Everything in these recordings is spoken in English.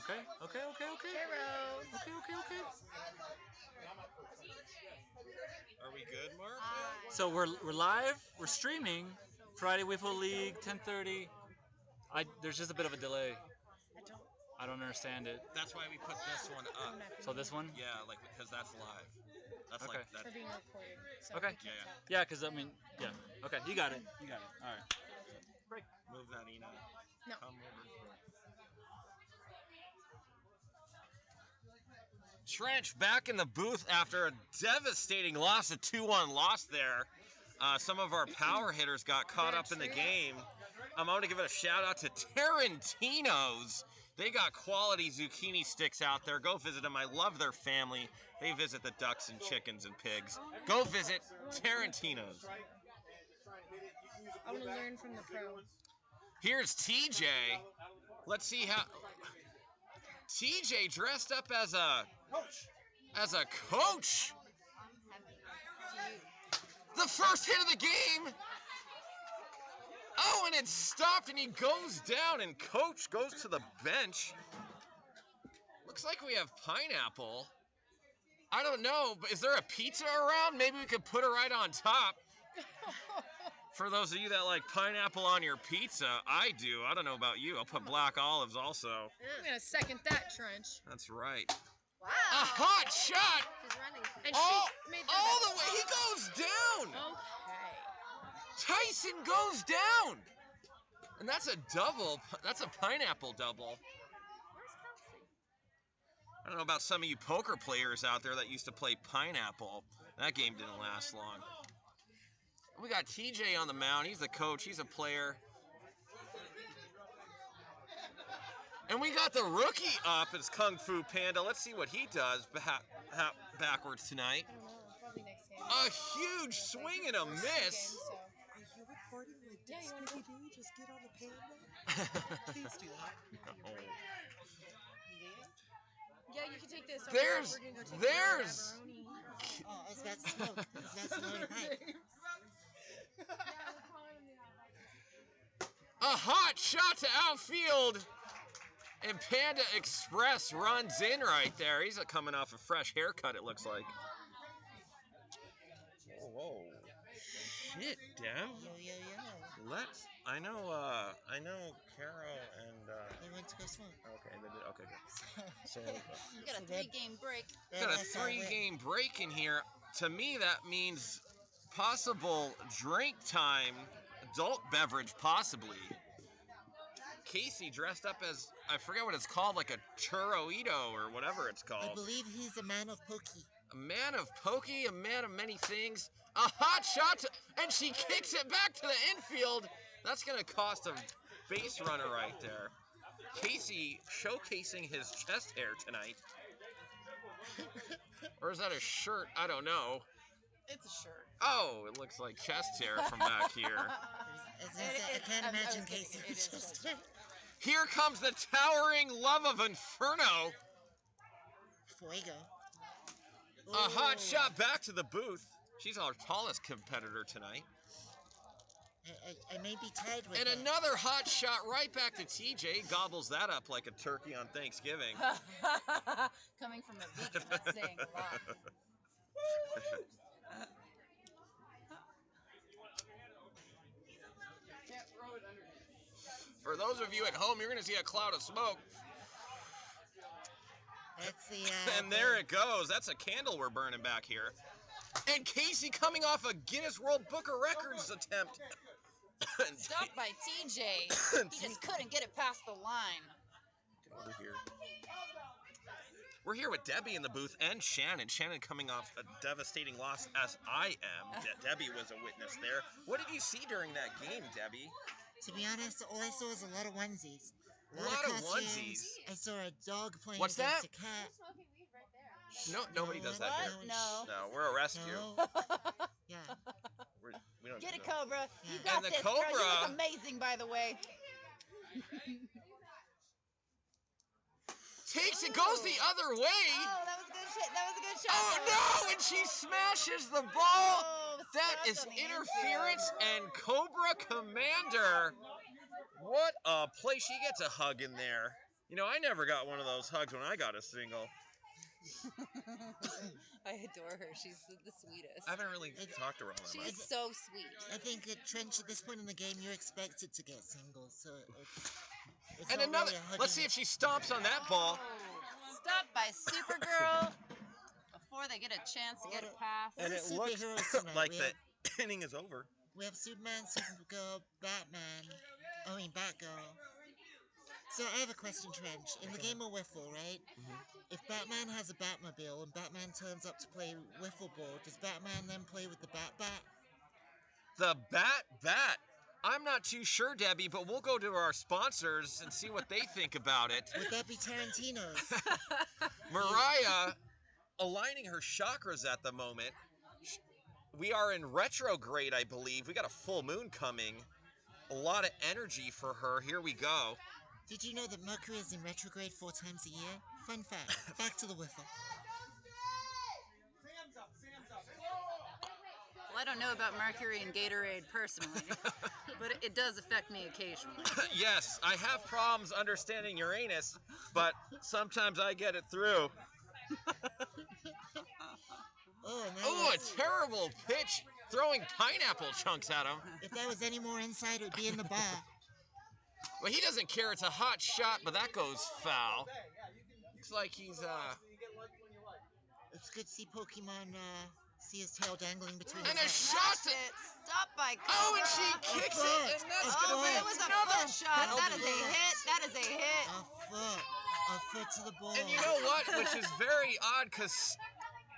Okay. Hero. Okay. Are we good, Mark? So we're live. We're streaming. Friday Wiffle League, 10:30. There's just a bit of a delay. I don't understand it. That's why we put this one up. So this one? Yeah, like because that's live. That's Okay. like that. For being recorded. So Okay. we can't tell. Yeah, because I mean, yeah. Okay, you got it. All right. Break. Move that, Ina. No. Come over. Trench back in the booth after a devastating loss, a 2-1 loss there. Some of our power hitters got caught up in the game. I'm going to give it a shout out to Tarantino's. They got quality zucchini sticks out there. Go visit them. I love their family. They visit the ducks and chickens and pigs. Go visit Tarantino's. I want to learn from the pro. Here's TJ. Let's see how TJ dressed up as a coach. The first hit of the game. Oh, and it stopped, and he goes down, and coach goes to the bench. Looks like we have pineapple. I don't know, but is there a pizza around? Maybe we could put it right on top. For those of you that like pineapple on your pizza, I do. I don't know about you. I'll put black olives also. I'm going to second that, Trench. That's right. Wow. A hot shot. She's running. And All, she made all the way. He goes down. Okay. Tyson goes down. And that's a double. That's a pineapple double. Where's Kelsey? I don't know about some of you poker players out there that used to play pineapple. That game didn't last long. We got TJ on the mound. He's the coach. He's a player. And we got the rookie up. It's Kung Fu Panda. Let's see what he does backwards tonight. I don't know. Probably next game. A huge swing and a miss. So. Are you recording with Yeah, you wanna Disc TV? Just get on the panda. Please do that. Yeah, you can take this. There's- We're gonna go take there's- the macaroni. Oh, is that smoke? Is that smoke? Hi. A hot shot to outfield. And Panda Express runs in right there. He's coming off a fresh haircut, it looks like. Whoa. Shit, Dev. Yo. I know Caro and They went to go smoke. okay, they did. Okay, good. So You got a 3-game break. got a 3-game break in here. To me, that means possible drink time, adult beverage, possibly. Casey dressed up as, I forget what it's called, like a churroito or whatever it's I called. believe he's a man of pokey. A man of pokey, a man of many things. A hot shot, and she kicks it back to the infield. That's going to cost a base runner right there. Casey showcasing his chest hair tonight. Or is that a shirt? I don't know. It's a shirt. Oh, it looks like chest hair from back here. I can't imagine Casey It with is just Here comes the towering love of Inferno. fuego. A hot shot back to the booth. She's our tallest competitor tonight. I may be tied with And that. another hot shot right back to TJ. Gobbles that up like a turkey on Thanksgiving. Coming from a vegan, that's saying a lot. For those of you at home, you're going to see a cloud of smoke. That's the. And there it goes. That's a candle we're burning back here. And Casey coming off a Guinness World Book of Records attempt. Stopped by TJ. He just couldn't get it past the line. Get over here. We're here with Debbie in the booth and Shannon. Shannon coming off a devastating loss, as I am. Debbie was a witness there. What did you see during that game, Debbie? To be honest, all I saw was a lot of onesies. A lot of costumes. onesies. I saw a dog playing What's against that? a cat. Smoking weed right there. No, nobody does that What? here. No. No, we're a rescue. No. Yeah. We don't Get do it, that. Cobra. You And got the this, girl. You Cobra- look amazing, by the way. Takes it, goes the other way. Oh, that was a good shot. That was a good shot. Oh no! And she smashes the ball. Oh, That is stuck on the interference, and Cobra Commander. What a play! She gets a hug in there. You know, I never got one of those hugs when I got a single. I adore her. She's the sweetest. I haven't really talked to her all that much. She's so sweet. I think that Trench, at this point in the game, you're expected to get singles, so it's And not another. really a hugging. Let's see if she stomps on that ball. Stop by Supergirl before they get a chance to get it past. And it Superheroes looks tonight. like We the have- inning is over. We have Superman, Supergirl, Batgirl. So I have a question, Trench. In the game of Wiffle, right? If Batman has a Batmobile and Batman turns up to play Wiffle ball, does Batman then play with the Bat? The Bat. I'm not too sure, Debbie, but we'll go to our sponsors and see what they think about it. Would that be Tarantino's? Mariah, aligning her chakras at the moment. We are in retrograde, I believe. We got a full moon coming. A lot of energy for her. Here we go. Did you know that Mercury is in retrograde 4 times a year? Fun fact. Back to the Wiffle. Well, I don't know about Mercury and Gatorade personally, but it does affect me occasionally. Yes, I have problems understanding Uranus, but sometimes I get it through. Oh, a terrible pitch, throwing pineapple chunks at him. If that was any more inside, it would be in the bar. Well, he doesn't care. It's a hot shot, but that goes foul. Looks like he's, It's good to see Pokemon see his tail dangling between And his a legs. shot That's it. Stop by Oh, and she Cobra. kicks it, and that's Oh, going to be It was a another foot shot. That is a penalty. hit. That is a hit. A foot to the ball. And you know what? Which is very odd, because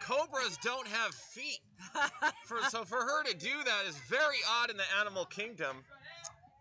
cobras don't have feet. So for her to do that is very odd in the animal kingdom.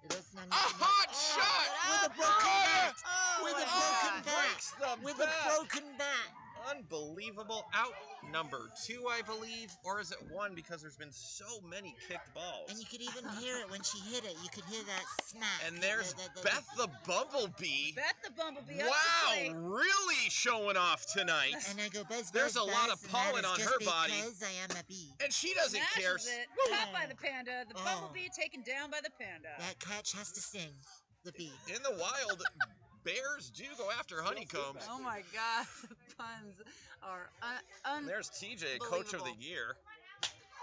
It does not A need to hot know- shot! With a broken bat! Oh, With a my broken God. bat! Breaks the With bat. a broken bat! Unbelievable. Out number 2, I believe. Or is it 1, because there's been so many kicked balls. And you could even hear it when she hit it. You could hear that smack. And there's The- Beth the Bumblebee. Bet the Bumblebee up the Wow, plate. really showing off tonight. And I go, buzz, There's buzz, a lot buzz, of and that pollen is on just her body. because I am a bee. And she doesn't care. Smashes it. Caught by the panda. The Bumblebee taken down by the panda. That catch has to sting. The bee. In the wild, bears do go after honeycombs. Oh my God, the puns are There's TJ, coach of the Unbelievable. year.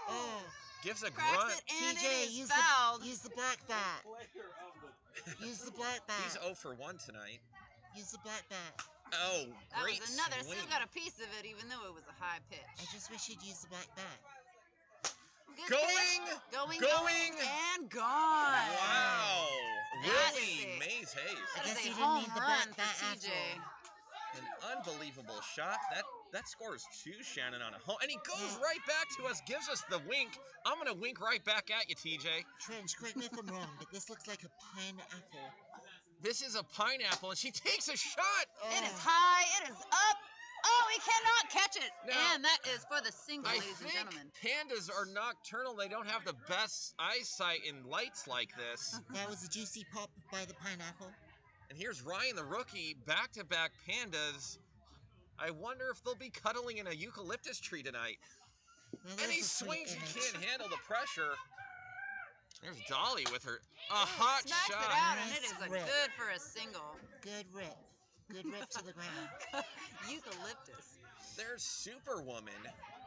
Oh, Gives a cracks grunt. it and TJ, it is use fouled. use the black bat. Use the black bat. He's 0 for 1 tonight. Use the black bat. Oh, That great was another. swing. Still got a piece of it, even though it was a high I pitch. just wish you'd use the black bat. Good Going, pitch. Going, going. and gone. Wow. That Really, is it. Maze Hayes. That guess is you a didn't home need the run bat for after TJ. all. An unbelievable shot. That scores 2, Shannon, on a home. And he goes Yeah. right back to us, gives us the wink. I'm going to wink right back at you, TJ. Trench, correct me if I'm wrong, but this looks like a pineapple. This is a pineapple, and she takes a shot. It is high. It is up. Oh, he cannot catch it. Now, And that is for the single, I ladies and think gentlemen. pandas are nocturnal. They don't have the best eyesight in lights like this. That was a juicy pop by the pineapple. And here's Ryan the rookie, back-to-back pandas. I wonder if they'll be cuddling in a eucalyptus tree tonight. Now, And there's he a sweet swings, he image. can't handle the pressure. There's Dolly with her a Ooh, hot smacks shot. it out, and it Nice is a rip. good for a single. Good rip. Good rip to the ground. Eucalyptus. There's Superwoman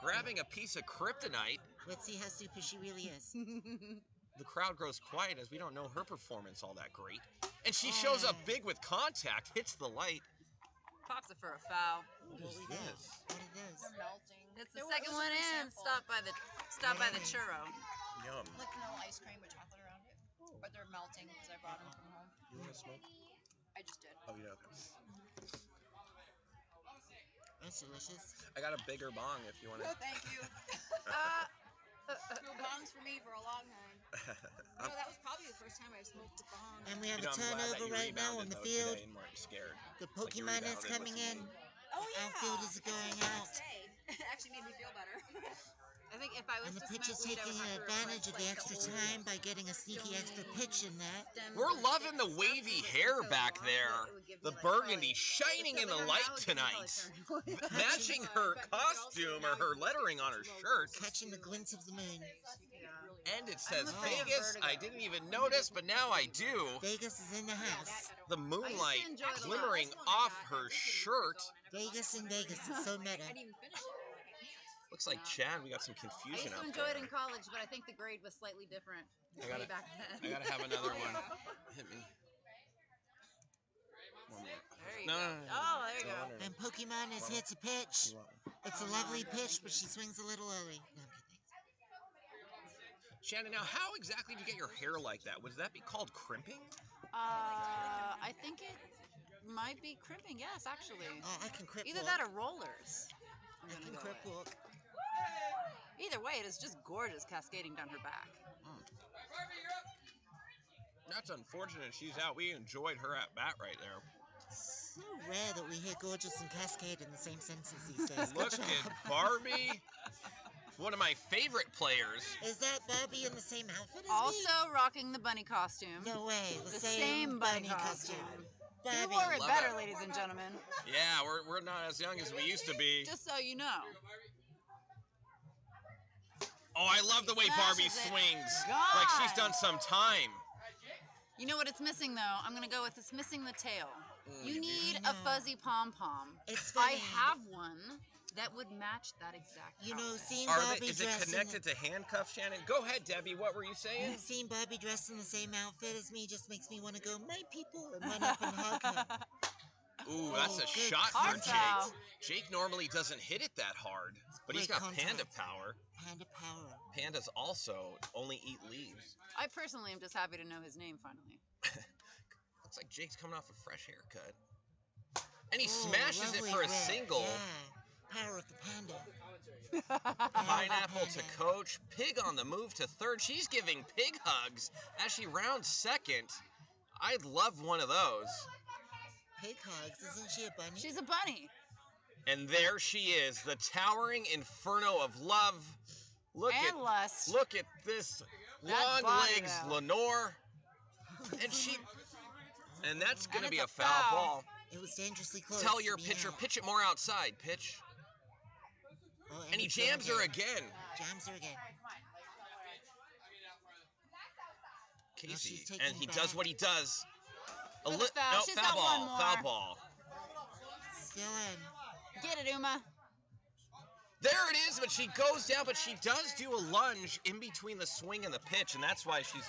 grabbing a piece of kryptonite. Let's see how super she really is. The crowd grows quiet as we don't know her performance all that great. And she shows up big with contact, hits the light. Pops it for a foul. What What is we this? got? What it is? They're melting. It's the second one in. Stop by the churro. Yum. Like vanilla ice cream with chocolate around it. But they're melting because I brought them from home. You want to smoke? I just did. Oh, yeah, okay. That's delicious. I got a bigger bong if you want to. Thank you. No bongs for me for a long time. No, that was probably the first time I smoked a bong. And we have You know, a I'm glad that turnover you right now on rebounded, the though, field. today and weren't scared. The Like you Pokemon is rebounded coming in. Oh yeah. Outfield is going out. It actually made me feel better. I think if I was And the to pitcher's smoke weed, I taking would have to advantage of request, the like, extra the old time by getting a sneaky extra pitch in that. stems We're and loving the sticks and wavy stuff, hair so back long there. that it would give The me, like, burgundy probably- shining in the Except light now it's gonna tonight. probably turn. Matching her costume or her lettering on her shirt. Catching the glints of the moon. Yeah. And it says I'm looking at Vegas. Vertigo. I didn't even notice, but now I do. Vegas is in the house. The moonlight I used to enjoy it a lot. glimmering off her shirt. Vegas in Vegas. It's so meta. I didn't even finish it. Looks like Chad. We got some I confusion used to out enjoy there. it in college, but I think the grade was slightly different I gotta- way back then. I gotta have another one. Hit me. One more. There you No, go. no, no, no. Oh, there you No, go. no, no. And Pokemon is here to pitch. You want one? It's a lovely pitch, but she swings a little early. No, I'm kidding. Shannon, now how exactly do you get your hair like that? Would that be called crimping? I think it might be crimping. Yes, actually. Oh, I can crip Either walk. that or rollers. I'm I gonna can go crip with. walk. Either way, it is just gorgeous cascading down her back. That's unfortunate. She's out. We enjoyed her at bat right there. So rare that we hear gorgeous and cascade in the same sentence these days. Good Look job. at Barbie. One of my favorite players. Is that Barbie in the same outfit as Also rocking the bunny costume. me? No way. The same bunny costume. You Barbie. wore it Love better, it. ladies and gentlemen. Yeah, we're not as young as we used to be. Just so you know. Oh, I love the way Barbie Smashes it. swings. God. Like she's done some time. You know what it's missing, though? I'm going to go with it's missing the tail. Mm, You need I a know. fuzzy pom-pom. It's I funny. have one that would match that exact You know, outfit. seeing Are Barbie they, is it dressed connected to handcuffs, Shannon? Go ahead, Debbie. What were you saying? seeing Barbie dressed in the same outfit as me just makes me want to go, my people, and run up and hug her. Ooh, that's a good shot for Hard foul. Jake. Jake normally doesn't hit it that hard, but he's Great got contact. panda power. Panda power. Pandas also only eat leaves. I personally am just happy to know his name finally. Looks like Jake's coming off a fresh haircut. And he Oh, smashes it lovely for a rip. single. Yeah. Power of the panda. Pineapple to Panda. coach. Pig on the move to third. She's giving pig hugs as she rounds second. I'd love one of those. Pig hugs. Isn't she a bunny? She's a bunny. And there she is, the towering inferno of love. Look And lust. Look at this That long body, legs, though. Lenore. And that's going to And be it's a a foul foul. ball. It was dangerously close. Tell your to be pitcher, out. pitch it more outside, pitch. Oh, And he it's going jams her again. Jams her again. Casey, she's taking and he back. does what he does. For the No, foul. She's foul got ball, one more. foul ball. Still in. Get it, Uma. There it is, but she goes down, but she does do a lunge in between the swing and the pitch, and that's why she's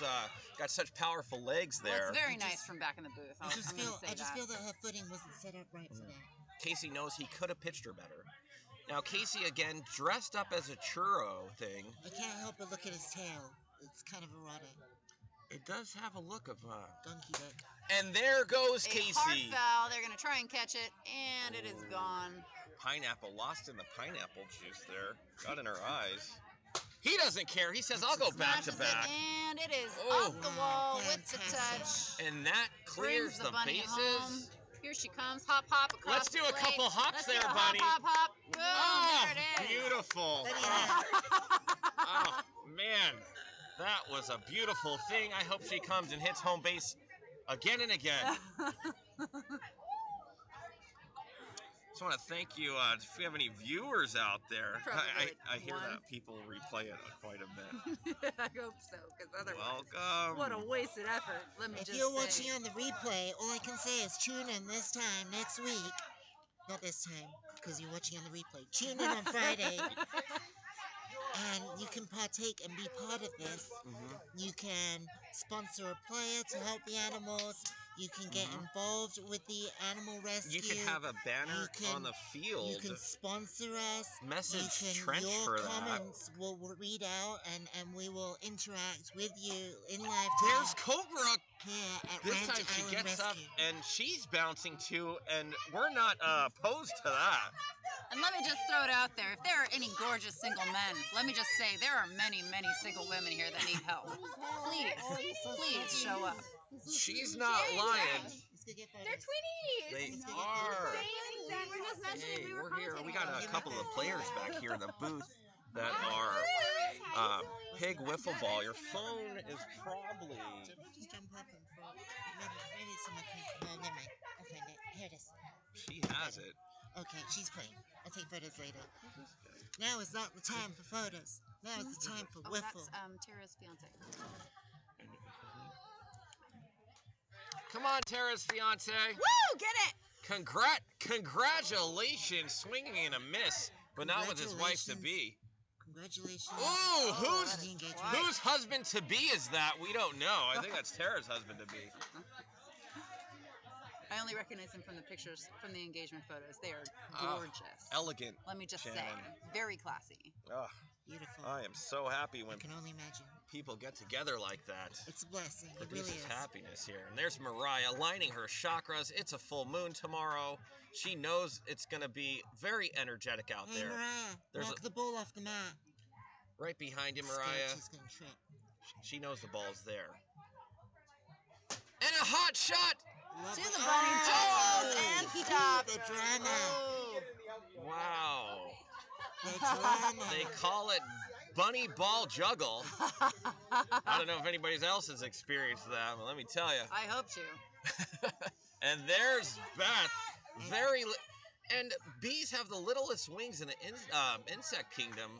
got such powerful legs Well, there. it's very I just- nice from back in the booth. I just I'm gonna feel. say I just that. feel that her footing wasn't set up right for that. Casey knows he could have pitched her better. Now Casey again dressed up as a churro thing. I can't help but look at his tail. It's kind of erotic. It does have a look of Donkey dick. And there goes A Casey. hard foul. They're gonna try and catch it, and it is gone. Pineapple lost in the pineapple juice there. Got in her eyes. He doesn't care. He says, "I'll go back to Smashes back." it, and it is Oh. off the wall Wow, with the fantastic. touch. And that clears Brings the bunny bases. home. Here she comes. Hop, hop across Let's do the a plate. couple hops Let's there, do a buddy. Hop, hop, hop. Boom, Oh, there it is. beautiful. Look at that. Oh, man. That was a beautiful thing. I hope she comes and hits home base again and again. Just want to thank you. If we have any viewers out there, Probably I hear one. that people replay it quite a bit. I hope so, because otherwise, Welcome. what a wasted effort. Let me If just you're say. watching on the replay, all I can say is tune in this time next week. Not this time, because you're watching on the replay. Tune in on Friday, and you can partake and be part of this. Mhm. You can sponsor a player to help the animals. You can get involved with the animal rescue. You can have a banner You can- on the field. You can sponsor us. Message You can, Trench your for that. comments will read out, and we will interact with you in live There's time Cobra. here at This Ranch time she Island gets up Rescue. and she's bouncing too, and we're not opposed to that. And let me just throw it out there. If there are any gorgeous single men, let me just say there are many, many single women here that need help. Please show up. She's not lying. Let's go get They're photos. twinnies. They are. We're just mentioning Hey, we were we're here. We got a commentating. couple of players back here in the booth that are pig wiffle ball. Your phone is probably. Just jump up and throw. Maybe it's in my phone. No, never mind. I'll find it. Here it is. She has it. Okay, she's playing. I'll take photos later. Now is not the time for photos. Now it's the time for Oh, Wiffle. that's Tara's fiance. Come on, Tara's fiance. Woo! Get it! Congratulations, swinging and a miss, but not with his wife to be. Congratulations. Ooh, Oh, that is engagement. quiet. whose husband to be is that? We don't know. I think that's Tara's husband to be. I only recognize them from the pictures, from the engagement photos. They are Ah, gorgeous. Elegant. Let me just say, Shannon. very classy. Oh, Beautiful. I am so happy I when can only imagine. people get together like that. It's a blessing. It Produces really is. happiness here. And there's Mariah lining her chakras. It's a full moon tomorrow. She knows it's going to be very energetic out Hey, there. Mariah, There's knock the ball off the mat. Right behind you, Scared Mariah. she's gonna trip. She knows the ball's there. And a hot shot! Love To it. the bunny juggles and stop. The drama. Oh. Wow. The drama. They call it bunny ball juggle. I don't know if anybody else has experienced that, but let me tell you. I hope to. And there's Beth. And bees have the littlest wings in the insect kingdom.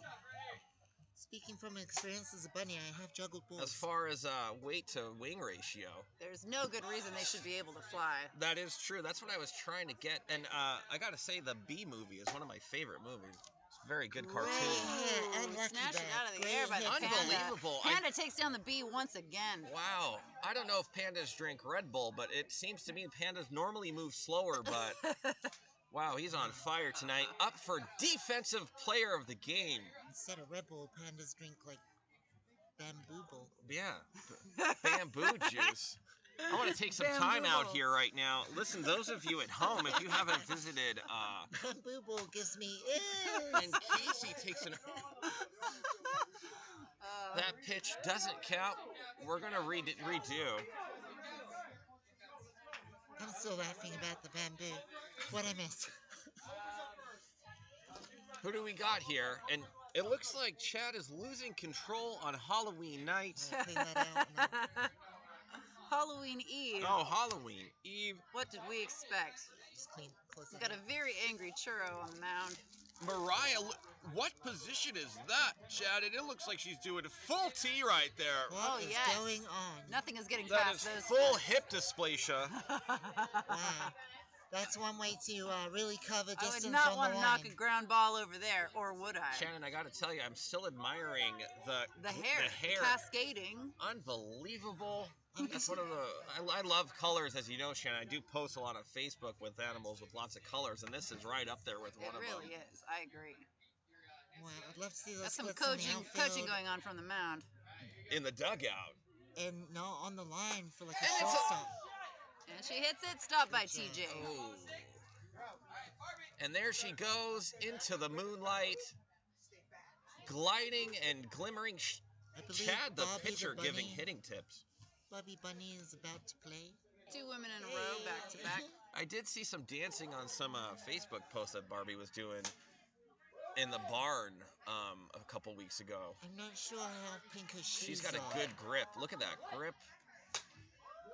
Speaking from experience as a bunny, I have juggled balls. As far as weight to wing ratio. There's no good reason they should be able to fly. That is true. That's what I was trying to get. And I got to say, the Bee movie is one of my favorite movies. It's a very good cartoon. Yeah, Ooh, unlucky snatched it bag. out of the Great air by the hit. Unbelievable. Panda takes down the bee once again. Wow. I don't know if pandas drink Red Bull, but it seems to me pandas normally move slower, but wow, he's on fire tonight. Up for Defensive Player of the Game. Instead of Red Bull, pandas drink like bamboo bull. Yeah. Bamboo juice. I want to take some time out here right now. Listen, those of you at home, if you haven't visited, Bamboo bull gives me and Casey takes an... That pitch doesn't count. We're going to redo. I'm still laughing about the bamboo. What I miss. Who do we got here? And it looks like Chad is losing control on Halloween night. I'll clean that out now. Halloween Eve. Oh, Halloween Eve. What did we expect? Just close We've it got out. a very angry churro on the mound. Mariah, what position is that, Chad? And it looks like she's doing full T right there. What is yes. going on? Nothing is getting That past is those. full hip dysplasia. Wow. That's one way to really cover I distance would not on want the to line. knock a ground ball over there, or would I? Shannon, I got to tell you, I'm still admiring The hair, The hair. cascading. Unbelievable. I'm That's just- one of the. I love colors, as you know, Shannon. I do post a lot on Facebook with animals with lots of colors, and this is right up there with It one of really them. is. I agree. Wow, I'd love to see those That's some splits in the coaching outfield going on from the mound. In the dugout. and no on the line for like a And it's a- shortstop. And she hits it. Stop by Good job. TJ. Oh. And there she goes into the moonlight, gliding and glimmering. I believe Chad, the Bobby pitcher, the giving bunny, hitting tips. Bobby Bunny is about to play. 2 women in a row, back to back. I did see some dancing on some Facebook posts that Barbie was doing in the barn a couple weeks ago. I'm not sure how pink her shoes She's got a are. good grip. Look at that grip.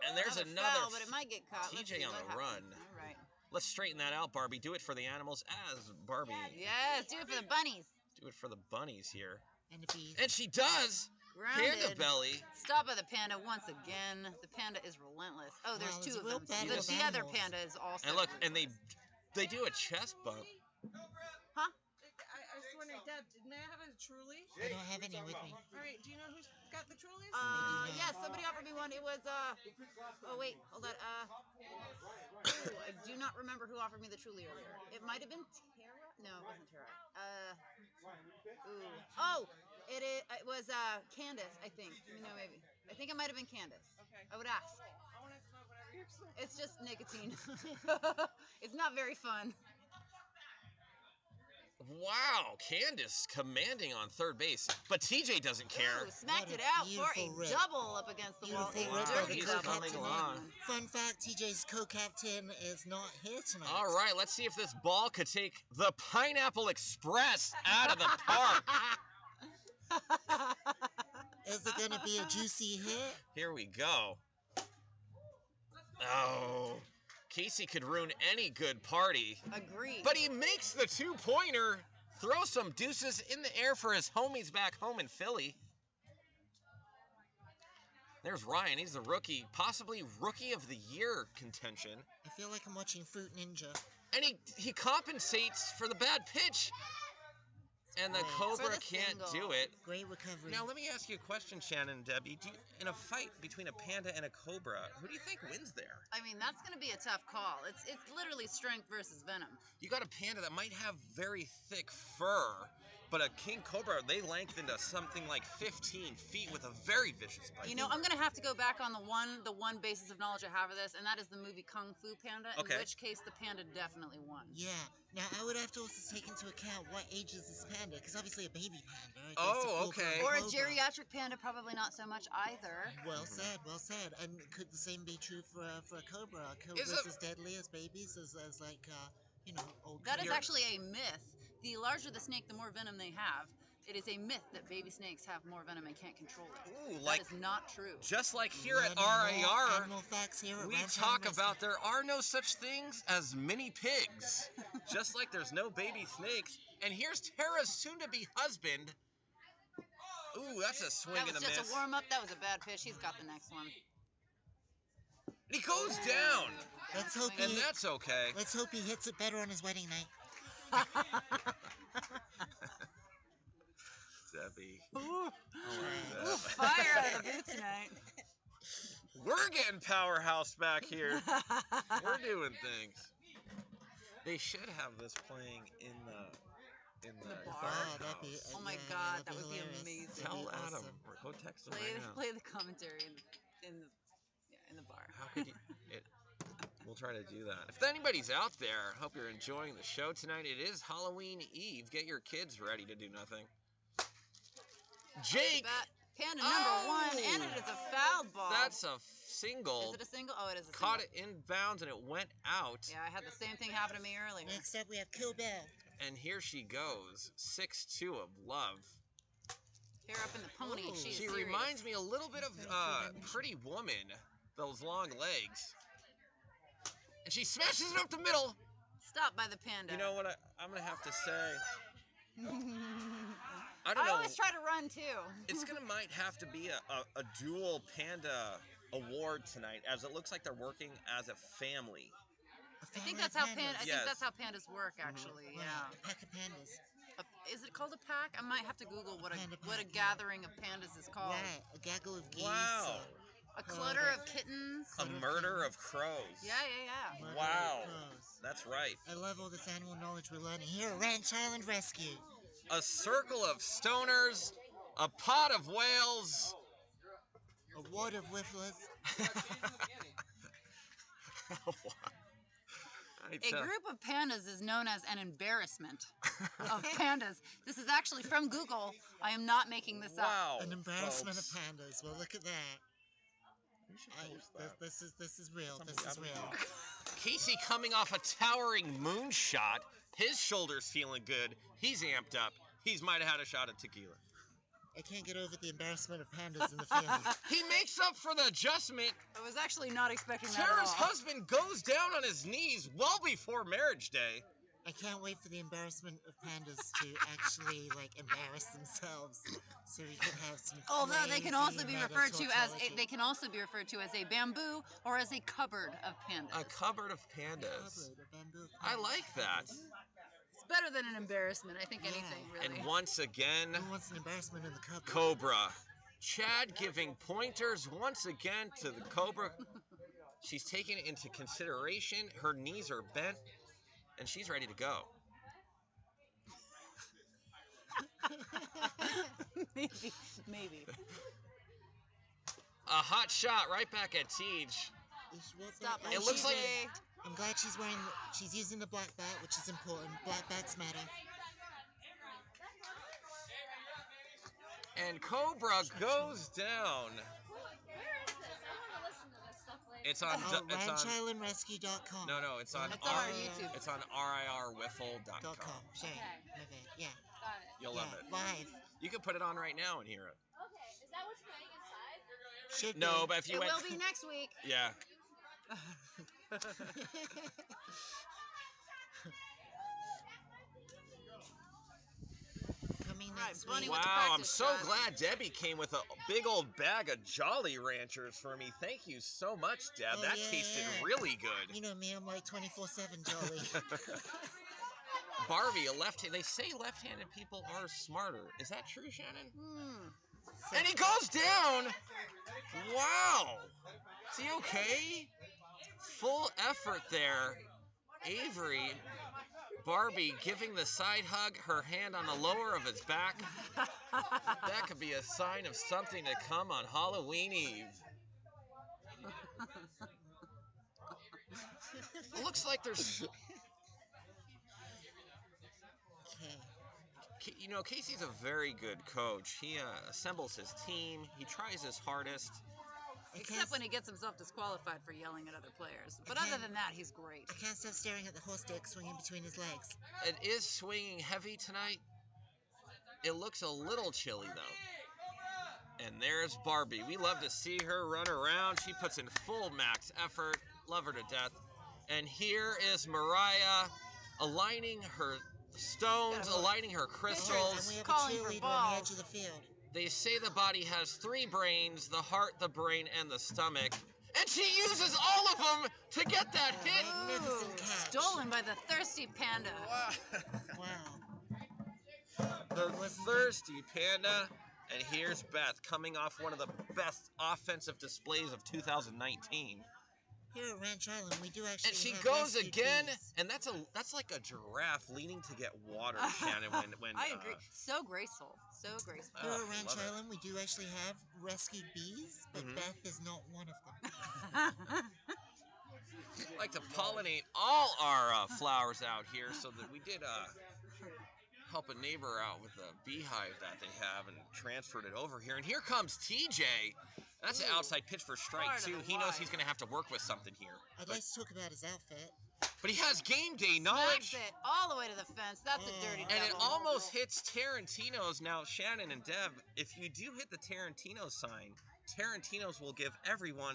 And there's Another another foul, but it might get caught. Let's TJ see on what the run. happens. All right. Let's straighten that out, Barbie. Do it for the animals as Barbie. Yes, do it for the bunnies. Do it for the bunnies here. And the bees. And she does! Grounded. Panda belly. Stop by the panda once again. The panda is relentless. Oh, there's Wow, two there's a of real them. battle of The other animals. panda is also. And look, and ruthless. they do a chest bump. I was wondering, Dad, may I have a Truly? I don't have any with me. All right, do you know who's got the Trulies? Yes, somebody offered me one. It was oh wait, hold on. Ooh, I do not remember who offered me the Truly earlier. It might have been Tara. No, it wasn't Tara. Oh, it was Candace, I think. No, maybe. I think it might have been Candace. Okay. I would ask. I want to smoke whatever you're smoking. It's just nicotine. It's not very fun. Wow, Candace commanding on third base. But TJ doesn't care. Ooh, smacked What it a out for a beautiful rip. double up against the wall. Beautiful A rip Wow, of the dirty he's double. coming co-captain. along. Fun fact, TJ's co-captain is not here tonight. All right, let's see if this ball could take the Pineapple Express out of the park. Is it going to be a juicy hit? Here we go. Oh, Casey could ruin any good party. Agreed. But he makes the two-pointer throw some deuces in the air for his homies back home in Philly. There's Ryan. He's the rookie, possibly rookie of the year contention. I feel like I'm watching Fruit Ninja. And he compensates for the bad pitch. And the Right. Cobra For the can't single. do it. Great recovery. Now, let me ask you a question, Shannon and Debbie. In a fight between a panda and a cobra, who do you think wins there? I mean, that's going to be a tough call. It's literally strength versus venom. You got a panda that might have very thick fur, but a king cobra, they lengthen to something like 15 feet with a very vicious bite. You know, I'm going to have to go back on the one basis of knowledge I have of this, and that is the movie Kung Fu Panda, Okay. in which case the panda definitely won. Yeah. Now, I would have to also take into account what age is this panda, because obviously a baby panda. against Oh, a full-grown okay. Or a cobra. geriatric panda, probably not so much either. Well said, well said. And could the same be true for a cobra? Are Is cobras it- as deadly as babies, as like, old That is cobras? actually a myth. The larger the snake, the more venom they have. It is a myth that baby snakes have more venom and can't control it. Ooh, That like is not true. just like here at Learning more RAR, animal facts here at we Ranch talk Island about there are no such things as mini pigs. Just like there's no baby snakes. And here's Tara's soon-to-be husband. Ooh, that's a swing That and was a just miss. a warm-up. That was a bad pitch. He's got the next one. And he goes down. Let's hope And he that's okay. let's hope he hits it better on his wedding night. Debbie. Ooh, Oh, ooh, Deb. fire out of the booth tonight. We're getting powerhouse back here. We're doing things. They should have this playing in the The bar. Oh, that'd be, house. Oh my yeah, God, that'd that would be hilarious. amazing. Tell That'd be Adam awesome. or go text him Play right now. play the commentary in the bar. How could you? We'll try to do that. If anybody's out there, hope you're enjoying the show tonight. It is Halloween Eve. Get your kids ready to do nothing. Jake, Bat- Panda number one, and it is a foul ball. that's a single. Is it a single? Oh, it is a Caught single. it inbounds and it went out. Yeah, I had the same thing happen to me earlier. Next up, we have Kill Bill. And here she goes, 6'2" of love. Hair up in the pony. Ooh. She's She serious. reminds me a little bit of Pretty Woman, those long legs. And she smashes it up the middle. Stop by the panda. You know what I'm gonna have to say? I I don't know. always try to run too. It's gonna might have to be a dual panda award tonight, as it looks like they're working as a family. A I think family that's of how pandas. I Yes. think that's how pandas work, actually. Right, Yeah. a pack of pandas. Is it called a pack? I might have to Google what Panda a pack, yeah. gathering of pandas is called. Right, a gaggle of geese. Wow. A clutter of kittens. A murder of crows. Yeah, yeah, yeah. Murder of Wow. crows. That's right. I love all this animal knowledge we're learning here at Ranch Island Rescue. A circle of stoners, a pot of whales. A ward of whifflers. A group of pandas is known as an embarrassment of pandas. This is actually from Google. I am not making this up. Wow. An embarrassment folks. of pandas. Well, look at that. You should post that. This is real. Somebody This is out real. there. Casey coming off a towering moonshot. His shoulder's feeling good. He's amped up. He's might have had a shot of tequila. I can't get over the embarrassment of pandas in the field. He makes up for the adjustment. I was actually not expecting that at Tara's all. husband goes down on his knees well before marriage day. I can't wait for the embarrassment of pandas to actually embarrass themselves, so we can have some. Although they can also be crazy referred to as meta-tautology. they can also be referred to as a bamboo or as a cupboard of pandas. A cupboard of pandas. Cupboard, a bamboo I pandas. like that. It's better than an embarrassment. I think Yeah. anything really. And once again, Who wants an embarrassment in the cupboard? Cobra. Chad giving pointers once again to the Cobra. She's taking it into consideration. Her knees are bent, and she's ready to go. maybe. A hot shot right back at Tej. Stop by It looks like- TJ. I'm glad she's using the black bat, which is important. Black bats matter. And Cobra goes down. It's on. RanchIslandRescue.com. No, it's on. It's on our YouTube. It's on RIRWiffle.com. Sure. Okay. Yeah. You'll yeah. love it. Live. You can put it on right now and hear it. Okay, is that what's playing inside? Should No, be. but if you It went. will be next week. Yeah. Right, next Bunny week. went to Wow, I'm practice, so guys. glad Debbie came with a big old bag of Jolly Ranchers for me. Thank you so much, Deb. Oh, That yeah, tasted yeah. really good. You know me, I'm like 24/7 jolly. Barbie, a left-hand. They say left-handed people are smarter. Is that true, Shannon? Hmm. And he goes down. Wow. Is he okay? Full effort there. Avery, Barbie giving the side hug, her hand on the lower of his back. That could be a sign of something to come on Halloween Eve. It looks like there's, Okay. you know, Casey's a very good coach. He assembles his team. He tries his hardest. Except when he gets himself disqualified for yelling at other players. But Okay. other than that, he's great. I can't stop staring at the horse dick swinging between his legs. It is swinging heavy tonight. It looks a little chilly, though. And there's Barbie. We love to see her run around. She puts in full max effort. Love her to death. And here is Mariah aligning her stones, aligning her And crystals. we have Calling a for cheerleader on the balls. edge of the field. They say the body has 3 brains, the heart, the brain, and the stomach. And she uses all of them to get that hit. Magnificent catch. Stolen by the thirsty panda. Wow. The thirsty panda. And here's Beth coming off one of the best offensive displays of 2019. Here at Ranch Island, we do actually And she have goes rescued again, bees. and that's like a giraffe leaning to get water, Shannon. When I agree. So graceful. So graceful. Here at I Ranch love it. Island, we do actually have rescued bees, but Mhm. Beth is not one of them. we like to pollinate all our flowers out here, so that we did help a neighbor out with a beehive that they have and transferred it over here. And here comes TJ. That's an outside pitch for strike Part of two. the He knows why. he's going to have to work with something here. I'd like to talk about his outfit. But he has game day Smacks knowledge. it all the way to the fence. That's a dirty And it devil. almost hits Tarantino's. Now, Shannon and Deb, if you do hit the Tarantino sign, Tarantino's will give everyone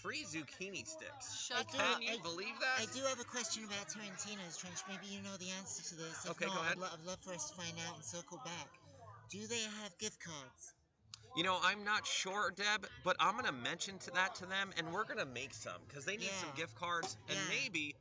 free zucchini sticks. Shut I do- Can up. you I- believe that? I do have a question about Tarantino's, Trench. Maybe you know the answer to this. If Okay, go not, ahead. I'd love for us to find out and circle back. Do they have gift cards? You know, I'm not sure, Deb, but I'm going to mention that to them, and we're going to make some, because they need some Yeah. gift cards, and Yeah. maybe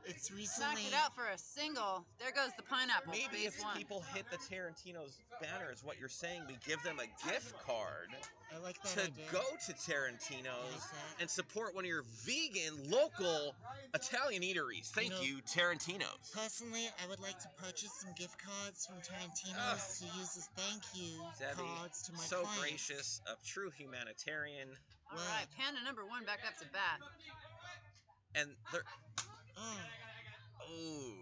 It's Smacked recently. it out for a single. There goes the pineapple. maybe Base if one. people hit the Tarantino's banner is what you're saying, we give them a gift card I like that to idea. go to I like Tarantino's that. and support one of your vegan, local Italian eateries. Thank You know- you, Tarantino's. Personally, I would like to purchase some gift cards from Tarantino's to use as thank you Debbie, cards to my so clients. gracious, a true humanitarian, All right, panda number 1 back up to bat. and they're Oh,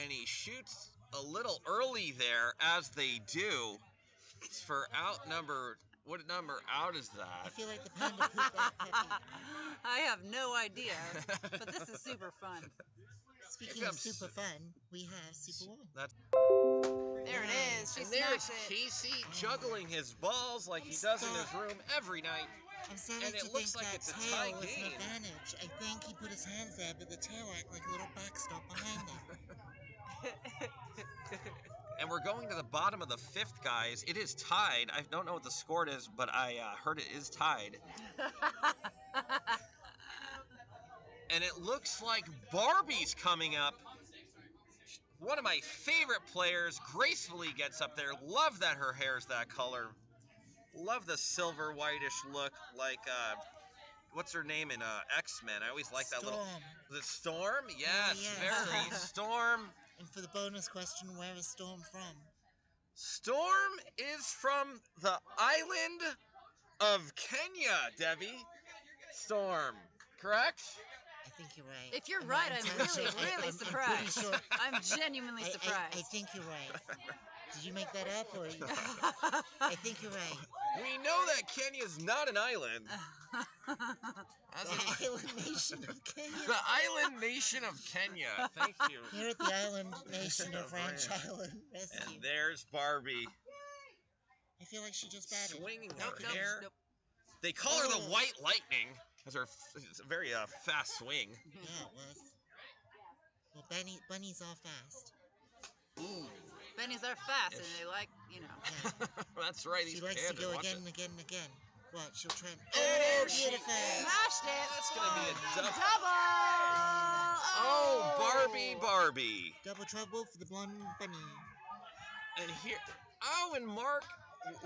and he shoots a little early there, as they do. It's for out number. What number out is I that? feel like the panda pooped that puppy. I have no idea, but this is super fun. Speaking Here of comes- super fun, we have Superwoman. That's There it is. She and there's smacks it. Casey juggling his balls like he does in his room every night. I'm starting And to it looks think like that it's a tail tie was game. an advantage. I think he put his hands there, but the tail act like a little backstop behind him. And we're going to the bottom of the 5th, guys. It is tied. I don't know what the score is, but I heard it is tied. And it looks like Barbie's coming up. One of my favorite players gracefully gets up there. Love that her hair's that color. Love the silver whitish look, like what's her name in X-Men? I always like that little. Storm. The Storm? Yes, yes. very Storm. And for the bonus question, where is Storm from? Storm is from the island of Kenya, Debbie. Storm, correct? I think you're right. If you're I'm right, not I'm entirely really, sure. really I'm pretty surprised. sure. I'm genuinely surprised. I think you're right. Did you make that up, or I think you're right. We know that Kenya's not an island. As The in- island nation of Kenya. the island nation of Kenya. Thank you. Here at the island nation of Ranch Ranch. Island Rescue. And there's Barbie I feel like she just batted. swinging Nope, her nope, hair. nope. They call her the Oh. White Lightning, because it's a very fast swing. Yeah, it was. Well, bunnies are fast. Ooh. Bennies are fast, and Yes. they like, Yeah. That's right. She These likes to Panthers, go watch again it. and again and again. What? She'll try and... Oh, Oh, she- beautiful. smashed it. That's gonna be a double. Double. Oh, Barbie. Double trouble for the blonde bunny. And here, and Mark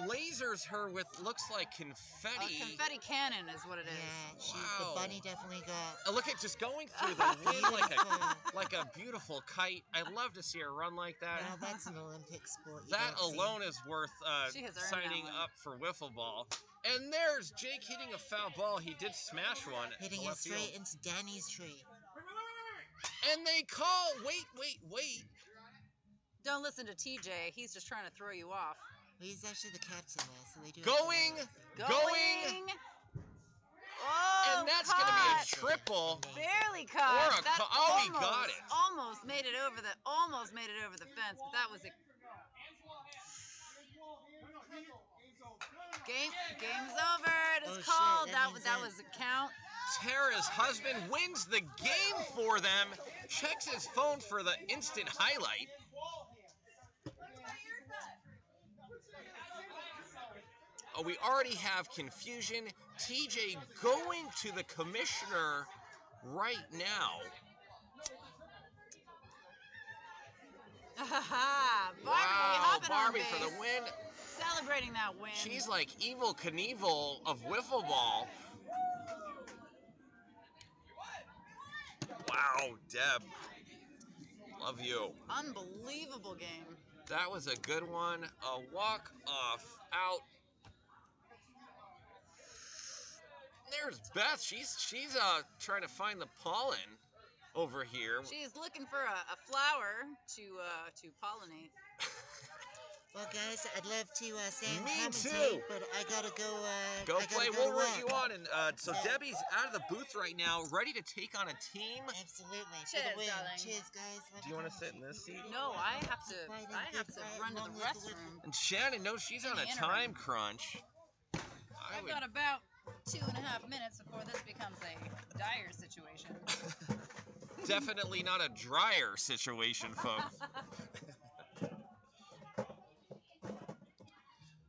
lasers her with looks like A confetti. confetti cannon is what it is. Yeah, Wow. the bunny definitely got... Look at just going through the wind Beautiful. like a beautiful kite. I'd love to see her run like that. Now that's an Olympic sport. You That don't see. alone is worth She has earned signing that one. up for wiffle ball. And there's Jake hitting a foul ball. He did smash one. Hitting to it left straight field. into Danny's tree. And they call, wait. Don't listen to TJ. He's just trying to throw you off. Well, he's actually the captain there, so they do it Going. Going. Oh, And that's caught. going to be a triple. Barely caught. Or a That oh, he got it. Almost made it over the fence, but that was a game's over. It is Oh, shit, called. that That means that that- was a count. Tara's husband wins the game for them. Checks his phone for the instant highlight. Oh, we already have confusion. TJ going to the commissioner right now. Barbie Wow, hopping Barbie on for the base, win. celebrating that win. She's like Evil Knievel of wiffle ball. Wow, Deb. Love you. Unbelievable game. That was a good one. A walk off out. There's Beth. She's trying to find the pollen over here. She's looking for a flower to pollinate. Well, guys, I'd love to stay and Me commentate, too. but I gotta go. Go I gotta play. go We'll to root work. you on. And so Yeah. Debbie's out of the booth right now, ready to take on a team. Absolutely. For Cheers, the win. darling. Cheers, guys. Love Do you want to sit in this seat? No, I have to run to the Long live the restroom. And Shannon knows she's on a In the interim. time crunch. I I've would got about 2.5 minutes before this becomes a dire situation. definitely not a dryer situation, folks.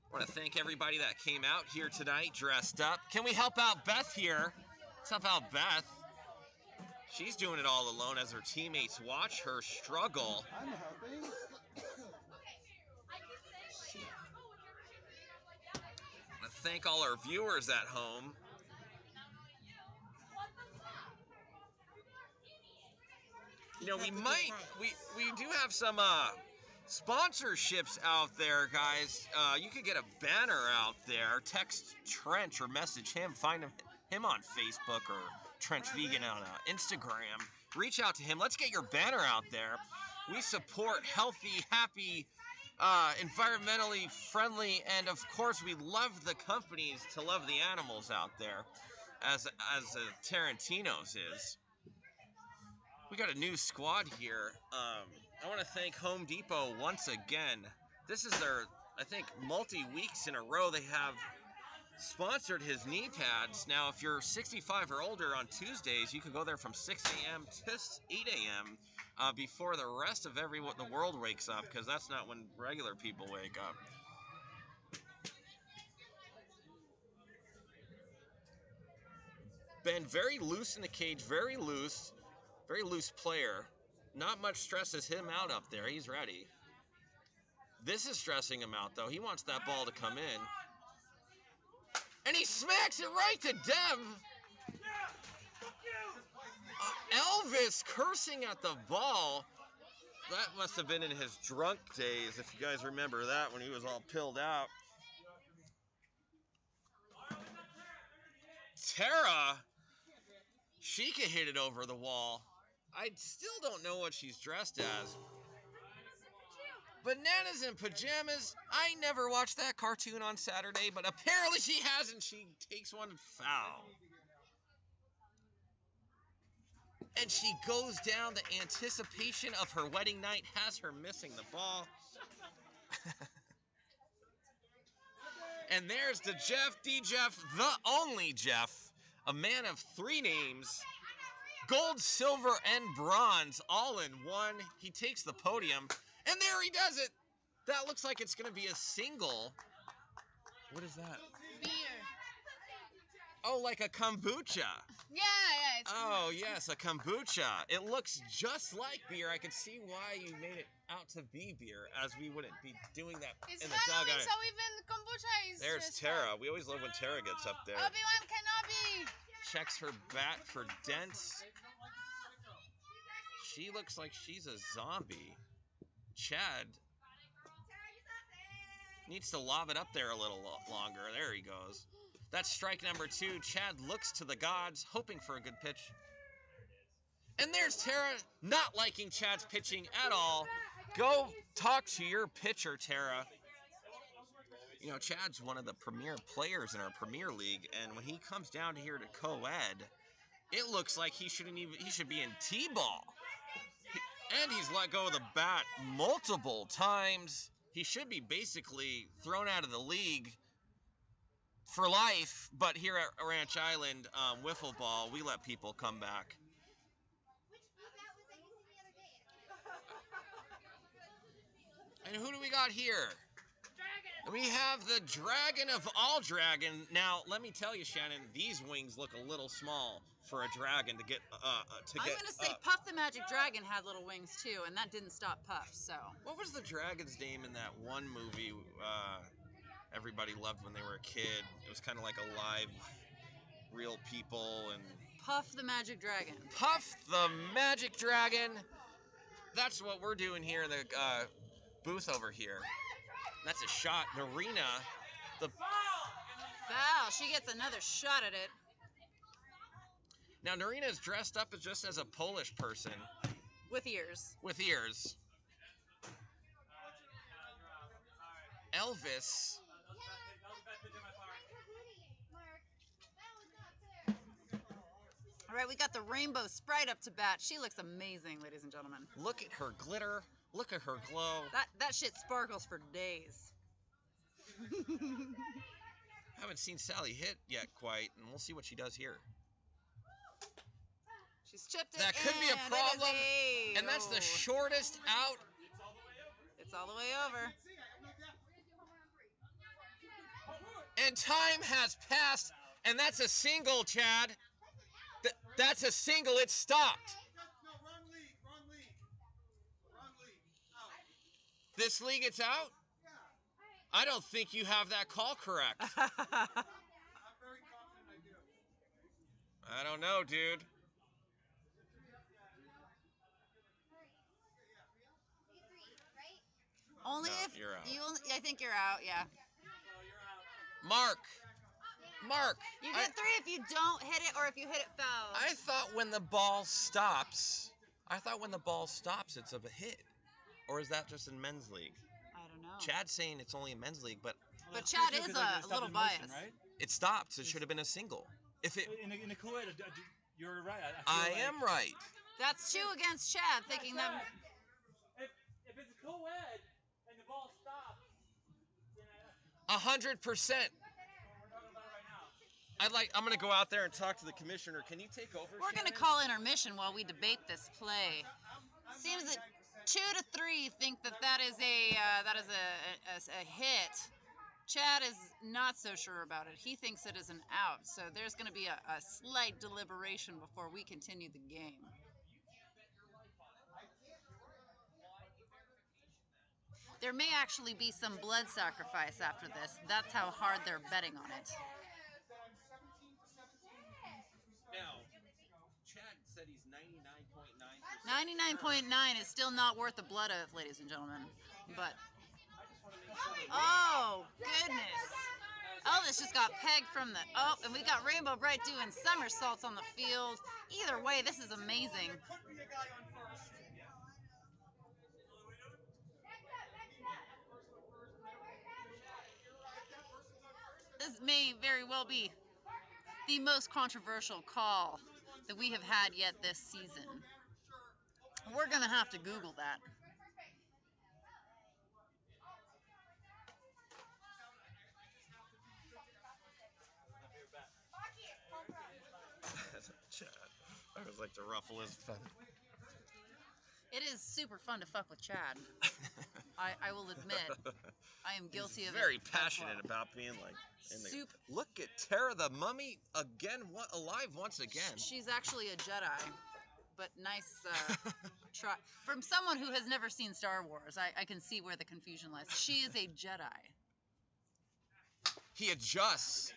I want to thank everybody that came out here tonight dressed up. Can we help out Beth here? Let's help out Beth. She's doing it all alone as her teammates watch her struggle. I'm helping. I want to thank all our viewers at home. You know, we might, we do have some sponsorships out there, guys. You could get a banner out there. Text Trench or message him. Find him on Facebook or Trench Vegan on Instagram. Reach out to him. Let's get your banner out there. We support healthy, happy, environmentally friendly, and of course, we love the companies to love the animals out there, as Tarantino's is. We got a new squad here. I want to thank Home Depot once again. This is their, I think, multi-weeks in a row they have sponsored his knee pads. Now, if you're 65 or older on Tuesdays, you can go there from 6 a.m. to 8 a.m. Before the rest of the world wakes up, because that's not when regular people wake up. Ben, very loose in the cage, very loose player. Not much stresses him out up there. He's ready. This is stressing him out, though. He wants that ball to come in. And he smacks it right to Dev. Elvis cursing at the ball. That must have been in his drunk days, if you guys remember that, when he was all pilled out. Tara, she could hit it over the wall. I still don't know what she's dressed as. Bananas in pajamas. I never watched that cartoon on Saturday, but apparently she has, and she takes one foul. And she goes down. The anticipation of her wedding night has her missing the ball. And there's the Jeff, D-Jeff, the only Jeff, a man of 3 names. Gold, silver, and bronze all in one. He takes the podium, and there he does it. That looks like it's going to be a single. What is that? Beer. Oh, like a kombucha. Yeah. It's Oh, yes, a kombucha. It looks just like beer. I can see why you made it out to be beer, as we wouldn't be doing that It's in the dog Halloween, eye. so even kombucha is There's just Tara. We always love when Tara gets up there. Obi-Wan Kenobi. Checks her bat for dents. She looks like she's a zombie. Chad needs to lob it up there a little longer. There he goes. That's strike number 2. Chad looks to the gods, hoping for a good pitch. And there's Tara, not liking Chad's pitching at all. Go talk to your pitcher, Tara. You know, Chad's one of the premier players in our Premier League, and when he comes down here to Coed, it looks like he should be in T-ball. And he's let go of the bat multiple times. He should be basically thrown out of the league for life, but here at Ranch Island, Wiffle Ball, we let people come back. And who do we got here? We have the dragon of all dragon. Now, let me tell you, Shannon, these wings look a little small for a dragon to get I'm going to say Puff the Magic Dragon had little wings too, and that didn't stop Puff, so. What was the dragon's name in that one movie everybody loved when they were a kid? It was kind of like alive, real people, and... Puff the Magic Dragon. Puff the Magic Dragon. That's what we're doing here in the booth over here. That's a shot. Narina, the... Foul. She gets another shot at it. Now, Narina is dressed up just as a Polish person. With ears. With ears. Elvis. All right, we got the Rainbow Sprite up to bat. She looks amazing, ladies and gentlemen. Look at her glitter. Look at her glow. That shit sparkles for days. Haven't seen Sally hit yet quite, and we'll see what she does here. She's chipped it. That could be a problem, and that's the shortest out. It's all the way over. And time has passed, and that's a single, Chad. That's a single. It stopped. This league, it's out? I don't think you have that call correct. I don't know, dude. Only No, if you're out. I think you're out, yeah. Mark. You get 3 if you don't hit it or if you hit it foul. I thought when the ball stops, it's a hit. Or is that just in men's league? I don't know. Chad's saying it's only in men's league, but Chad is a little biased. Right? it stops. It should have been a single. If it, In the Coed, you're right. I am right. That's 2 against Chad, thinking that. If it's a Coed and the ball stops, 100%. I'm gonna go out there and talk to the commissioner. Can you take over? We're going to call intermission while we debate this play. Seems that 2 to 3 think that is a hit. Chad is not so sure about it. He thinks it is an out. So there's going to be a slight deliberation before we continue the game. There may actually be some blood sacrifice after this. That's how hard they're betting on it. Now, Chad said he's 99.9%. 99.9 is still not worth the blood oath, ladies and gentlemen. But, oh, goodness. Elvis just got pegged from the, and we got Rainbow Bright doing somersaults on the field. Either way, this is amazing. This may very well be the most controversial call that we have had yet this season. We're going to have to Google that. Chad, I would like to ruffle his feather. It is super fun to fuck with Chad. I will admit, I am guilty He's of very it. as passionate well. about being like in the. Soup. Look at Tara the Mummy again, alive once again. She's actually a Jedi, but nice try. From someone who has never seen Star Wars, I can see where the confusion lies. She is a Jedi. He adjusts.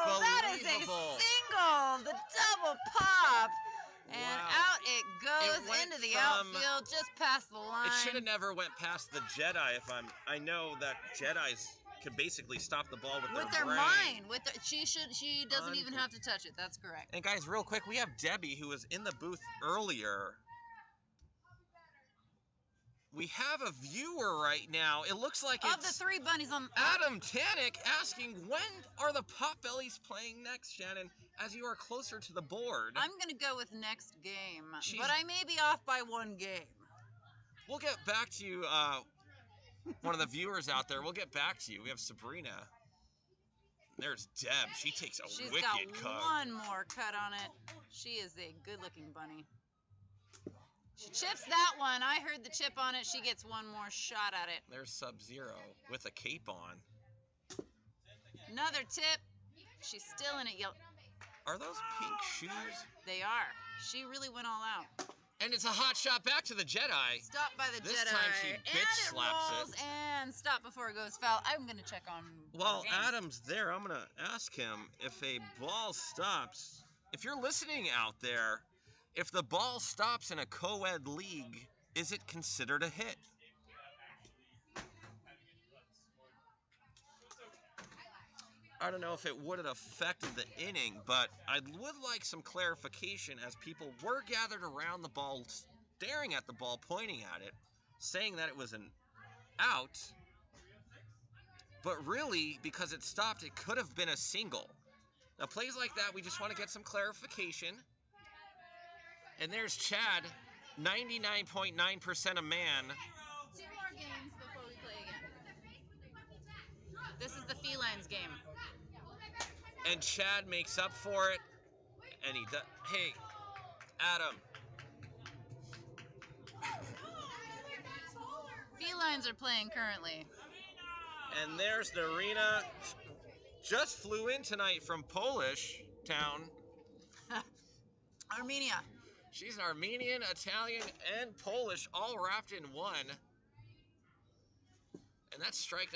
Oh, that is a Unbelievable. single, the double pop, and Wow. out it goes It went into the from- outfield, just past the line. It should have never went past the Jedi. I know that Jedis can basically stop the ball with their brain. mind. She doesn't even have to touch it. That's correct. And guys, real quick, we have Debbie who was in the booth earlier. We have a viewer right now. It looks like Of the it's three bunnies on Adam Tannick asking, when are the Potbellies playing next, Shannon, as you are closer to the board? I'm going to go with next game, She's- but I may be off by one game. We'll get back to you, one of the viewers out there. We'll get back to you. We have Sabrina. There's Deb. She takes a She's wicked got cut. one more cut on it. She is a good-looking bunny. She chips that one. I heard the chip on it. She gets one more shot at it. There's Sub-Zero with a cape on. Another tip. She's still in it. Are those pink shoes? They are. She really went all out. And it's a hot shot back to the Jedi. Stopped by the This Jedi. time she and bitch it slaps rolls it. and stop before it goes foul. I'm going to check on While games. Adam's there, I'm going to ask him if a ball stops. If you're listening out there, if the ball stops in a co-ed league, is it considered a hit? I don't know if it would have affected the inning, but I would like some clarification as people were gathered around the ball, staring at the ball, pointing at it, saying that it was an out. But really, because it stopped, it could have been a single. Now, plays like that, we just want to get some clarification. And there's Chad, 99.9% a man. 2 more games before we play again. This is the Felines game. And Chad makes up for it. And he does. Hey, Adam. Felines are playing currently. And there's Narina. Just flew in tonight from Polish town. Armenia. She's an Armenian, Italian, and Polish all wrapped in one. And that strike,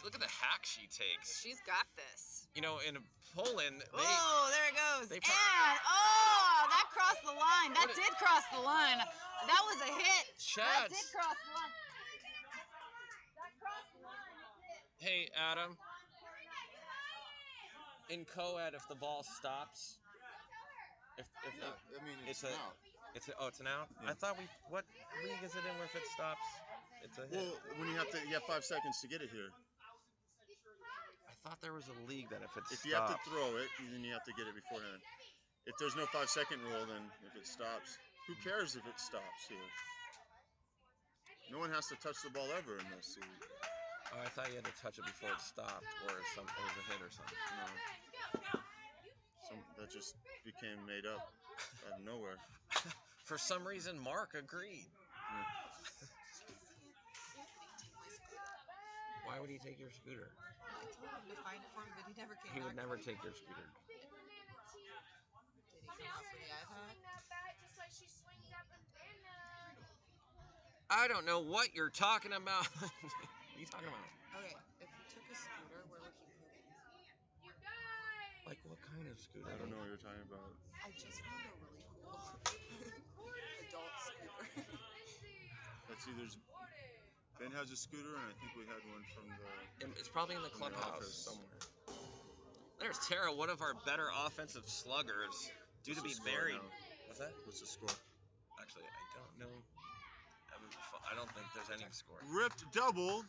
look at the hack she takes. She's got this. You know, in Poland, they... Oh, there it goes. they And, pro- that crossed the line. That did cross the line. That was a hit. That Chad. did cross the line. That crossed the line. It did. Hey, Adam. In co-ed, if the ball stops, if Yeah, I mean, it's It's a- out. it's an out. Yeah. I thought what league is it in where if it stops, it's a hit? Well, when you have 5 seconds to get it here. I thought there was a league that if it If stops. you have to throw it, then you have to get it beforehand. If there's no 5-second rule, then if it stops, who cares if it stops here? No one has to touch the ball ever in this league. Oh, I thought you had to touch it before it stopped, or it was a hit or something. No. That just became made up out of nowhere. For some reason, Mark agreed. Why would he take your scooter? I told him to find it for me, but he never came He back. would never take your scooter. Did he come out for the iPad? I don't know what you're talking about. What are you talking about? Okay, if he took a scooter, where would he put it? Like what kind of scooter? I don't know what you're talking about. I just found a really cool adult scooter. That's either Ben has a scooter, and I think we had one from the. It's probably in the From the clubhouse office. somewhere. There's Tara, one of our better offensive sluggers, due to be What's the score buried. now? What's that? What's the score? Actually, I don't know. I don't think there's any score. Ripped double.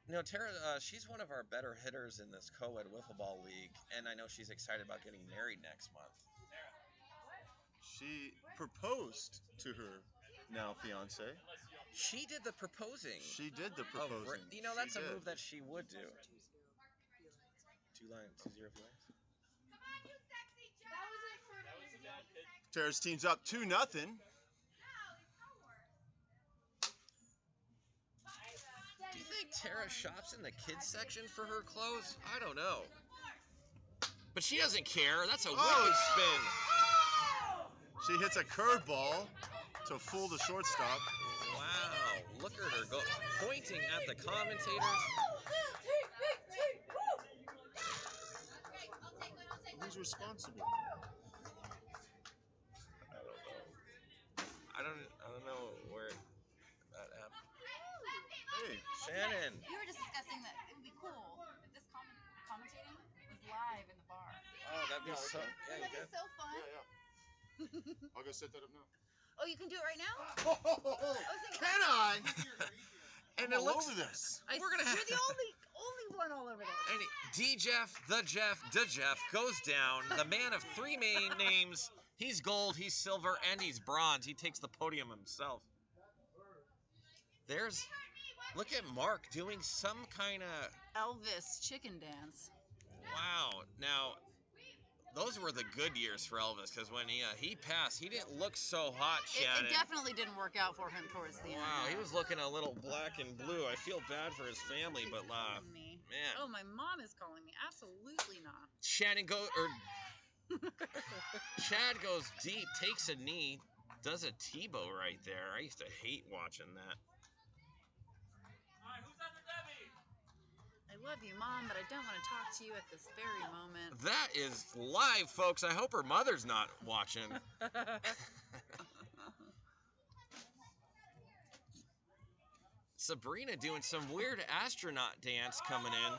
You know, Tara, she's one of our better hitters in this co-ed wiffle ball league, and I know she's excited about getting married next month. She proposed to her now fiance. She did the proposing. She did the Oh, proposing. you know, She that's a did. move that she would do. 2-0 Felix. Tara's team's up 2-0. Do you think Tara shops in the kids section for her clothes? I don't know. But she doesn't care. That's a wicked spin. She hits a curveball to fool the shortstop. Wow. Look at her go pointing at the commentators. Who's responsible? I don't know where that happened. Hey, Shannon. We were just discussing that it would be cool if this commentating was live in the bar. Oh, that'd be Yeah, so. okay. Yeah, you That'd good? be so fun. yeah. I'll go set that up now. Oh, you can do it right now? Can I? And I'm it all looks. over this. We're gonna have. You're the only one all over this. And the Jeff goes down. The man of three main names. He's gold, he's silver, and he's bronze. He takes the podium himself. Look at Mark doing some kind of. Elvis chicken dance. Wow. Now, those were the good years for Elvis, because when he passed, he didn't look so hot, Shannon. It definitely didn't work out for him towards the end. Wow, he was looking a little black and blue. I feel bad for his family, but Me. man. Oh, my mom is calling me. Absolutely not. Chad goes deep, takes a knee, does a Tebow right there. I used to hate watching that. I love you, Mom, but I don't want to talk to you at this very moment. That is live, folks. I hope her mother's not watching. Sabrina doing some weird astronaut dance coming in.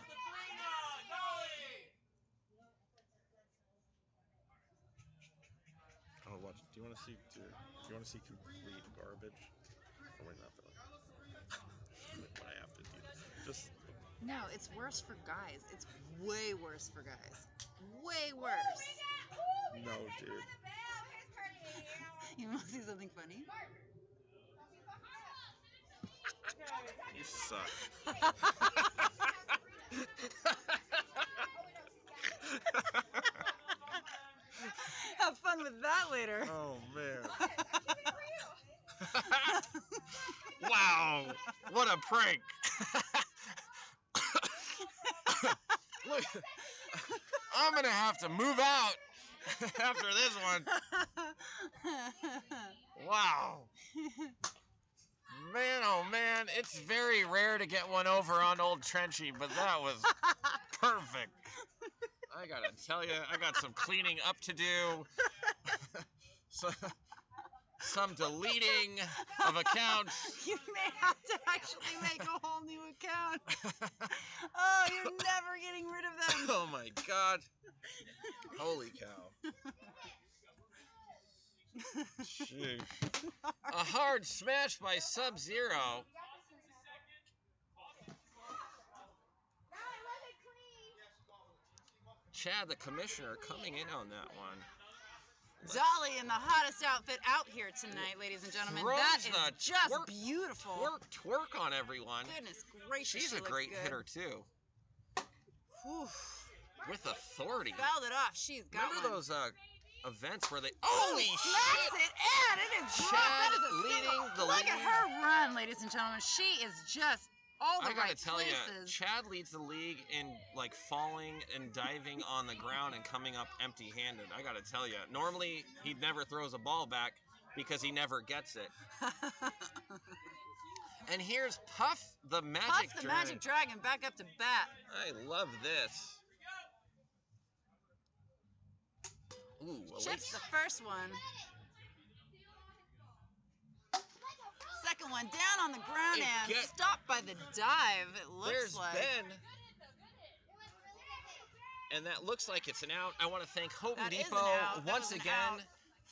Oh, watch. Do you want to see? Do you want to see complete garbage? Or we're not when I have to do this. Just. No, it's worse for guys. It's way worse for guys. Way worse. No, dude. You want to see something funny? You suck. Have fun with that later. Oh, man. Wow. What a prank. Look, I'm going to have to move out after this one. Wow. Man, oh man, it's very rare to get one over on old Trenchy, but that was perfect. I gotta tell you, I got some cleaning up to do. Some deleting of accounts. You may have to actually make a whole new account. Oh, you're never getting rid of them. Oh my god. Holy cow. Sheesh. A hard smash by Sub-Zero. Chad, the commissioner, coming in on that one. Dolly in the hottest outfit out here tonight, ladies and gentlemen. Throws That is the just twerk- beautiful. Twerk on everyone. Goodness gracious, She's she a looks great good. hitter, too. Whew. With authority. Fouled it off. She's got Remember one. those events where they... Holy Slaps shit! it, and it is dropped. Chad That is a leading single. the Look lead. at her run, ladies and gentlemen. She is just all the I gotta right tell places. you, Chad leads the league in like falling and diving on the ground and coming up empty-handed. I gotta tell you, normally he never throws a ball back because he never gets it. And here's Puff the Magic Puff the Dragon. Magic Dragon back up to bat. I love this. Ooh, a late Chips the first one. Second one down on the ground It and get- stopped by the dive, it looks There's like. Ben. And that looks like it's an out. I want to thank Home That is an Depot out. That once was an again out.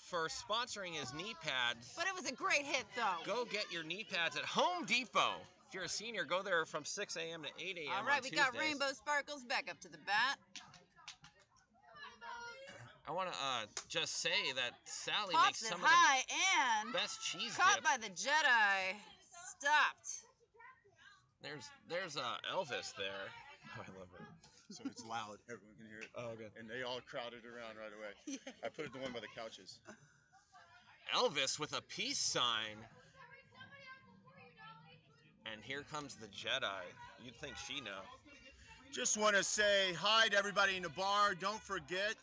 for sponsoring his knee pads. But it was a great hit, though. Go get your knee pads at Home Depot. If you're a senior, go there from 6 a.m. to 8 a.m. All right, on we got Tuesdays. Rainbow Sparkles back up to the bat. I want to just say that Sally Pops makes it some high of and the best cheese caught dip. by the Jedi. Stopped. There's Elvis there. Oh, I love it. so it's loud. Everyone can hear it. Oh, good. And they all crowded around right away. Yeah. I put it the one by the couches. Elvis with a peace sign. And here comes the Jedi. You'd think she know. Just want to say hi to everybody in the bar. Don't forget,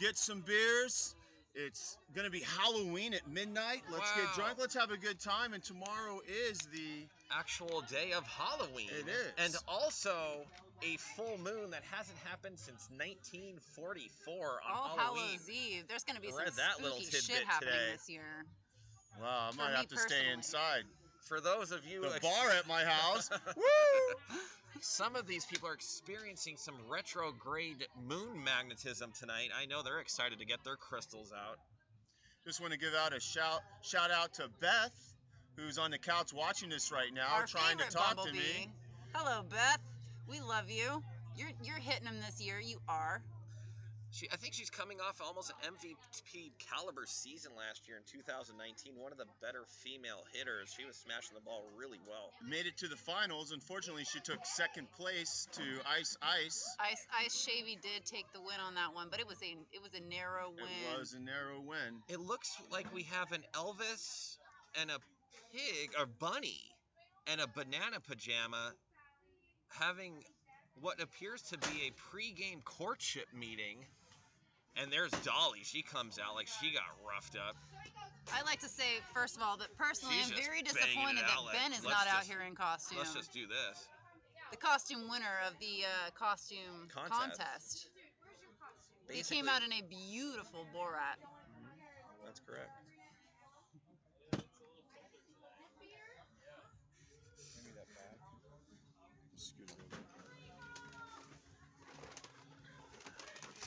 get some beers. It's going to be Halloween at midnight. Let's get Wow. drunk. Let's have a good time. And tomorrow is the... Actual day of Halloween. It is. And also a full moon that hasn't happened since 1944 on All Halloween. Hallows Eve. There's going to be I some read that little spooky shit tidbit happening today. this year. Wow, I For might me have to stay personally. inside. For those of you... The bar at my house. Woo! Some of these people are experiencing some retrograde moon magnetism tonight. I know they're excited to get their crystals out. Just want to give out a shout out to Beth, who's on the couch watching this right now, Our trying to favorite talk Bumblebee. to me. Hello, Beth. We love you. You're hitting them this year. You are. I think she's coming off almost an MVP caliber season last year in 2019. One of the better female hitters. She was smashing the ball really well. Made it to the finals. Unfortunately, she took second place to Ice. Ice Shavy did take the win on that one, but it was a narrow win. It was a narrow win. It looks like we have an Elvis and a pig, or bunny, and a banana pajama having what appears to be a pregame courtship meeting. And there's Dolly. She comes out like she got roughed up. I like to say, first of all, that personally She's I'm just very banging disappointed it that out like, Ben is let's not out just- here in costume. Let's just do this. The costume winner of the costume contest. He came out in a beautiful Borat. That's correct. Give me that bag. Scoot it over.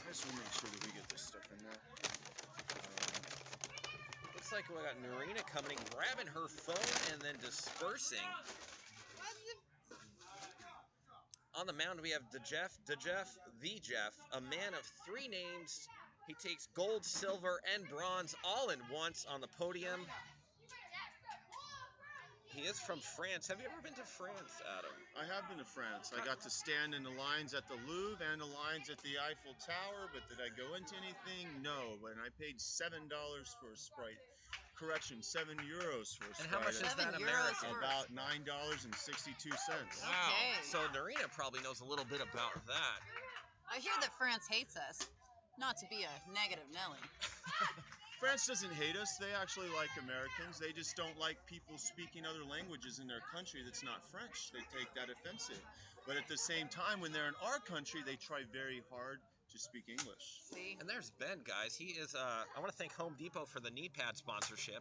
I just want to make sure that we get this stuff in there. Looks like we got Norina coming, grabbing her phone, and then dispersing. On the mound, we have the Jeff, a man of three names. He takes gold, silver, and bronze all in once on the podium. He is from France. Have you ever been to France, Adam? I have been to France. I got to stand in the lines at the Louvre and the lines at the Eiffel Tower, but did I go into anything? No. But I paid $7 for a Sprite. Correction, €7 for a Sprite. And how much is that €7 American? for- About $9.62. Wow. Okay. So Norina probably knows a little bit about that. I hear that France hates us. Not to be a negative Nelly. France doesn't hate us. They actually like Americans. They just don't like people speaking other languages in their country that's not French. They take that offensive. But at the same time, when they're in our country, they try very hard to speak English. See? And there's Ben, guys. He is, I want to thank Home Depot for the knee pad sponsorship.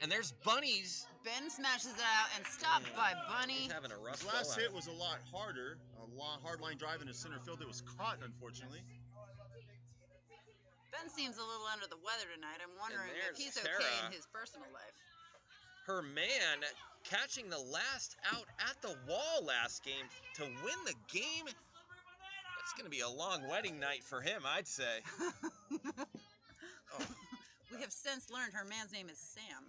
And there's Bunnies. Ben smashes it out and stopped by Bunny. He's having a rough His last go hit was a lot harder. Hard line drive into center field. It was caught, unfortunately. Ben seems a little under the weather tonight. I'm wondering if there's he's okay Tara. in his personal life. Her man catching the last out at the wall last game to win the game. It's going to be a long wedding night for him, I'd say. Oh. We have since learned her man's name is Sam.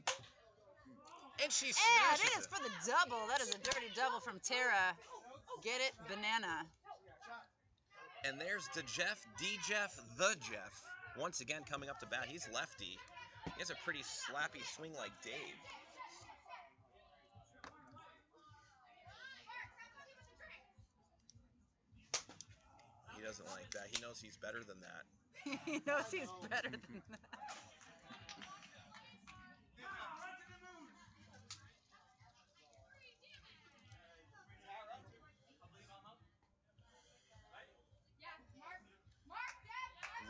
And she And smashes it is for the double. That is a dirty double from Tara. Get it? Banana. And there's the Jeff. Once again coming up to bat. He's lefty. He has a pretty slappy swing like Dave. He doesn't like that. He knows he's better than that. He knows he's better than that.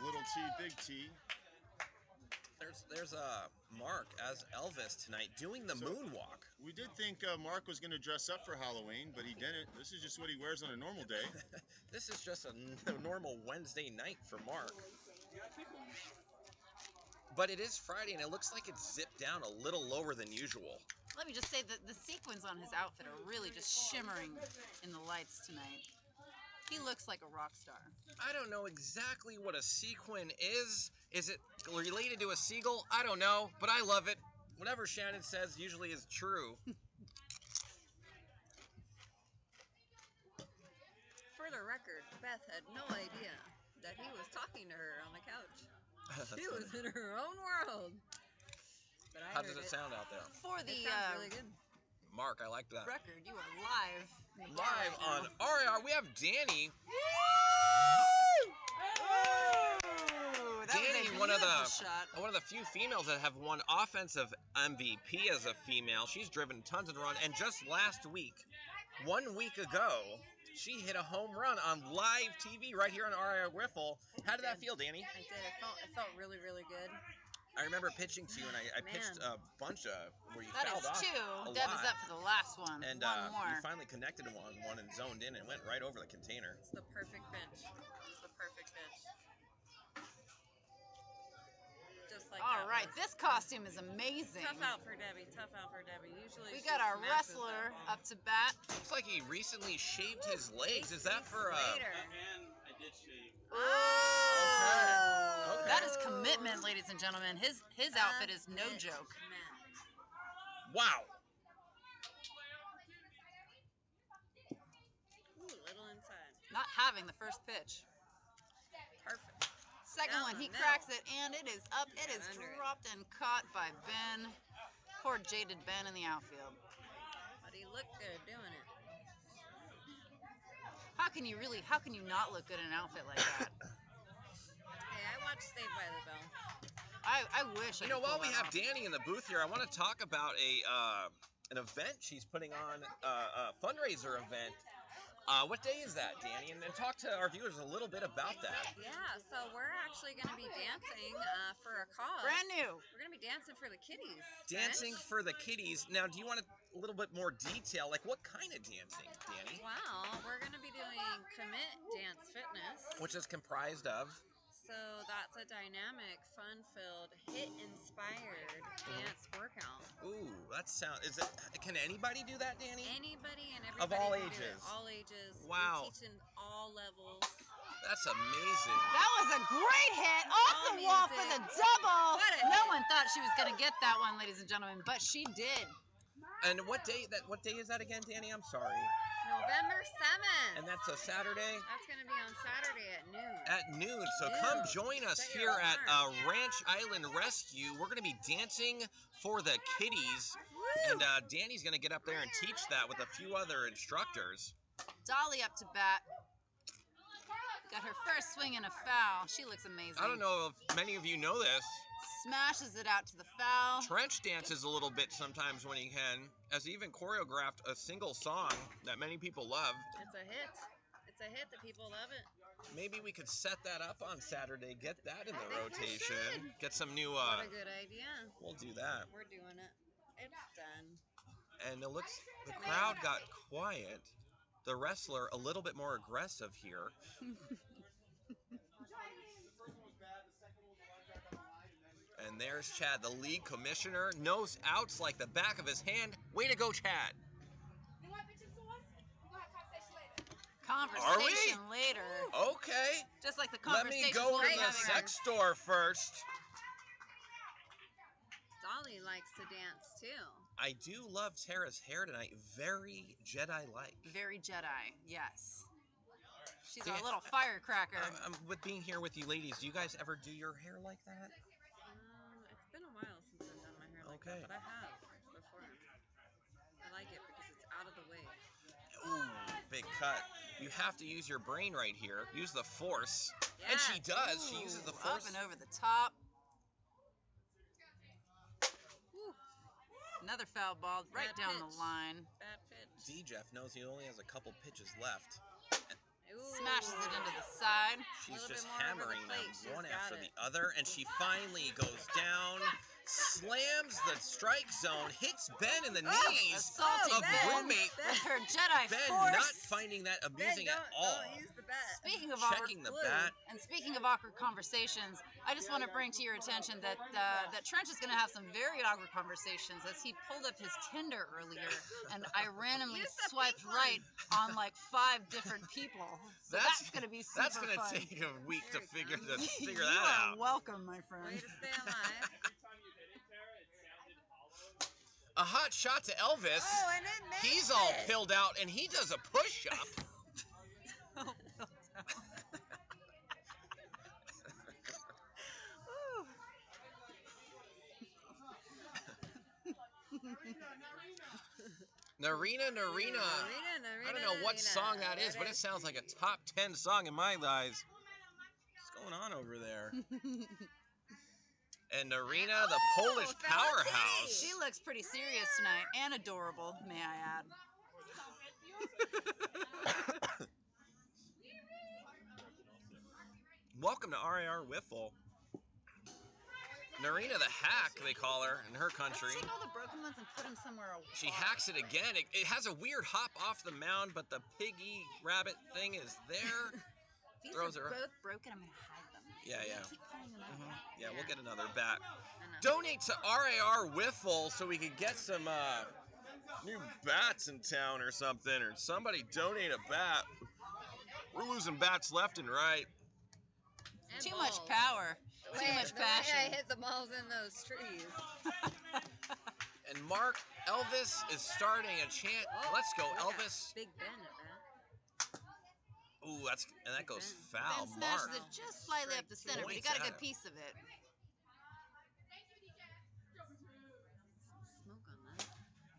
Little T, big T. There's Mark as Elvis tonight doing the So- moonwalk. We did think Mark was going to dress up for Halloween, but he didn't. This is just what he wears on a normal day. This is just a normal Wednesday night for Mark. But it is Friday, and it looks like it's zipped down a little lower than usual. Let me just say that the sequins on his outfit are really just shimmering in the lights tonight. He looks like a rock star. I don't know exactly what a sequin is. Is it related to a seagull? I don't know, but I love it. Whatever Shannon says usually is true. For the record, Beth had no idea that he was talking to her on the couch. She was in her own world. But I How heard does it sound out there? For It the sounds really good. Mark, I like that. record, you are live. in the bar Live right on now. RAR, we have Danny. Ooh, that Danny, was a one of beautiful the shot. one of the few females that have won offensive MVP as a female. She's driven tons of runs, and just last week, 1 week ago, she hit a home run on live TV right here on RAR Wiffle. How did that feel, Danny? I did. It felt really, really good. I remember pitching to you, and I pitched Man. a bunch of where you That fouled is off two. a Deb lot. is up for the last one. And one more. you finally connected to one and zoned in and went right over the container. It's the perfect pitch. It's the perfect pitch. Just like All that right, was. this costume is amazing. Tough out for Debbie. Tough out for Debbie. Usually We she got our smashes that wrestler ball. up to bat. Looks like he recently shaved his legs. Is that for Later. Oh, Okay. that is commitment, ladies and gentlemen. His outfit is no joke. Wow. Ooh, little inside. Not having the first pitch. Perfect. Second Down one, the he middle. cracks it, and it is up. It is Under it. dropped and caught by Ben. Poor jaded Ben in the outfield. But he looked good doing it. How can you not look good in an outfit like that? Hey, I watched Saved by the Bell. I wish I You know, could while pull we that have off. Danny in the booth here, I want to talk about an event she's putting on, a fundraiser event. What day is that, Danny? And talk to our viewers a little bit about that. Yeah, so we're actually going to be dancing for a cause. Brand new. We're going to be dancing for the kiddies. Dancing French. for the kiddies. Now, do you want a little bit more detail? Like, what kind of dancing, Danny? Well, we're going to be doing Commit Dance Fitness. Which is comprised of? So that's a dynamic, fun-filled, hit-inspired dance workout. Ooh, that sound. Can anybody do that, Danny? Anybody and Of everybody all can do it. ages. All ages. Wow. We're teaching all levels. That's amazing. That was a great hit off All the wall for music. the double. What a No hit. one thought she was going to get that one, ladies and gentlemen, but she did. And what day is that again, Danny? I'm sorry. November 7th. And that's a Saturday That's going to be on Saturday at noon. at noon. So Noon. come join us Set here your at alarm. Ranch Island Rescue. We're going to be dancing for the kiddies. Woo! And Danny's going to get up there and teach that with a few other instructors. Dolly up to bat. Got her first swing and a foul. She looks amazing. I don't know if many of you know this. Smashes it out to the foul. Trench dances a little bit sometimes when he can, as he even choreographed a single song that many people love. It's a hit. It's a hit. The people love it. Maybe we could set that up on Saturday, get that in the I think we rotation, should. get some new, What a good idea. we'll do that. We're doing it. It's done. And it looks, the crowd got quiet. The wrestler a little bit more aggressive here. And there's Chad, the league commissioner, knows outs like the back of his hand. Way to go, Chad. Conversation later. Okay, Just like the let me conversation go we'll to be the having. sex store first. Dolly likes to dance too. I do love Tara's hair tonight. Very Jedi-like. Very Jedi, yes. She's Dan- our little firecracker. With being here with you ladies, do you guys ever do your hair like that? It's been a while since I've done my hair like Okay. that, but I have before. I like it because it's out of the way. Ooh, big cut. You have to use your brain right here. Use the force. And she Yes. does. She uses the Ooh, force. Up and over the top. Ooh. Another foul ball right Bad down pitch. the line. Bad pitch. D-Jeff knows he only has a couple pitches left. Ooh. Smashes it into the side. She's little just bit more over the hammering them plate. She's one got after it. the other, and she finally goes down, slams the strike zone, hits Ben in the knees Assaulting of Ben roommate with her Jedi Ben, force. not finding that amusing at all. Don't use the bat. Speaking of Checking the awkward, bat. and speaking of awkward conversations, I just want to bring to your attention that that Trench is going to have some very awkward conversations as he pulled up his Tinder earlier, and I randomly Use the swiped pink one. right on like 5 different people. So that's going to be super That's gonna fun. take a week to Very figure fun. figure You that are out. welcome, my friend. Way to stay alive. A hot shot to Elvis. Oh, and it makes He's all it. pilled out, and he does a push-up. Narina. I don't know what song that is, but it sounds like a top 10 song in my eyes. What's going on over there? And Narina, the Polish powerhouse. She looks pretty serious tonight and adorable, may I add. Welcome to RAR Wiffle. Narina the hack, they call her in her country. Let's take all the broken ones and put them somewhere else. She hacks it again. It has a weird hop off the mound, but the piggy rabbit thing is there. These Throws are her. both broken. I'm going to hide them. Yeah. Keep pulling them out. Yeah, we'll get another bat. I know. Donate to RAR Wiffle so we can get some new bats in town or something, or somebody donate a bat. We're losing bats left and right. And Too balls. much power. The Too way- much the way passion. I hit the balls in those trees. And Mark Elvis is starting a chant. Let's go, Look at Elvis. Big Ben at that. Ooh, that goes Ben foul. smashes Mark. it just slightly up the center, but he got a good piece of it. Smoke on that.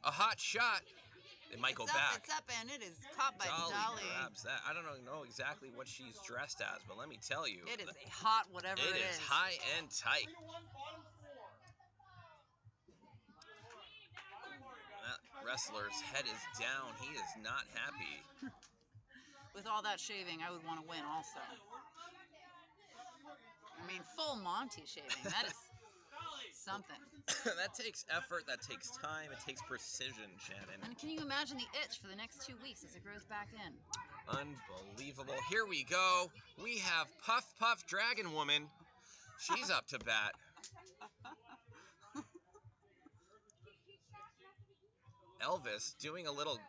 A hot shot. It might go back. It's up, and it is caught by Dolly. grabs that. I don't know exactly what she's dressed as, but let me tell you. It is a hot whatever it It is high and tight. That wrestler's head is down. He is not happy. With all that shaving, I would want to win also. I mean, full Monty shaving. That is something. That takes effort. That takes time. It takes precision, Shannon. And can you imagine the itch for the next 2 weeks as it grows back in? Unbelievable. Here we go. We have Puff Puff Dragon Woman. She's up to bat. Elvis doing a little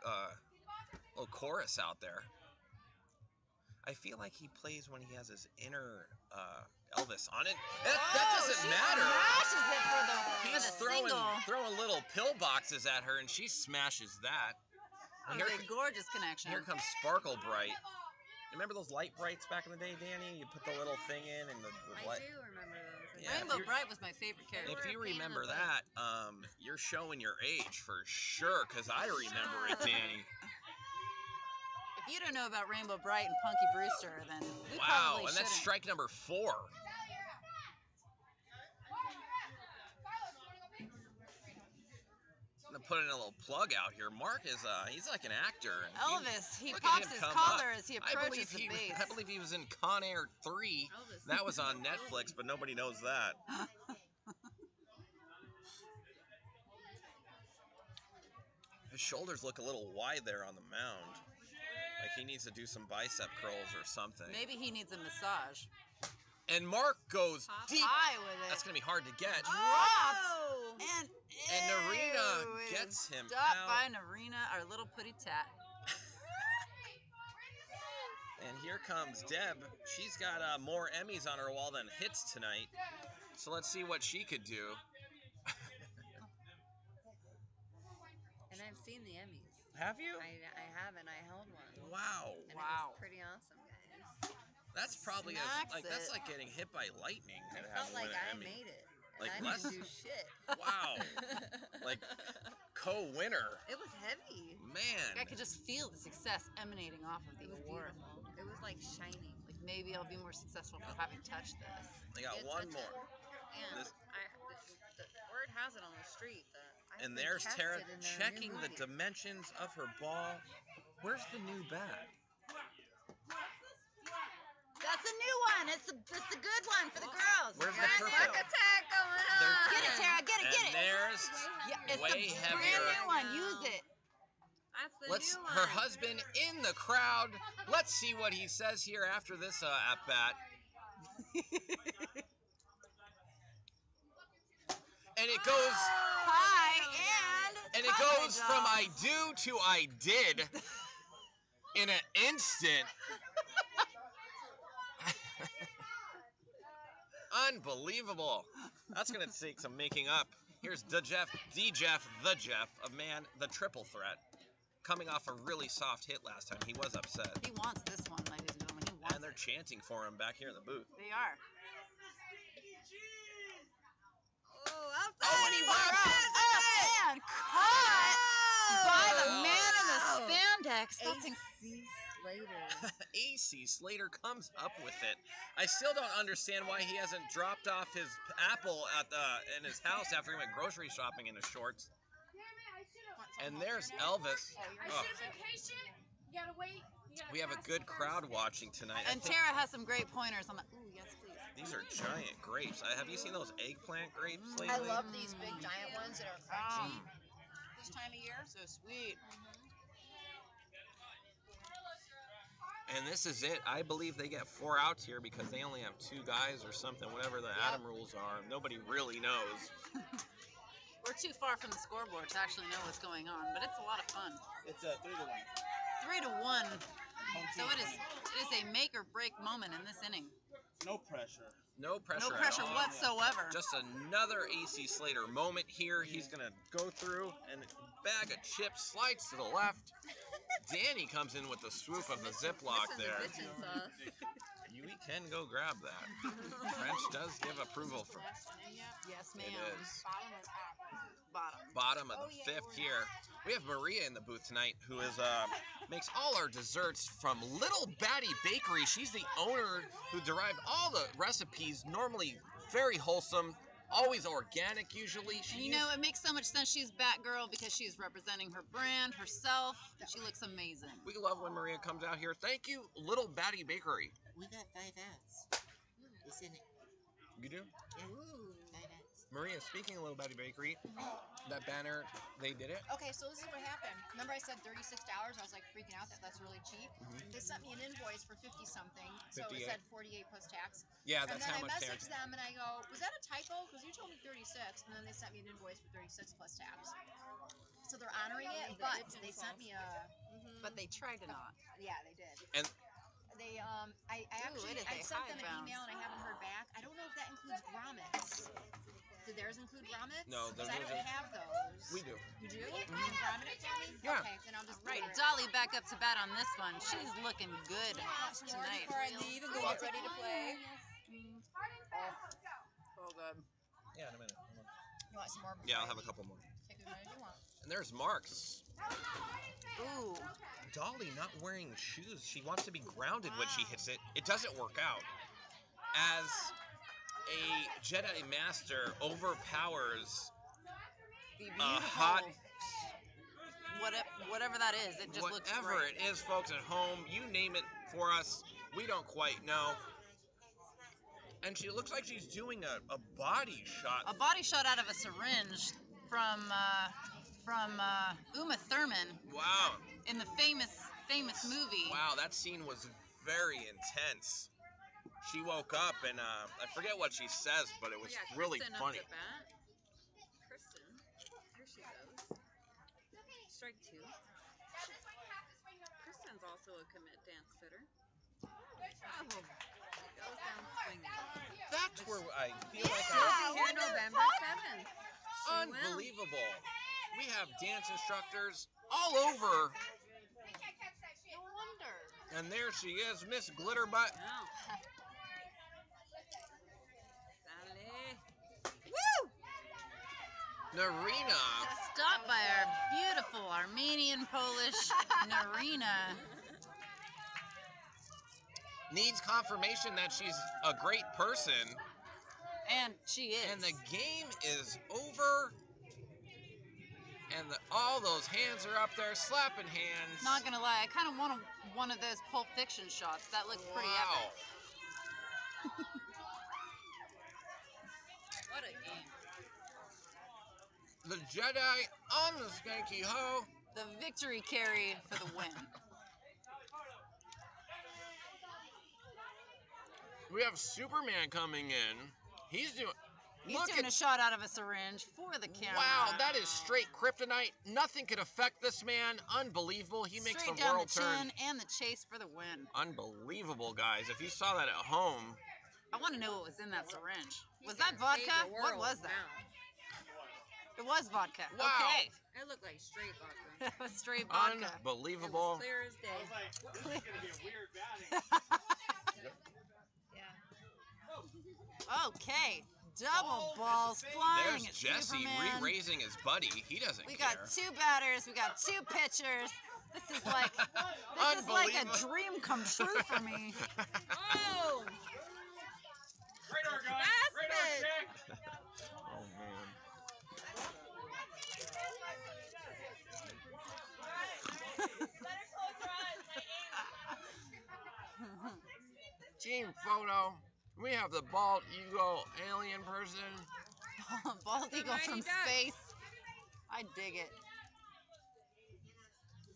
chorus out there. I feel like he plays when he has his inner Elvis on it. That doesn't matter. Smashes it for the He's single. throwing little pill boxes at her, and she smashes that. And It was a gorgeous connection. here comes Sparkle Bright. You remember those light brights back in the day, Danny? You put the little thing in and the I light. do remember those. Yeah, Rainbow if you- Bright was my favorite character. If you remember that, you're showing your age for sure, because I remember it, Danny. If you don't know about Rainbow Bright and Punky Brewster, then we Wow, probably and that's shouldn't. strike number 4. I'm gonna put in a little plug out here. Mark is he's like an actor. And Elvis, he look at pops him his come collar up. as he I approaches believe the base. I believe he was in Con Air 3. Elvis. That was on Netflix, but nobody knows that. His shoulders look a little wide there on the mound. Like he needs to do some bicep curls or something. Maybe he needs a massage. And Mark goes Hop deep. High with it. That's going to be hard to get. Dropped. And Narina ew, it gets is him stopped out. by Narina, our little putty tat. And here comes Deb. She's got more Emmys on her wall than hits tonight. So let's see what she could do. And I've seen the Emmys. Have you? I have, and I held one. Wow. And it Wow. was pretty awesome, guys. That's probably Smacks that's it. like getting hit by lightning. I to have felt like win an I Emmy. made it. And Like I less- didn't do shit. Wow. Like co-winner. It was heavy. Man. I could just feel the success emanating off of the It was award. beautiful. It was like shining. Like maybe I'll be more successful for having touched this. They got It's one such a- more. And This- the word has it on the street that I And think there's cast Tara it in their checking new the movie. dimensions of her ball. Where's the new bat? That's a new one. It's the good one for the girls. Where's the Got purple? Spark attack going They're- on. Get it, Tara. Get it. And Get it. there's Yeah, it's way the heavier. brand new one. Wow. Use it. That's the Let's new one. her husband in the crowd. Let's see what he says here after this at bat. And it goes Hi and it goes coverage from off. I do to I did in an instant. Unbelievable. That's going to take some making up. Here's the Jeff, of Man, the triple threat. Coming off a really soft hit last time. He was upset. He wants this one, ladies and gentlemen. He wants And they're it. chanting for him back here in the booth. They are. Oh, outside. Oh, and he Up walks and caught. by the man in the Wow. spandex. That's AC Slater. AC Slater comes up with it. I still don't understand why he hasn't dropped off his apple in his house after he went grocery shopping in his shorts. And there's Elvis. Oh, we have a good crowd watching tonight. I And think Tara has some great pointers on the. Ooh, yes, please. these are giant grapes. Have you seen those eggplant grapes lately? I love these big giant ones that are crunchy Mm. this time of year. So sweet. And this is it. I believe they get 4 outs here because they only have 2 guys or something, whatever the Adam rules are. Nobody really knows. We're too far from the scoreboard to actually know what's going on, but it's a lot of fun. It's a 3-1. 3-1. So it is a make or break moment in this inning. No pressure. No pressure, No pressure at all. whatsoever. Just another AC Slater moment here. He's going to go through and a bag of chips slides to the left. Danny comes in with the swoop of the Ziploc This is there. the kitchen sauce. We can go grab that. French does give approval for Yes, it ma'am. is. Bottom. Bottom of the 5th here. We have Maria in the booth tonight, who is makes all our desserts from Little Batty Bakery. She's the owner who derived all the recipes, normally very wholesome, always organic usually. And you know, it makes so much sense she's Batgirl because she's representing her brand, herself. She looks amazing. We love when Maria comes out here. Thank you, Little Batty Bakery. We got 5 outs. It's in it. You do? Yeah. 5 outs. Maria, speaking of Little Batty Bakery, that banner, they did it? Okay, so this is what happened. Remember I said $36? I was like freaking out that that's really cheap. They sent me an invoice for 50 something. So it 58. said 48 plus tax. Yeah, And that's then how I much messaged they're. them and I go, was that a typo? Because you told me 36. And then they sent me an invoice for 36 plus tax. So they're honoring it, but they sent me a. But they try to not. Yeah, they did. And- They I actually it is I a sent high them an bounce. email and I haven't heard back. I don't know if that includes grommets. Did theirs include grommets? No, because those I don't are- have those. We do. You do? You can grommet it for me? Yeah. Okay, then I'll just Right, order it. Dolly back up to bat on this one. She's looking good Some more tonight. before I leave and go get ready to play. Oh, good. Yeah, in a minute. You want some more? Yeah, I'll before have a I couple more. leave? Take as many as you want. And there's Marks. Ooh. Dolly not wearing shoes. She wants to be grounded when she hits it. It doesn't work out. As a Jedi Master overpowers The a beautiful. hot, Whatever that is, it just looks whatever great. it is, folks at home, you name it for us. We don't quite know. And she looks like she's doing a body shot. A body shot out of a syringe from Uma Thurman Wow. in the famous movie. Wow, that scene was very intense. She woke up and I forget what she says, but it was really Kristen funny. Up to bat. Kristen, here she goes. Strike 2. Kristen's also a commit dance fitter. Oh, goes down swinging. That's where I feel like She'll be here November 7th. She will. unbelievable. We have dance instructors all over, No wonder. and there she is, Miss Glitterbutt. No. Sally. Narina. Stopped by our beautiful Armenian Polish Narina. Needs confirmation that she's a great person, And she is. and the game is over. And all those hands are up there, slapping hands. Not gonna lie, I kind of want one of those Pulp Fiction shots. That looks pretty Wow. epic. What a game. The Jedi on the Skanky Ho. The victory carry for the win. We have Superman coming in. He's doing. He's Look doing at a shot out of a syringe for the camera. Wow, that is straight kryptonite. Nothing could affect this man. Unbelievable. He makes Straight the down world the turn. chin and the chase for the win. Unbelievable, guys. If you saw that at home, I want to know what was in that syringe. Was He's that gonna save vodka? the What world was that? now. It was vodka. Wow. Okay. It looked like straight vodka. That was straight vodka. It unbelievable. was clear as day. Yeah. Okay. double balls flying There's at Jesse Superman. re-raising his buddy. He doesn't We care. got 2 batters. We got 2 pitchers. This is like a Unbelievable. dream come true for me. Oh! Basket! Oh man. Team photo. We have the bald eagle alien person. Bald eagle Mighty from Ducks. space. I dig it.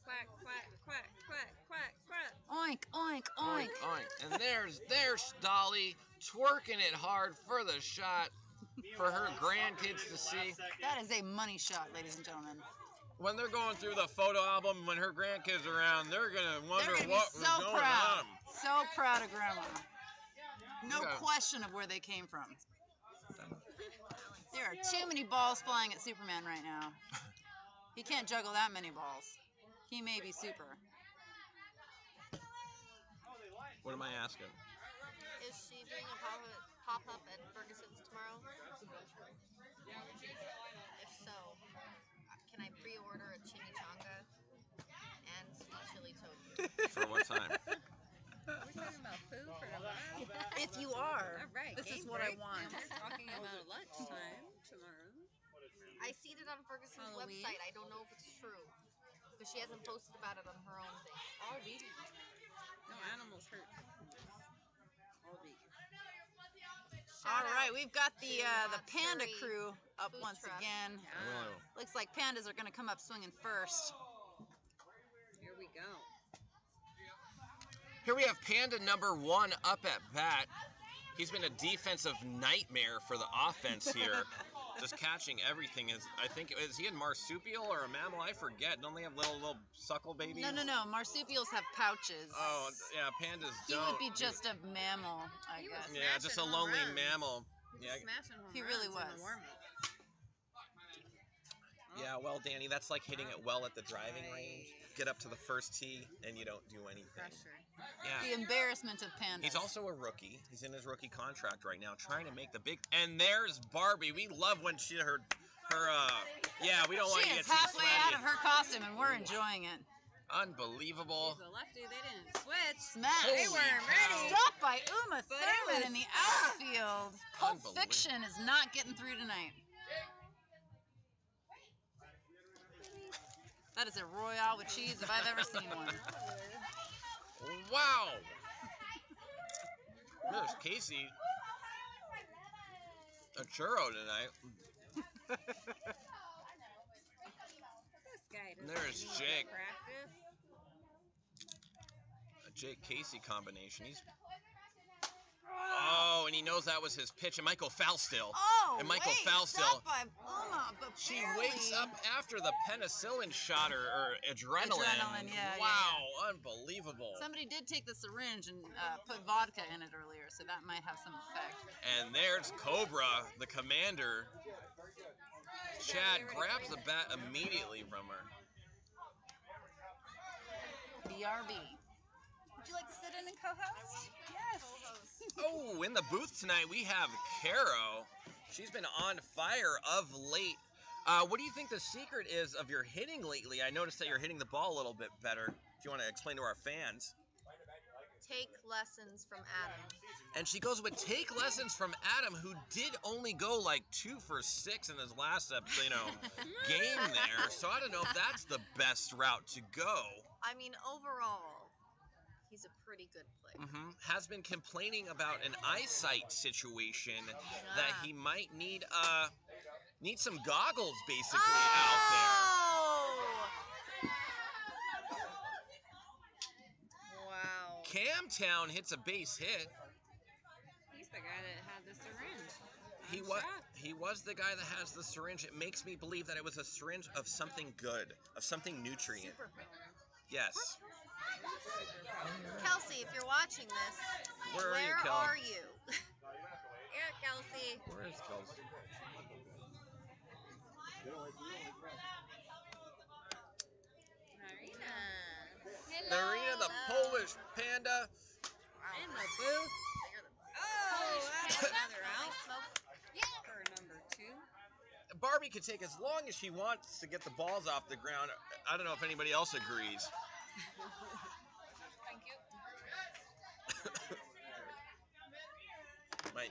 Quack, quack, quack, quack, quack, quack. Oink, oink, Oink, oink. oink. And there's Dolly twerking it hard for the shot for her grandkids to see. That is a money shot, ladies and gentlemen. When they're going through the photo album, when her grandkids are around, they're gonna wonder They're gonna what be was so going proud. on. So proud of Grandma. No Okay. question of where they came from. There are too many balls flying at Superman right now. He can't juggle that many balls. He may be super. What am I asking? Is she doing a pop-up at Ferguson's tomorrow? If so, can I pre-order a chimichanga and sweet chili tofu? For what time? We're talking about food for tomorrow. If you are, All right, this game is what I break. want. And we're talking about lunchtime tomorrow. I seen it on Ferguson's Halloween? website. I don't know if it's true. Because she hasn't posted about it on her own thing. All vegan. No animals hurt. All vegan. All Shout right, out we've got to the Panda Knott's crew up food once truck. again. Ah, Looks like pandas are going to come up swinging first. here we go. Here we have Panda number 1 up at bat. He's been a defensive nightmare for the offense here. Just catching everything. Is he a marsupial or a mammal? I forget. Don't they have little suckle babies? No. Marsupials have pouches. Oh, yeah, pandas He don't. would be just a mammal, I He guess. was Yeah, just a smashing lonely home runs. mammal. He Yeah, was smashing home He really runs in was. the warm-up. yeah. Well, Danny, that's like hitting it well at the driving Right. range. Get up to the first tee and you don't do anything. Pressure. Yeah. The embarrassment of pandas. He's also a rookie. He's in his rookie contract right now, trying to make the big. And there's Barbie. We love when her. Yeah, we don't want She to get is too halfway out of sweaty. her costume, and we're enjoying it. Unbelievable. He's a lefty. They didn't switch. Smash. Holy They weren't cow. ready. Stopped by Uma But it Thurman was- in the outfield. Pulp Unbelievable. Fiction is not getting through tonight. That is a Royale with cheese if I've ever seen one. Wow. There's Casey. A churro tonight. This guy doesn't There's need to Jake. practice. A Jake Casey combination. He's. Oh, and he knows that was his pitch. And Michael foul still. Oh, And Michael wait, Fowl still. stopped by Uma, but She barely. wakes up after the penicillin shot or adrenaline. Adrenaline, yeah, Wow, unbelievable. Somebody did take the syringe and put vodka in it earlier, so that might have some effect. And there's Cobra, the commander. Chad grabs the bat immediately from her. BRB. Would you like to sit in and co-host? Yes. Oh, in the booth tonight we have Caro. She's been on fire of late. What do you think the secret is of your hitting lately? I noticed that you're hitting the ball a little bit better. If you want to explain to our fans. Take lessons from Adam. And she goes with take lessons from Adam, who did only go like 2 for 6 in his last game there. So I don't know if that's the best route to go. I mean, overall, he's a pretty good player. Has been complaining about an eyesight situation that he might need some goggles basically out there. Oh! Wow. Camtown hits a base hit. He's the guy that had the syringe. He I'm was shocked. he was the guy that has the syringe. It makes me believe that it was a syringe of something good, of something nutrient. Yes. Kelsey, if you're watching this, Where are you, where Kelly? are you? Here, Kelsey. Where is Kelsey? Marina. Narina, the Polish panda. In the booth. Oh, that's another out. Yeah. Barbie can take as long as she wants to get the balls off the ground. I don't know if anybody else agrees. Thank you. My.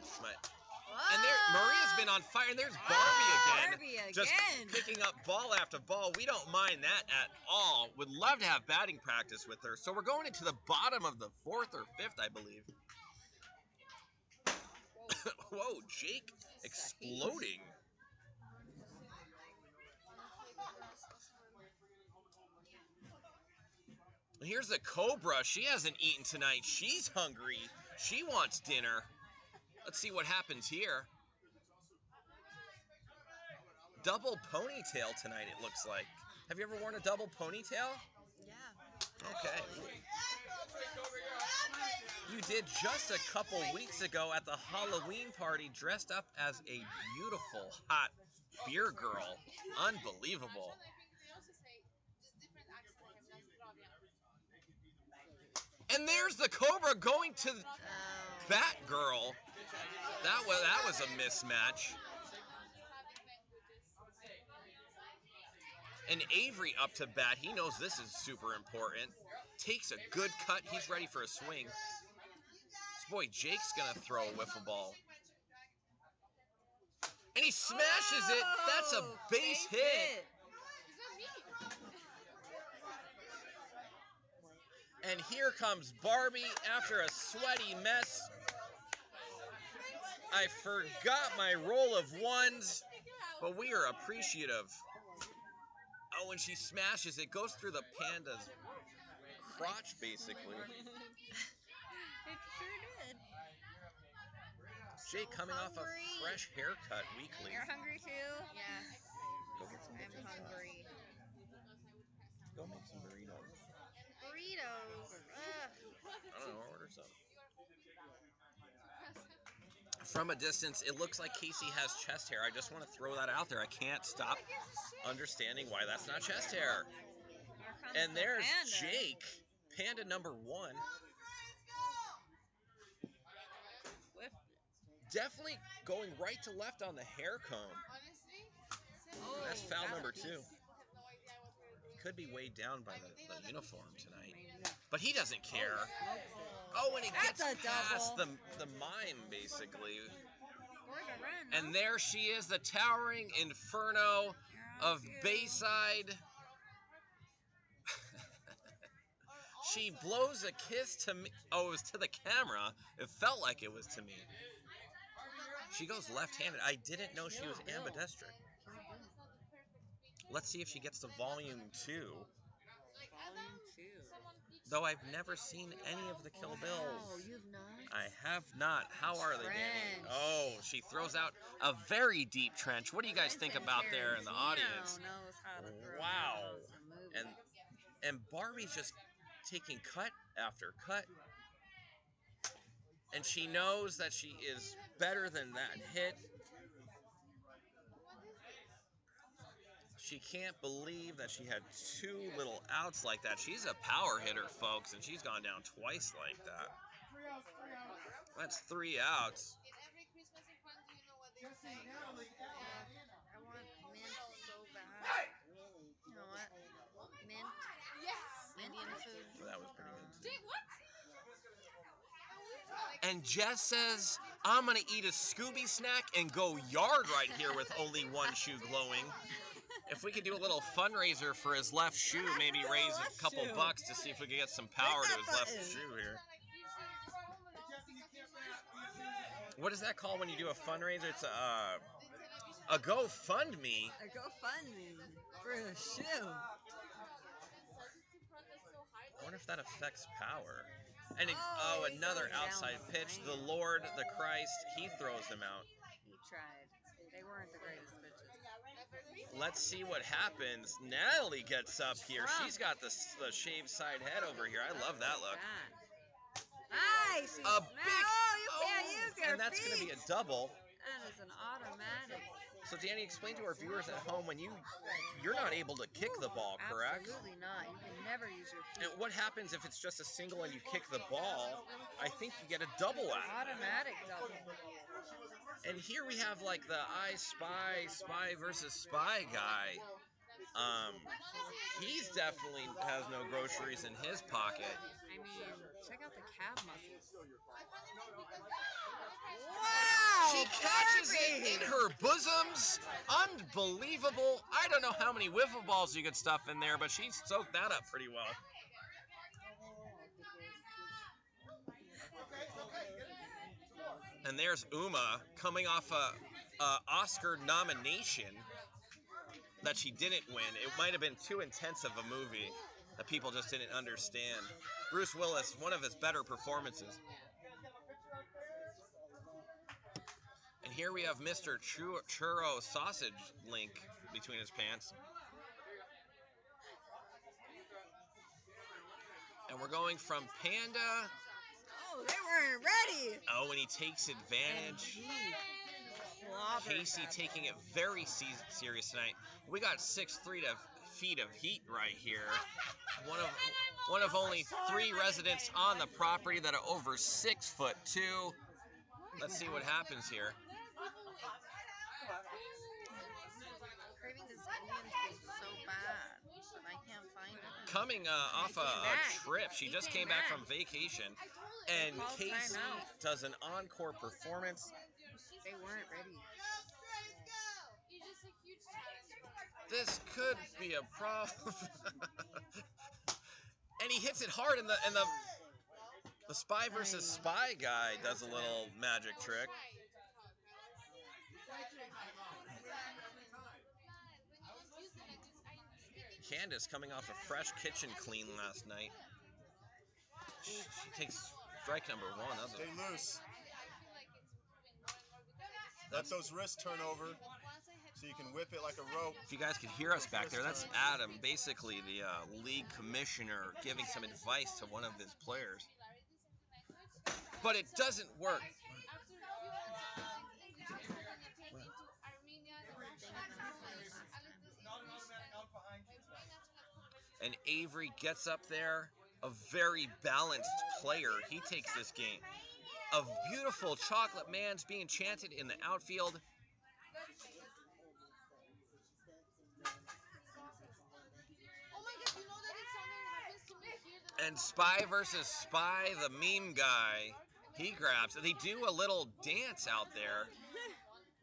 And there, Maria's been on fire, and there's Barbie again. Barbie again. Just picking up ball after ball. We don't mind that at all. Would love to have batting practice with her. So we're going into the bottom of the 4th or 5th, I believe. Whoa, Jake exploding. Here's the Cobra. She hasn't eaten tonight. She's hungry. She wants dinner. Let's see what happens here. Double ponytail tonight, it looks like. Have you ever worn a double ponytail? Yeah. Okay. You did just a couple weeks ago at the Halloween party dressed up as a beautiful, hot beer girl. Unbelievable. And there's the Cobra going to Batgirl. That was a mismatch. And Avery up to bat. He knows this is super important. Takes a good cut. He's ready for a swing. This boy Jake's going to throw a wiffle ball. And he smashes it. That's a base hit. And here comes Barbie after a sweaty mess. I forgot my roll of ones, but we are appreciative. Oh, when she smashes, it goes through the panda's crotch, basically. It sure did. Jake coming off a fresh haircut weekly. You're hungry too? Yeah. Go get some I'm hungry. Go make some burritos. Burritos. Ugh. I don't know, order some. From a distance, it looks like Casey has chest hair. I just want to throw that out there. I can't stop understanding why that's not chest hair. And there's Jake, panda number 1. Definitely going right to left on the hair comb. That's foul number 2. Could be weighed down by the uniform tonight. But he doesn't care. Oh, and he gets past the mime, basically. And there she is, the towering inferno of Bayside. She blows a kiss to me. Oh, it was to the camera. It felt like it was to me. She goes left-handed. I didn't know she was ambidextrous. Let's see if she gets to volume 2. Volume 2. Though I've never seen any of the Kill Bills. Oh, you've not? I have not. How are they, Danny? Trench. Oh, she throws out a very deep trench. What do you guys think about there in the audience? Knows how to throw Wow. balls and move it. And Barbie's just taking cut after cut. And she knows that she is better than that hit. She can't believe that she had 2 little outs like that. She's a power hitter, folks, and she's gone down twice like that. That's 3 outs. I want mint so bad. You know what? Mint. Indian food. Well, that was pretty good, too. And Jess says, I'm going to eat a Scooby snack and go yard right here with only one shoe glowing. If we could do a little fundraiser for his left shoe, maybe raise a couple bucks to see if we could get some power to his left shoe here. What is that called when you do a fundraiser? It's a GoFundMe. A GoFundMe for a shoe. I wonder if that affects power. And another down outside the pitch. lane. The Lord, the Christ, he throws them out. He tried. They weren't the greatest pitches. Let's see what happens. Natalie gets up here. Trump. She's got the shaved side head over here. I love that look. Nice. A big. Oh, you can't use your and that's going to be a double. That is an automatic. So Danny, explain to our viewers at home when you're not able to kick the ball, correct? Absolutely not. You can never use your feet. And what happens if it's just a single and you kick the ball? I think you get a double out. Automatic double. And here we have like the I spy versus spy guy. He's definitely has no groceries in his pocket. I mean, check out the calf muscles. Wow! She catches it in her bosoms. Unbelievable. I don't know how many wiffle balls you could stuff in there, but she soaked that up pretty well. And there's Uma coming off a Oscar nomination that she didn't win. It might have been too intense of a movie that people just didn't understand. Bruce Willis, one of his better performances. And here we have Mr. Churro Sausage Link between his pants. And we're going from Panda. Oh, they weren't ready. Oh, and he takes advantage. Casey taking it very serious tonight. We got 6 feet of heat right here. One of only 3 residents on the property that are over 6'2". Let's see what happens here. Craving this Indian food so bad, but I can't find it. Coming off a trip, she just came back from vacation, and Casey does an encore performance. They weren't ready. This could be a problem. And he hits it hard, and the spy versus spy guy does a little magic trick. Candace coming off a fresh kitchen clean last night. She takes strike number 1. Stay loose. Let those wrists turn over so you can whip it like a rope. If you guys could hear us back there, that's Adam, basically the league commissioner, giving some advice to one of his players. But it doesn't work. And Avery gets up there, a very balanced player. He takes this game. A beautiful chocolate man's being chanted in the outfield. And Spy versus Spy, the meme guy, he grabs. They do a little dance out there.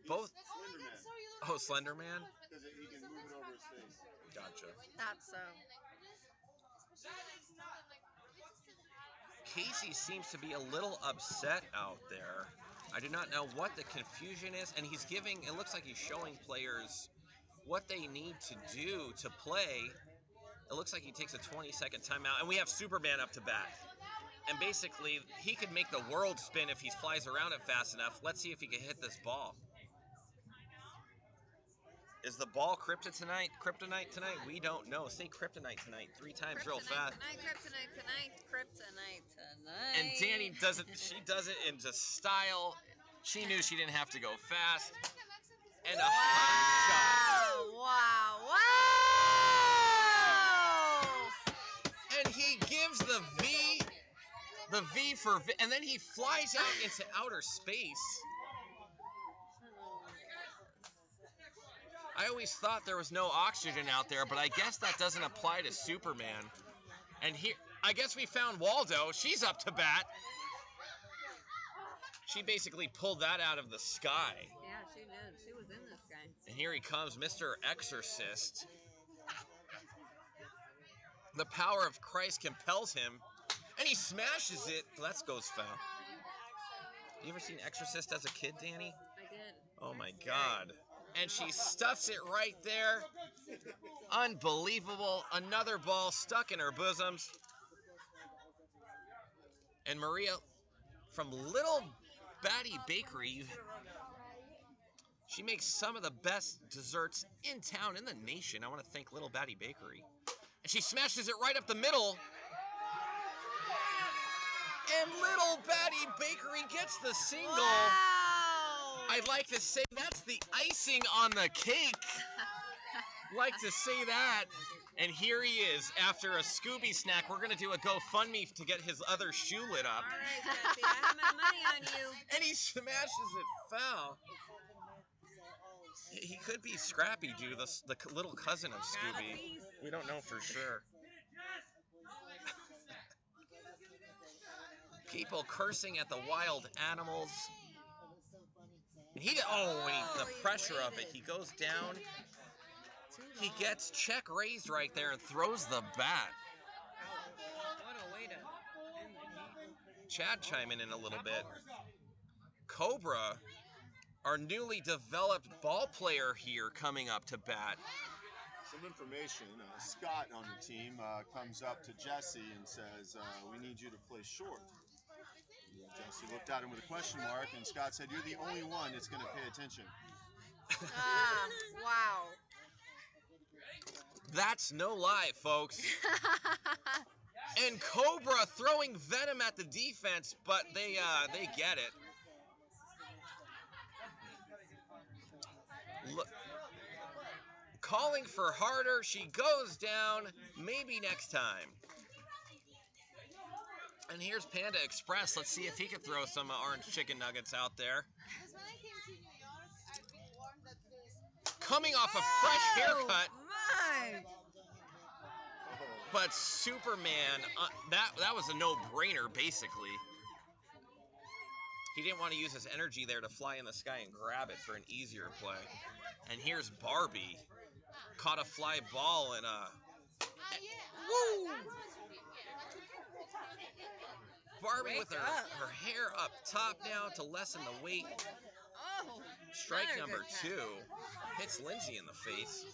Both. Oh, Slender Man? Because he can move it over his face. Gotcha. That's so. Casey seems to be a little upset out there. I do not know what the confusion is, and he's giving, it looks like he's showing players what they need to do to play. It looks like he takes a 20-second timeout, and we have Superman up to bat. And basically, he could make the world spin if he flies around it fast enough. Let's see if he can hit this ball. Is the ball kryptonite tonight? We don't know. Say kryptonite tonight 3 times real fast. Kryptonite tonight. And Danny she does it in just style. She knew she didn't have to go fast. And a hot Wow. shot. And he gives the V for, and then he flies out into outer space. I always thought there was no oxygen out there, but I guess that doesn't apply to Superman. And here, I guess we found Waldo. She's up to bat. She basically pulled that out of the sky. Yeah, she did. She was in this guy. And here he comes, Mr. Exorcist. The power of Christ compels him, and he smashes it. That goes foul. You ever seen Exorcist as a kid, Danny? I did. Oh my God. And she stuffs it right there. Unbelievable. Another ball stuck in her bosoms. And Maria from Little Batty Bakery, she makes some of the best desserts in town, in the nation. I want to thank Little Batty Bakery. And she smashes it right up the middle. And Little Batty Bakery gets the single. Wow. I'd like to say that's the icing on the cake. Like to say that. And here he is. After a Scooby snack, we're going to do a GoFundMe to get his other shoe lit up. All right, Jesse, I have my money on you. And he smashes it foul. He could be Scrappy Doo, the little cousin of Scooby. We don't know for sure. People cursing at the wild animals. And the pressure of it. He goes down. He gets check raised right there and throws the bat. What a way to end the game. Chad chiming in a little bit. Cobra, our newly developed ball player here, coming up to bat. Some information. Scott on the team comes up to Jesse and says, we need you to play short. Jesse looked at him with a question mark, and Scott said, you're the only one that's going to pay attention. Wow. That's no lie, folks. And Cobra throwing venom at the defense, but they get it. Look, calling for harder. She goes down. Maybe next time. And here's Panda Express. Let's see if he can throw some orange chicken nuggets out there. Coming off a fresh haircut. My. But Superman, that was a no-brainer, basically. He didn't want to use his energy there to fly in the sky and grab it for an easier play. And here's Barbie. Caught a fly ball and woo! Barbie with her hair up top now to lessen the weight. Oh. Strike number 2. Hits Lindsay in the face.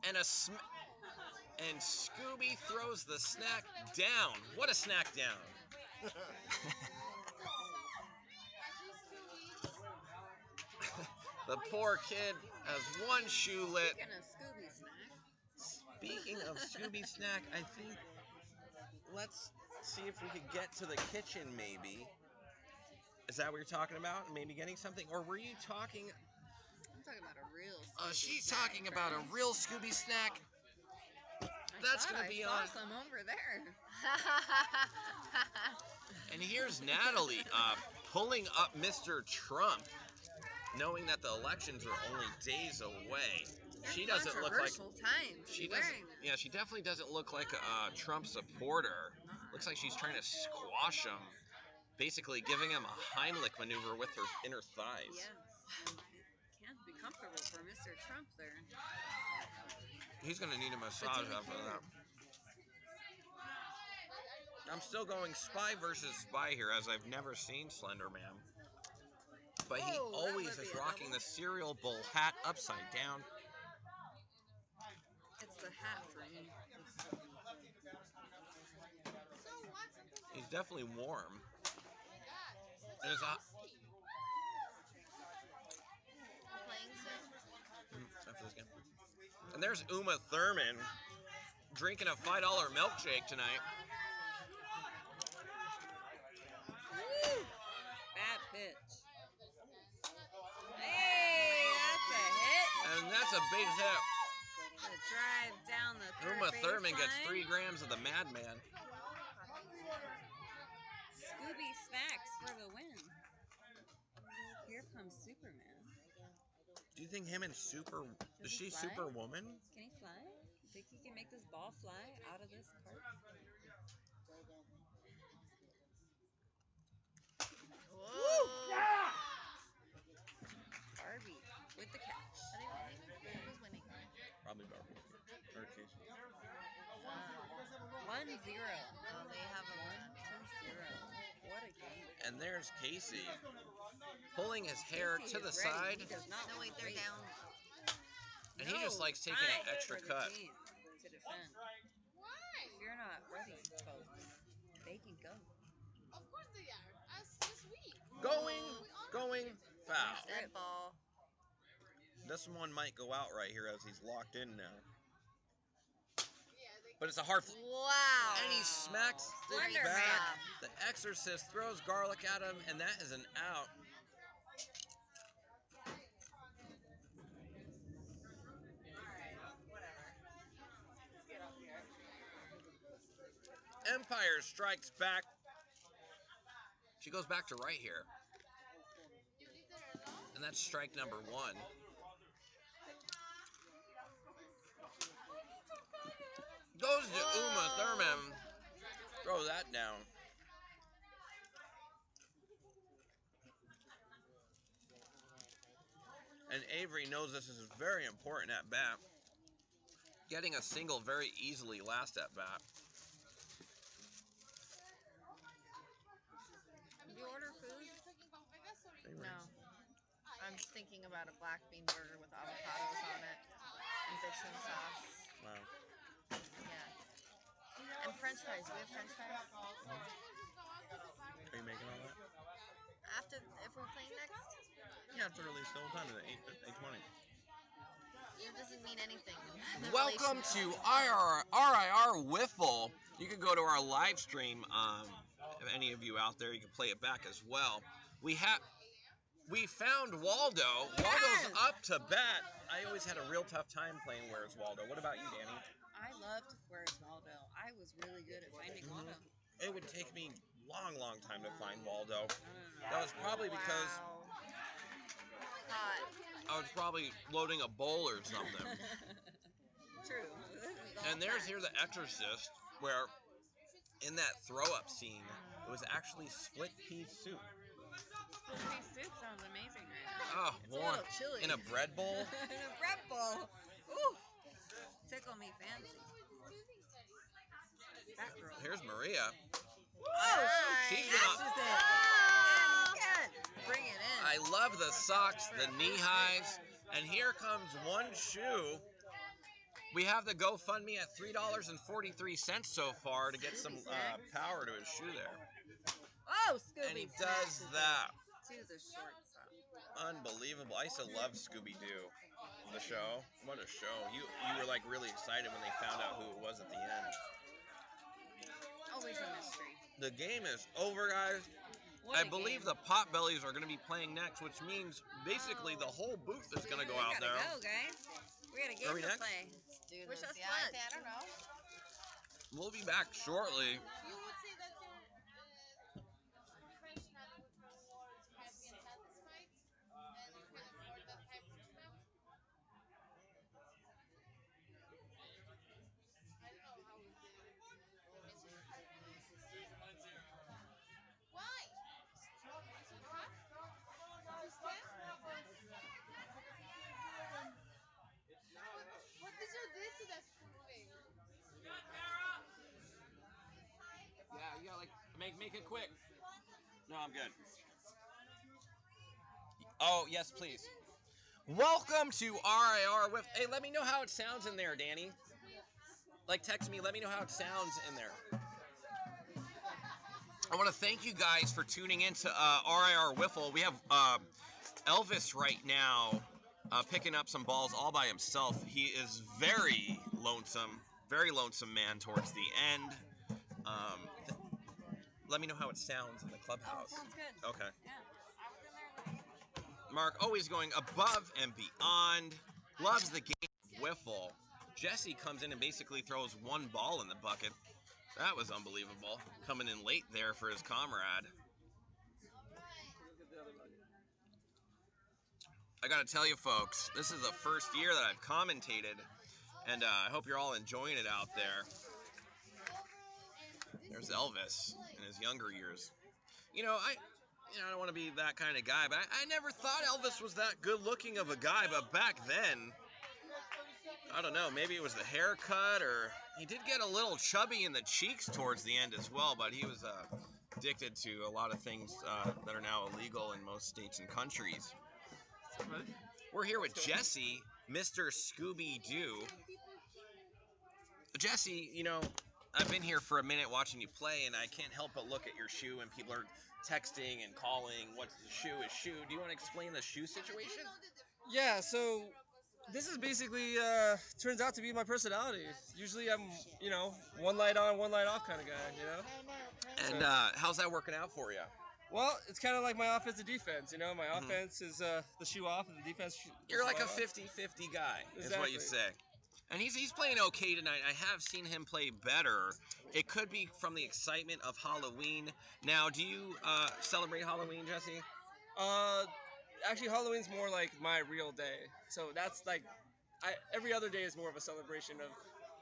And Scooby throws the snack down. What a snack down. The poor kid has one shoe lit. Speaking of Scooby snack, I think let's see if we could get to the kitchen maybe. Is that what you're talking about? Maybe getting something? Or were you talking... I'm talking about a real Scooby she's snack, talking about a real Scooby snack. That's going to be on... some over there. And here's Natalie pulling up Mr. Trump, knowing that the elections are only days away. She doesn't look like... She definitely doesn't look like a Trump supporter. Looks like she's trying to squash him. Basically giving him a Heimlich maneuver with her inner thighs. Yes. Can't be comfortable for Mr. Trump there. He's going to need a massage after that. I'm still going spy versus spy here, as I've never seen Slender Man. But he always is rocking the cereal bowl hat upside down. It's the hat for me. He's definitely warm. And it's after this game. And there's Uma Thurman drinking a $5 milkshake tonight. Woo! Bad pitch. Hey, that's a hit. And that's a big hit. The drive down the third Uma Thurman gets baseline. 3 grams of the Madman. Scooby snacks for the win. Here comes Superman. Do you think him and Super... Is she fly? Superwoman? Can he fly? Think he can make this ball fly out of this cart? Whoa! Barbie with the catch. Who's winning? Probably Barbie. Or Casey. 1-0. Oh, they have a 1-0. What a game. And there's Casey pulling his hair Casey to the is ready. side. He does not No, wait, they're wait. down. And he just likes taking time an extra for the cut. team to defend. If you're not ready, folks, they can go. Going, foul. Dead ball. This one might go out right here as he's locked in now. but it's a hard. Wow. And he smacks the Wonder back. Man. The Exorcist throws garlic at him, and that is an out. Empire strikes back. She goes back to right here. And that's strike number 1. Goes to Uma Thurman. Throw that down. And Avery knows this is very important at bat. Getting a single very easily last at bat. Did you order food? No. I'm just thinking about a black bean burger with avocados on it and bitchin sauce. Wow. Yeah. And French fries. We have French fries. Are you making all that? After, if we're playing next, Yeah, it's released the whole time at 8:20. it doesn't mean anything. The Welcome to relationship. RIR Wiffle. You can go to our live stream. If any of you out there, you can play it back as well. We found Waldo. Waldo's up to bat. I always had a real tough time playing Where's Waldo. What about you, Danny? I loved Where's Waldo. I was really good at finding Waldo. It would take me long time to find Waldo. That was probably because Wow. Hot. I was probably loading a bowl or something. True. And there's here the Exorcist, where in that throw-up scene, it was actually split pea soup. Split pea soup sounds amazing right now. Oh, It's a warm. little chilly. In a bread bowl. In a bread bowl. Ooh. Tickle me fancy. That girl. Here's Maria. Oh, She's snatches gonna- it. And again, bring it in. I love the socks, the knee highs, and here comes one shoe. We have the GoFundMe at $3.43 so far to get some power to his shoe there. Oh, Scooby. And he does that. To the shortstop. Unbelievable. I used to love Scooby-Doo, the show. What a show. You were like really excited when they found out who it was at the end. Always a mystery. The game is over, guys. What I a believe game. the Potbellies are going to be playing next, which means basically the whole booth is going to go out there. We gotta go, guys. We got a game Are we to next? play. Let's do Wish this. us Yeah, luck. I don't know. We'll be back shortly. Yeah, you gotta like make it quick. No, I'm good. Oh, yes, please. Welcome to RIR with. Hey, let me know how it sounds in there, Danny. Like, text me. Let me know how it sounds in there. I want to thank you guys for tuning in to RIR Wiffle. We have Elvis right now picking up some balls all by himself. He is very lonesome man towards the end. Let me know how it sounds in the clubhouse. Sounds good. Okay. Yeah. Mark always going above and beyond. Loves the game of Wiffle. Jesse comes in and basically throws one ball in the bucket. That was unbelievable. Coming in late there for his comrade. I gotta tell you folks, this is the first year that I've commentated, and I hope you're all enjoying it out there. There's Elvis in his younger years. You know, I don't want to be that kind of guy, but I never thought Elvis was that good looking of a guy, but back then, I don't know, maybe it was the haircut, or he did get a little chubby in the cheeks towards the end as well, but he was addicted to a lot of things that are now illegal in most states and countries. We're here with Jesse, Mr. Scooby-Doo. Jesse, you know, I've been here for a minute watching you play, and I can't help but look at your shoe, and people are texting and calling, what's the shoe is shoe. Do you want to explain the shoe situation? Yeah, so This is basically turns out to be my personality. Usually I'm, one light on, one light off kind of guy, And So- how's that working out for you? Well, it's kind of like my offense and defense. My Mhm. offense is the shoe off, and the defense. You're like a off. 50-50 guy, is what you Exactly. say. And he's playing okay tonight. I have seen him play better. It could be from the excitement of Halloween. Now, do you celebrate Halloween, Jesse? Actually, Halloween's more like my real day. So that's like, every other day is more of a celebration of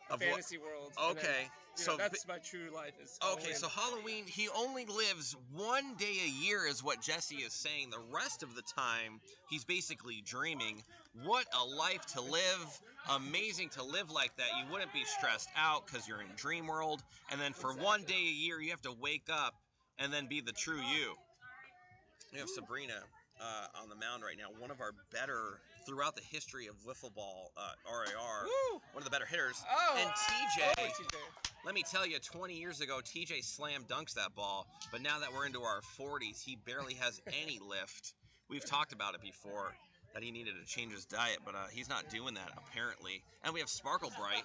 Of the what? fantasy world. And then, Okay, so that's my true life. Is okay, so Halloween, he only lives one day a year, is what Jesse is saying. The rest of the time, he's basically dreaming. What a life to live! Amazing to live like that. You wouldn't be stressed out because you're in dream world. And then for one day a year, you have to wake up and then be the true you. We have Sabrina on the mound right now, one of our better throughout the history of wiffle ball, RAR, Woo! one of the better hitters. Oh! And TJ, Oh, TJ. let me tell you, 20 years ago, TJ slam dunks that ball, but now that we're into our 40s, he barely has any lift. We've talked about it before, that he needed to change his diet, but he's not doing that, apparently. And we have Sparkle Bright.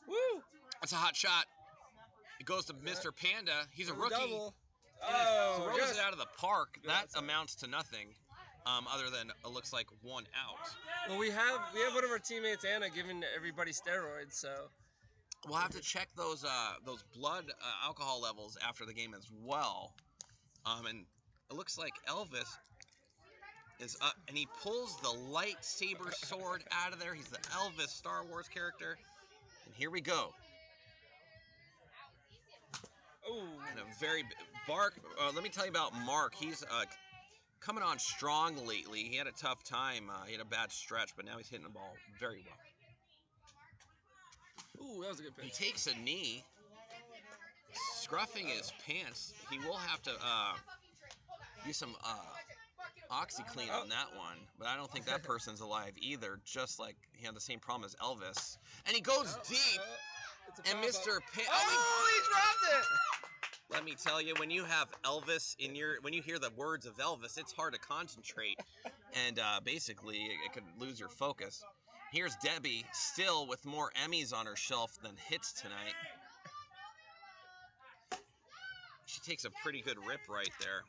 Woo! That's a hot shot. It goes to Mr. Panda. He's a rookie. Double. And he Oh, throws yes. it out of the park. Good That outside. amounts to nothing, other than it looks like one out. Well, we have one of our teammates, Anna, giving everybody steroids. So We'll have to check those blood alcohol levels after the game as well. And it looks like Elvis is up, and he pulls the lightsaber sword out of there. He's the Elvis Star Wars character. And here we go. oh, And a very let me tell you about Mark. He's coming on strong lately. He had a tough time. He had a bad stretch, but now he's hitting the ball very well. ooh, that was a good He pitch. takes a knee, scruffing his pants. He will have to do some OxyClean on that one, but I don't think that person's alive either. Just like he had the same problem as Elvis, and he goes deep. It's a And pop-up. Mr. Oh, he dropped it! Let me tell you, when you have Elvis when you hear the words of Elvis, it's hard to concentrate, and basically it could lose your focus. Here's Debbie, still with more Emmys on her shelf than hits tonight. She takes a pretty good rip right there.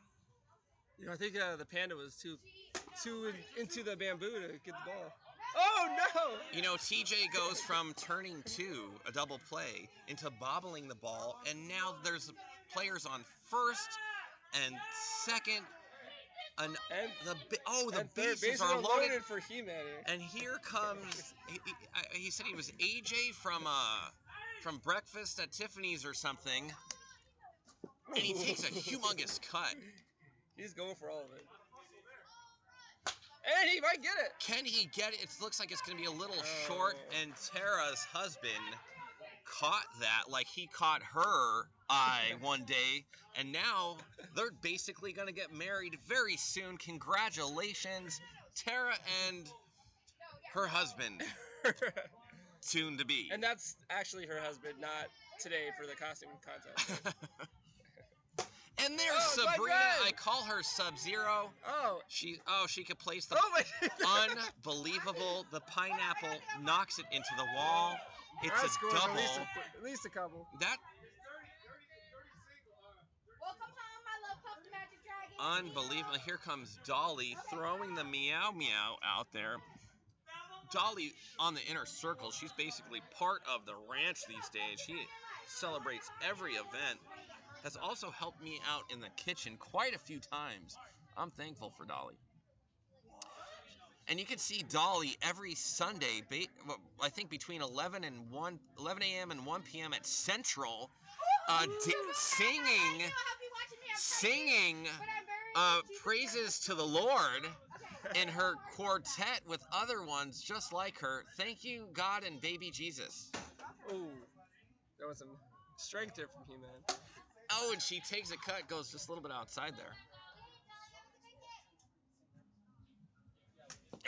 I think the Panda was too into the bamboo to get the ball. Oh no! TJ goes from turning a double play, into bobbling the ball, and now there's players on first and second. And The third bases bases are loaded. for He-Man here. And here comes, he said he was AJ from Breakfast at Tiffany's or something, and he takes a humongous cut. He's going for all of it. And he might get it. Can he get it? It looks like it's going to be a little short, and Tara's husband caught that like he caught her eye one day, and now they're basically going to get married very soon. Congratulations, Tara and her husband, soon to be. And that's actually her husband, not today for the costume contest. And there's Oh, my Sabrina. God. I call her Sub-Zero. Oh. She could place the Oh my. unbelievable. The pineapple knocks it into the wall. It's I a scored double. at least a couple. That Welcome home, my love pupped magic dragon. unbelievable. Here comes Dolly throwing the meow meow out there. Dolly on the inner circle. She's basically part of the ranch these days. She celebrates every event. Has also helped me out in the kitchen quite a few times. I'm thankful for Dolly. And you can see Dolly every Sunday, I think between 11 a.m. and 1 p.m. at Central, singing praises to the Lord in her quartet with other ones just like her. Thank you, God and baby Jesus. Ooh. That was some strength there from He-Man. Oh, and she takes a cut, goes just a little bit outside there.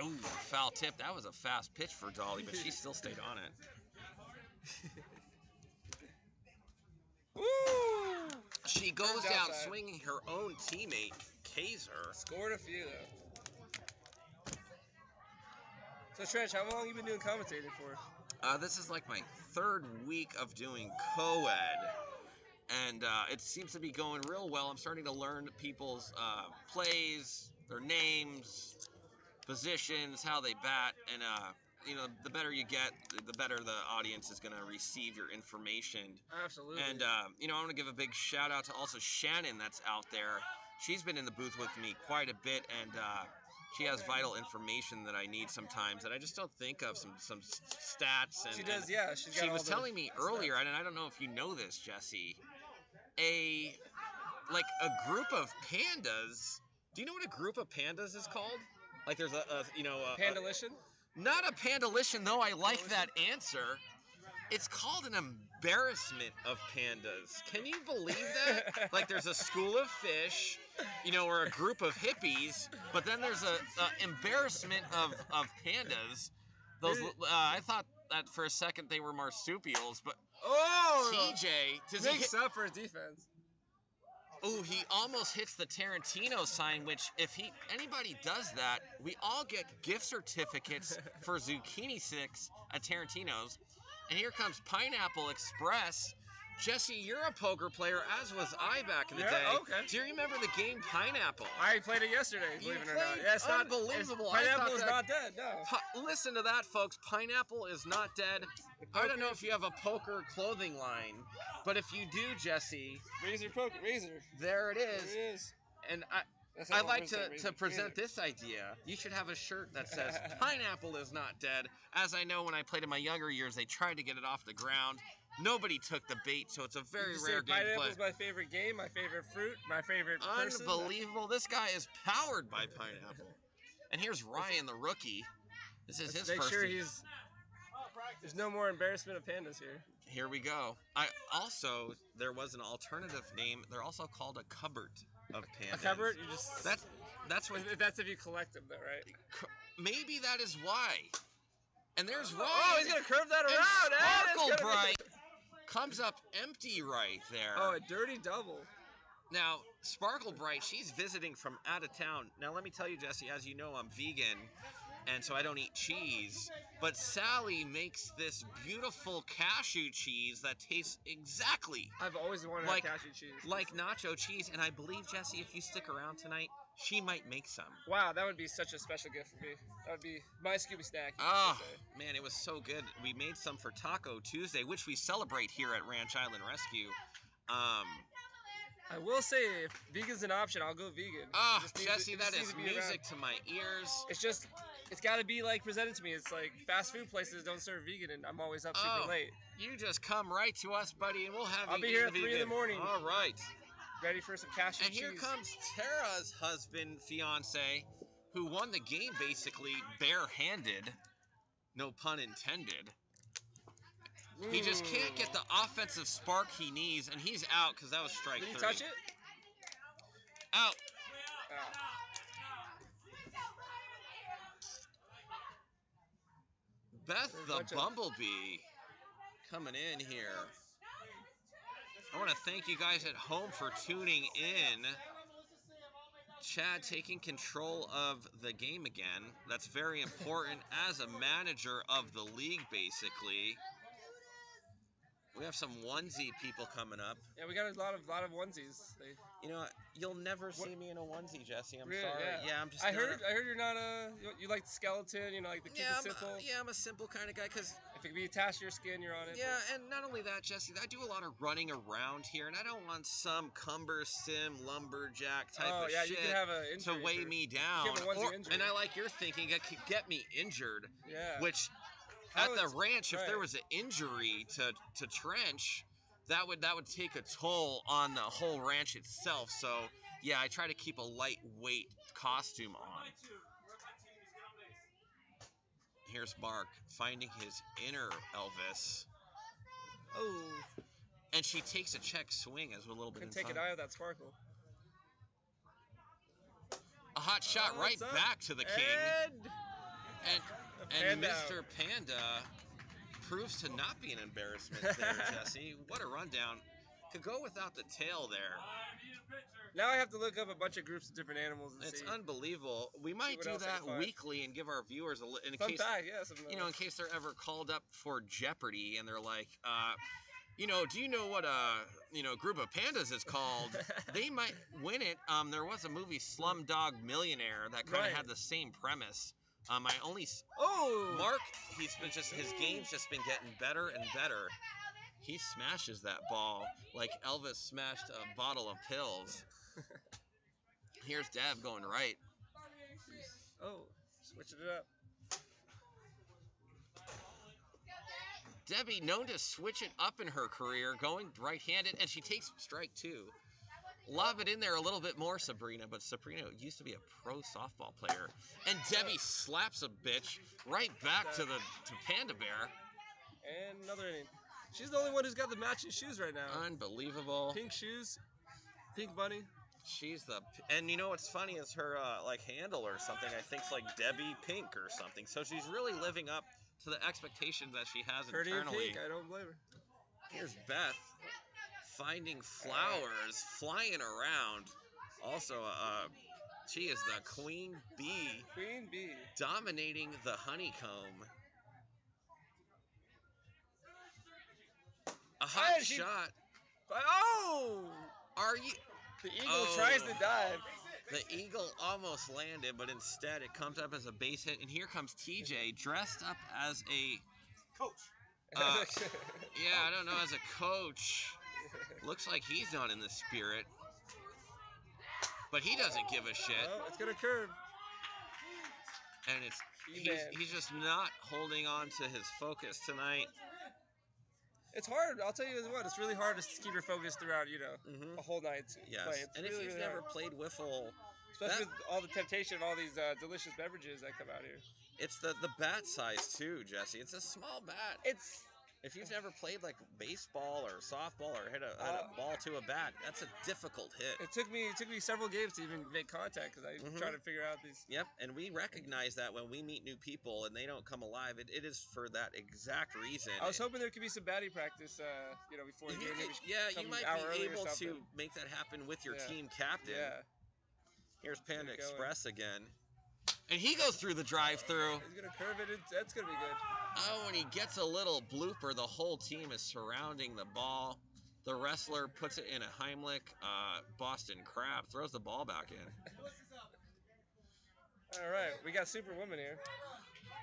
Ooh, foul tip. That was a fast pitch for Dolly, but she still stayed on it. Woo! She goes Turned out outside. swinging her own teammate, Kaiser. Scored a few though. So Trench, how long you been doing commentating for? This is like my 3rd week of doing co-ed, and it seems to be going real well. I'm starting to learn people's plays, their names, positions, how they bat, and the better you get, the better the audience is going to receive your information. Absolutely. And I want to give a big shout out to also Shannon that's out there. She's been in the booth with me quite a bit, and she has vital information that I need sometimes that I just don't think of, some stats. And she does, yeah. She was telling me earlier, and I don't know if you know this, Jesse, a group of pandas. Do you know what a group of pandas is called? Like there's a Pandalition? Not a pandalition, though I like that answer. It's called an embarrassment of pandas. Can you believe that? Like there's a school of fish, or a group of hippies, but then there's a embarrassment of pandas. Those I thought that for a second they were marsupials, but TJ makes up for his defense. Oh, he almost hits the Tarantino sign, which if anybody does that, we all get gift certificates for zucchini sticks at Tarantino's. And here comes Pineapple Express. Jesse, you're a poker player, as was I back in the day. Okay. Do you remember the game Pineapple? I played it yesterday, believe it or not. Yeah, it's unbelievable. Pineapple is not dead, no. Listen to that, folks. Pineapple is not dead. I don't know if you have a poker clothing line, but if you do, Jesse. Razor poker, razor. There it is. There it is. And I'd like to present this idea. You should have a shirt that says, Pineapple is not dead. As I know, when I played in my younger years, they tried to get it off the ground. Nobody took the bait, so it's a very rare game to play. Pineapple's my favorite game, my favorite fruit, my favorite person. Unbelievable. This guy is powered by pineapple. And here's Ryan, the rookie. This is his make first. Sure there's no more embarrassment of pandas here. Here we go. There was an alternative name. They're also called a cupboard of pandas. A cupboard? You just that's what. That's if you collect them, though, right? Maybe that is why. And there's Ryan. Oh, he's gonna curve that around. Sparkle Bright comes up empty right there. Oh, a dirty double. Now, Sparkle Bright, she's visiting from out of town. Now, let me tell you, Jesse, as you know, I'm vegan, and so I don't eat cheese. But Sally makes this beautiful cashew cheese that tastes exactly I've always wanted like cashew cheese. Like nacho cheese, and I believe, Jesse, if you stick around tonight, she might make some. Wow, that would be such a special gift for me. That would be my Scooby snack. Oh, man, it was so good. We made some for Taco Tuesday, which we celebrate here at Ranch Island Rescue. I will say, if vegan's an option, I'll go vegan. Oh, Jesse, that is music to my ears. It's got to be, presented to me. It's like fast food places don't serve vegan, and I'm always up super late. You just come right to us, buddy, and we'll have you I'll be here at 3 vegan. in the morning. All right. Ready for some cashew cheese. And here comes Tara's husband, fiance, who won the game basically barehanded. No pun intended. He just can't get the offensive spark he needs, and he's out because that was strike 3. Did you touch it? Out. Beth the Bumblebee coming in here. I want to thank you guys at home for tuning in. Chad taking control of the game again. That's very important as a manager of the league, basically. We have some onesie people coming up. Yeah, we got a lot of onesies. You know, you'll never see me in a onesie, Jesse. I'm really? sorry. Yeah, I'm just. I heard you're not you like the skeleton. You know, like the keep it simple. I'm a simple kind of guy because if it can be attached to your skin, you're on it. Yeah, and not only that, Jesse, I do a lot of running around here, and I don't want some cumbersome lumberjack type of shit you can have an injury to weigh me down. Injury. And I like your thinking it could get me injured. Yeah. Which at the ranch, if there was an injury to Trench, that would take a toll on the whole ranch itself. So yeah, I try to keep a lightweight costume on. Here's Mark finding his inner Elvis. Oh. And she takes a check swing as we're a little bit inside. Take an eye of that sparkle. A hot shot right back to the king. And Mr. Panda proves to not be an embarrassment there, Jesse. What a rundown. Could go without the tail there. Now I have to look up a bunch of groups of different animals and It's see. unbelievable. We might what do else I that can find. weekly and give our viewers in Fun case fact, yeah. Something you know, in case they're ever called up for Jeopardy and they're like, you know, do you know what a group of pandas is called? They might win it. There was a movie Slumdog Millionaire that kind of Right. had the same premise. Mark, his game's just been getting better and better. He smashes that ball like Elvis smashed a bottle of pills. Here's Dab going right. Oh, switching it up. Debbie known to switch it up in her career, going right-handed, and she takes strike two. Lob it in there a little bit more, Sabrina, but Sabrina used to be a pro softball player. And Debbie slaps a bitch right back to Panda Bear. And another inning. She's the only one who's got the matching shoes right now. Unbelievable. Pink shoes, pink bunny. And you know what's funny is her handle or something. I think it's like Debbie Pink or something. So she's really living up to the expectations that she has Pretty and internally. pink, I don't blame her. Here's Beth finding flowers, flying around. Also, she is the queen bee. Queen bee. Dominating the honeycomb. A hot shot. Oh! Are you? The eagle tries to dive. The eagle almost landed, but instead it comes up as a base hit. And here comes TJ dressed up as a coach. Yeah, I don't know, as a coach. Looks like he's not in the spirit. But he doesn't give a shit. Oh, it's gonna curve. And he's just not holding on to his focus tonight. It's hard. I'll tell you what. It's really hard to keep your focus throughout, a whole night. Yes. Play. It's And really, if you've really never hard. played Wiffle, Especially with all the temptation of all these delicious beverages that come out here. it's the bat size too, Jesse. It's a small bat. If you've never played like baseball or softball or hit a ball to a bat, that's a difficult hit. It took me several games to even make contact because I try to figure out these. Yep, and we recognize that when we meet new people and they don't come alive, it is for that exact reason. I was hoping there could be some batting practice, before the game. You might be able to make that happen with your team captain. Yeah. Here's Panda Express again. And he goes through the drive-through. He's going to curve it. That's going to be good. Oh, and he gets a little blooper. The whole team is surrounding the ball. The wrestler puts it in a Heimlich. Boston Crab throws the ball back in. All right, we got Superwoman here.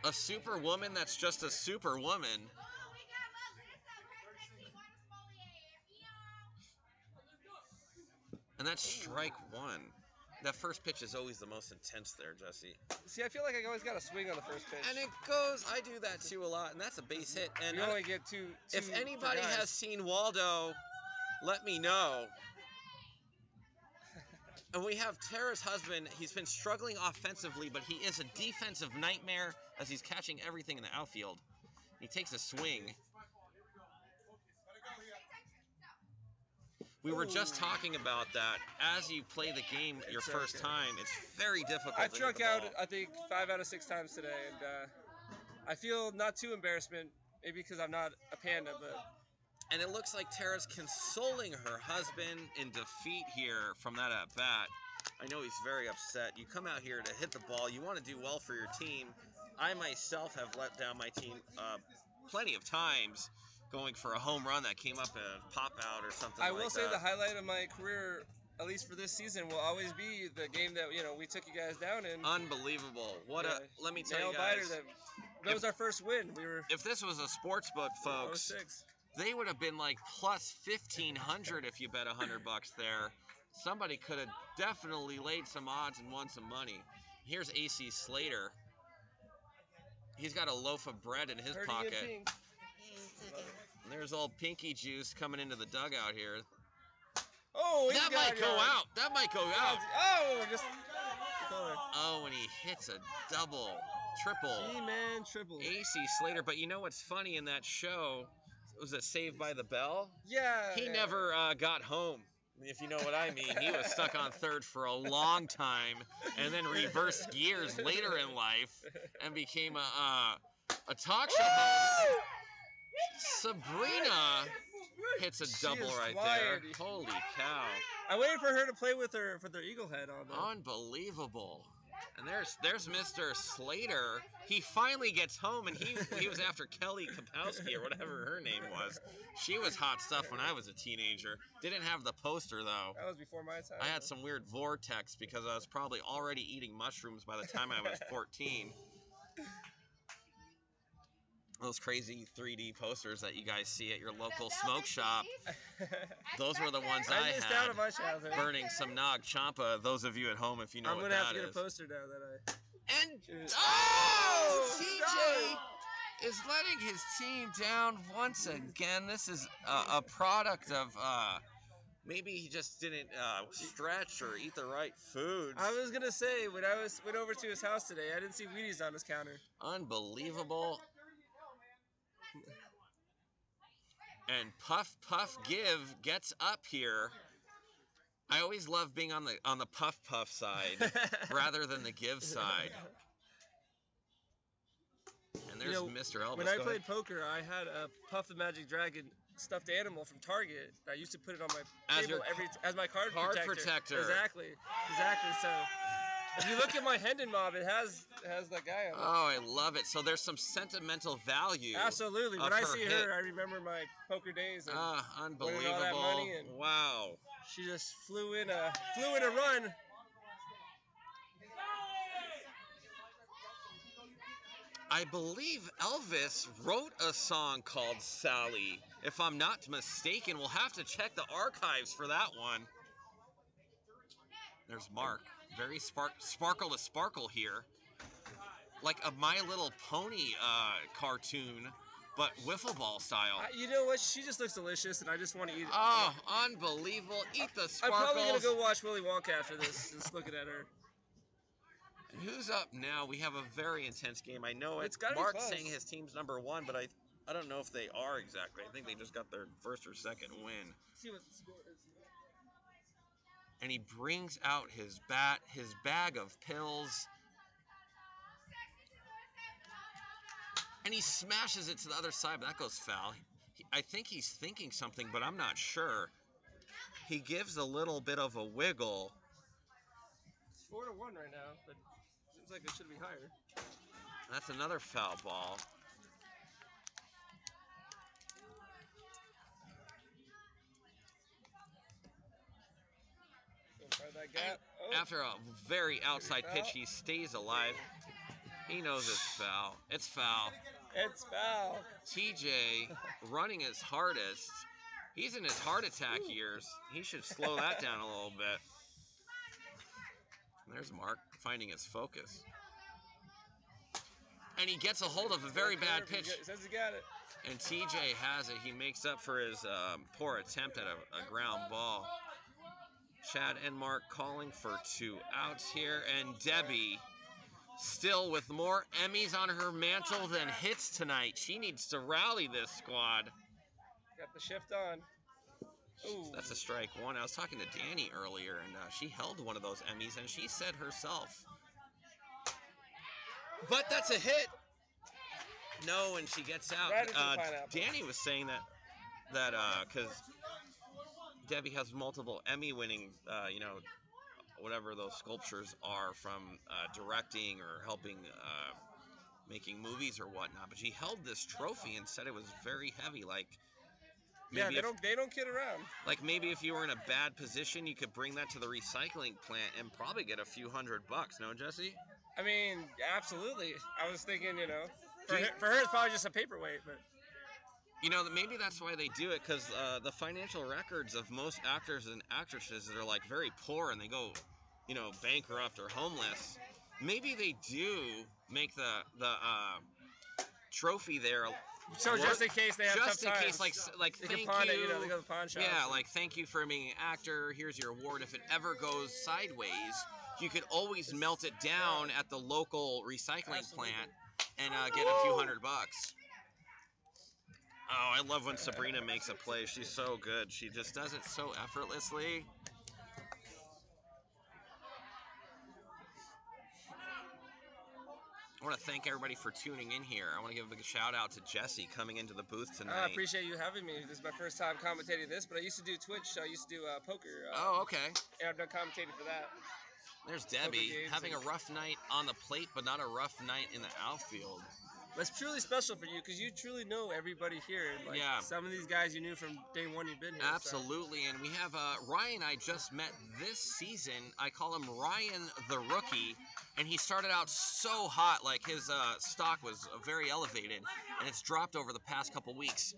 A superwoman that's just a superwoman. And that's strike one. That first pitch is always the most intense there, Jesse. See, I feel like I always got to swing on the first pitch. And it goes, I do that too a lot, and that's a base hit. And you only get two if anybody guys. has seen Waldo, let me know. And we have Tara's husband. He's been struggling offensively, but he is a defensive nightmare as he's catching everything in the outfield. He takes a swing. We were just talking about that. As you play the game your first time, it's very difficult. I've to struck hit the out, ball. I think, 5 out of 6 times today, and I feel not too embarrassment, maybe because I'm not a panda, but... And it looks like Tara's consoling her husband in defeat here from that at-bat. I know he's very upset. You come out here to hit the ball. You want to do well for your team. I myself have let down my team plenty of times, going for a home run that came up in a pop-out or something like that. I will say the highlight of my career, at least for this season, will always be the game that, we took you guys down in. Unbelievable. Let me tell you Biter guys. that was our first win. If this was a sports book, folks, they would have been like plus 1,500 if you bet $100 there. Somebody could have definitely laid some odds and won some money. Here's AC Slater. He's got a loaf of bread in his pocket. And there's old Pinky Juice coming into the dugout here. Oh, that might go out. That might go out. Oh, just. Oh, and he hits a double, triple. E-man triple. AC Slater. But you know what's funny in that show? Was it Saved by the Bell? Yeah. He never got home, if you know what I mean. He was stuck on third for a long time and then reversed gears later in life and became a talk show host. Sabrina Hits a She double is right flying. there. Holy cow. I waited for her to play with her eagle head on though. Unbelievable. And there's Mr. Slater. He finally gets home, and he was after Kelly Kapowski or whatever her name was. She was hot stuff when I was a teenager. Didn't have the poster though. That was before my time. I had some weird vortex because I was probably already eating mushrooms by the time I was 14. Those crazy 3D posters that you guys see at your local smoke shop. Those were the ones I missed out had. on my childhood. Burning some Nag Champa. Those of you at home, if you know I'm what gonna have that to get is. a poster now that And TJ is letting his team down once again. This is a product of maybe he just didn't stretch or eat the right foods. I was gonna say when I went over to his house today, I didn't see Wheaties on his counter. Unbelievable. And Puff Puff Give gets up here. I always love being on the Puff Puff side rather than the Give side. And there's Mr. Elvis. When I played poker, I had a Puff the Magic Dragon stuffed animal from Target. I used to put it on my table as my card protector. Exactly. So if you look at my Hendon mob, it has that guy on it. Oh, I love it. So there's some sentimental value. Absolutely. When I see her, I remember my poker days. And unbelievable. All that money and wow. She just flew in a run. I believe Elvis wrote a song called Sally. If I'm not mistaken, we'll have to check the archives for that one. There's Mark. Very sparkle to sparkle here. Like a My Little Pony cartoon, but wiffle ball style. You know what? She just looks delicious, and I just want to eat it. Oh, unbelievable. Eat the sparkles. I'm probably going to go watch Willy Wonka after this, just looking at her. And who's up now? We have a very intense game. I know it's got to be Mark's close. saying his team's number one, but I don't know if they are exactly. I think they just got their first or second win. Let's see what the score is. And he brings out his bag of pills. And he smashes it to the other side, but that goes foul. I think he's thinking something, but I'm not sure. He gives a little bit of a wiggle. It's 4-1 right now, but seems like it should be higher. That's another foul ball. That gap. After a very outside pitch, he stays alive. He knows it's foul. It's foul. It's foul. TJ running his hardest. He's in his heart attack years. He should slow that down a little bit. There's Mark finding his focus. And he gets a hold of a very bad pitch. He says he got it. And TJ has it. He makes up for his poor attempt at a ground ball. Chad and Mark calling for 2 outs here. And Debbie still with more Emmys on her mantle than hits tonight. She needs to rally this squad. Got the shift on. Ooh. That's a strike one. I was talking to Danny earlier, and she held one of those Emmys, and she said herself. But that's a hit. No, and she gets out. Right into the pineapple. Danny was saying that because Debbie has multiple Emmy-winning, whatever those sculptures are from directing or helping making movies or whatnot. But she held this trophy and said it was very heavy, like. Yeah, they don't kid around. Like maybe if you were in a bad position, you could bring that to the recycling plant and probably get a few $100. No, Jesse? I mean, absolutely. I was thinking, for her it's probably just a paperweight, but. Maybe that's why they do it, because the financial records of most actors and actresses are like very poor and they go, bankrupt or homeless. Maybe they do make the trophy there. So just in case they have just tough in times. case, like they thank can pawn you. It, they go to the pawn shop. Yeah, like thank you for being an actor. Here's your award. If it ever goes sideways, you could always melt it down at the local recycling plant and get a few $100. Oh, I love when Sabrina makes a play. She's so good. She just does it so effortlessly. I want to thank everybody for tuning in here. I want to give a big shout out to Jesse coming into the booth tonight. I appreciate you having me. This is my first time commentating this, but I used to do Twitch. So I used to do poker. Oh, okay. And I've done commentating for that. There's Debbie having a rough night on the plate, but not a rough night in the outfield. That's truly special for you because you truly know everybody here. Like, yeah. Some of these guys you knew from day one you've been here. Absolutely. So. And we have Ryan I just met this season. I call him Ryan the Rookie. And he started out so hot, like his stock was very elevated. And it's dropped over the past couple weeks.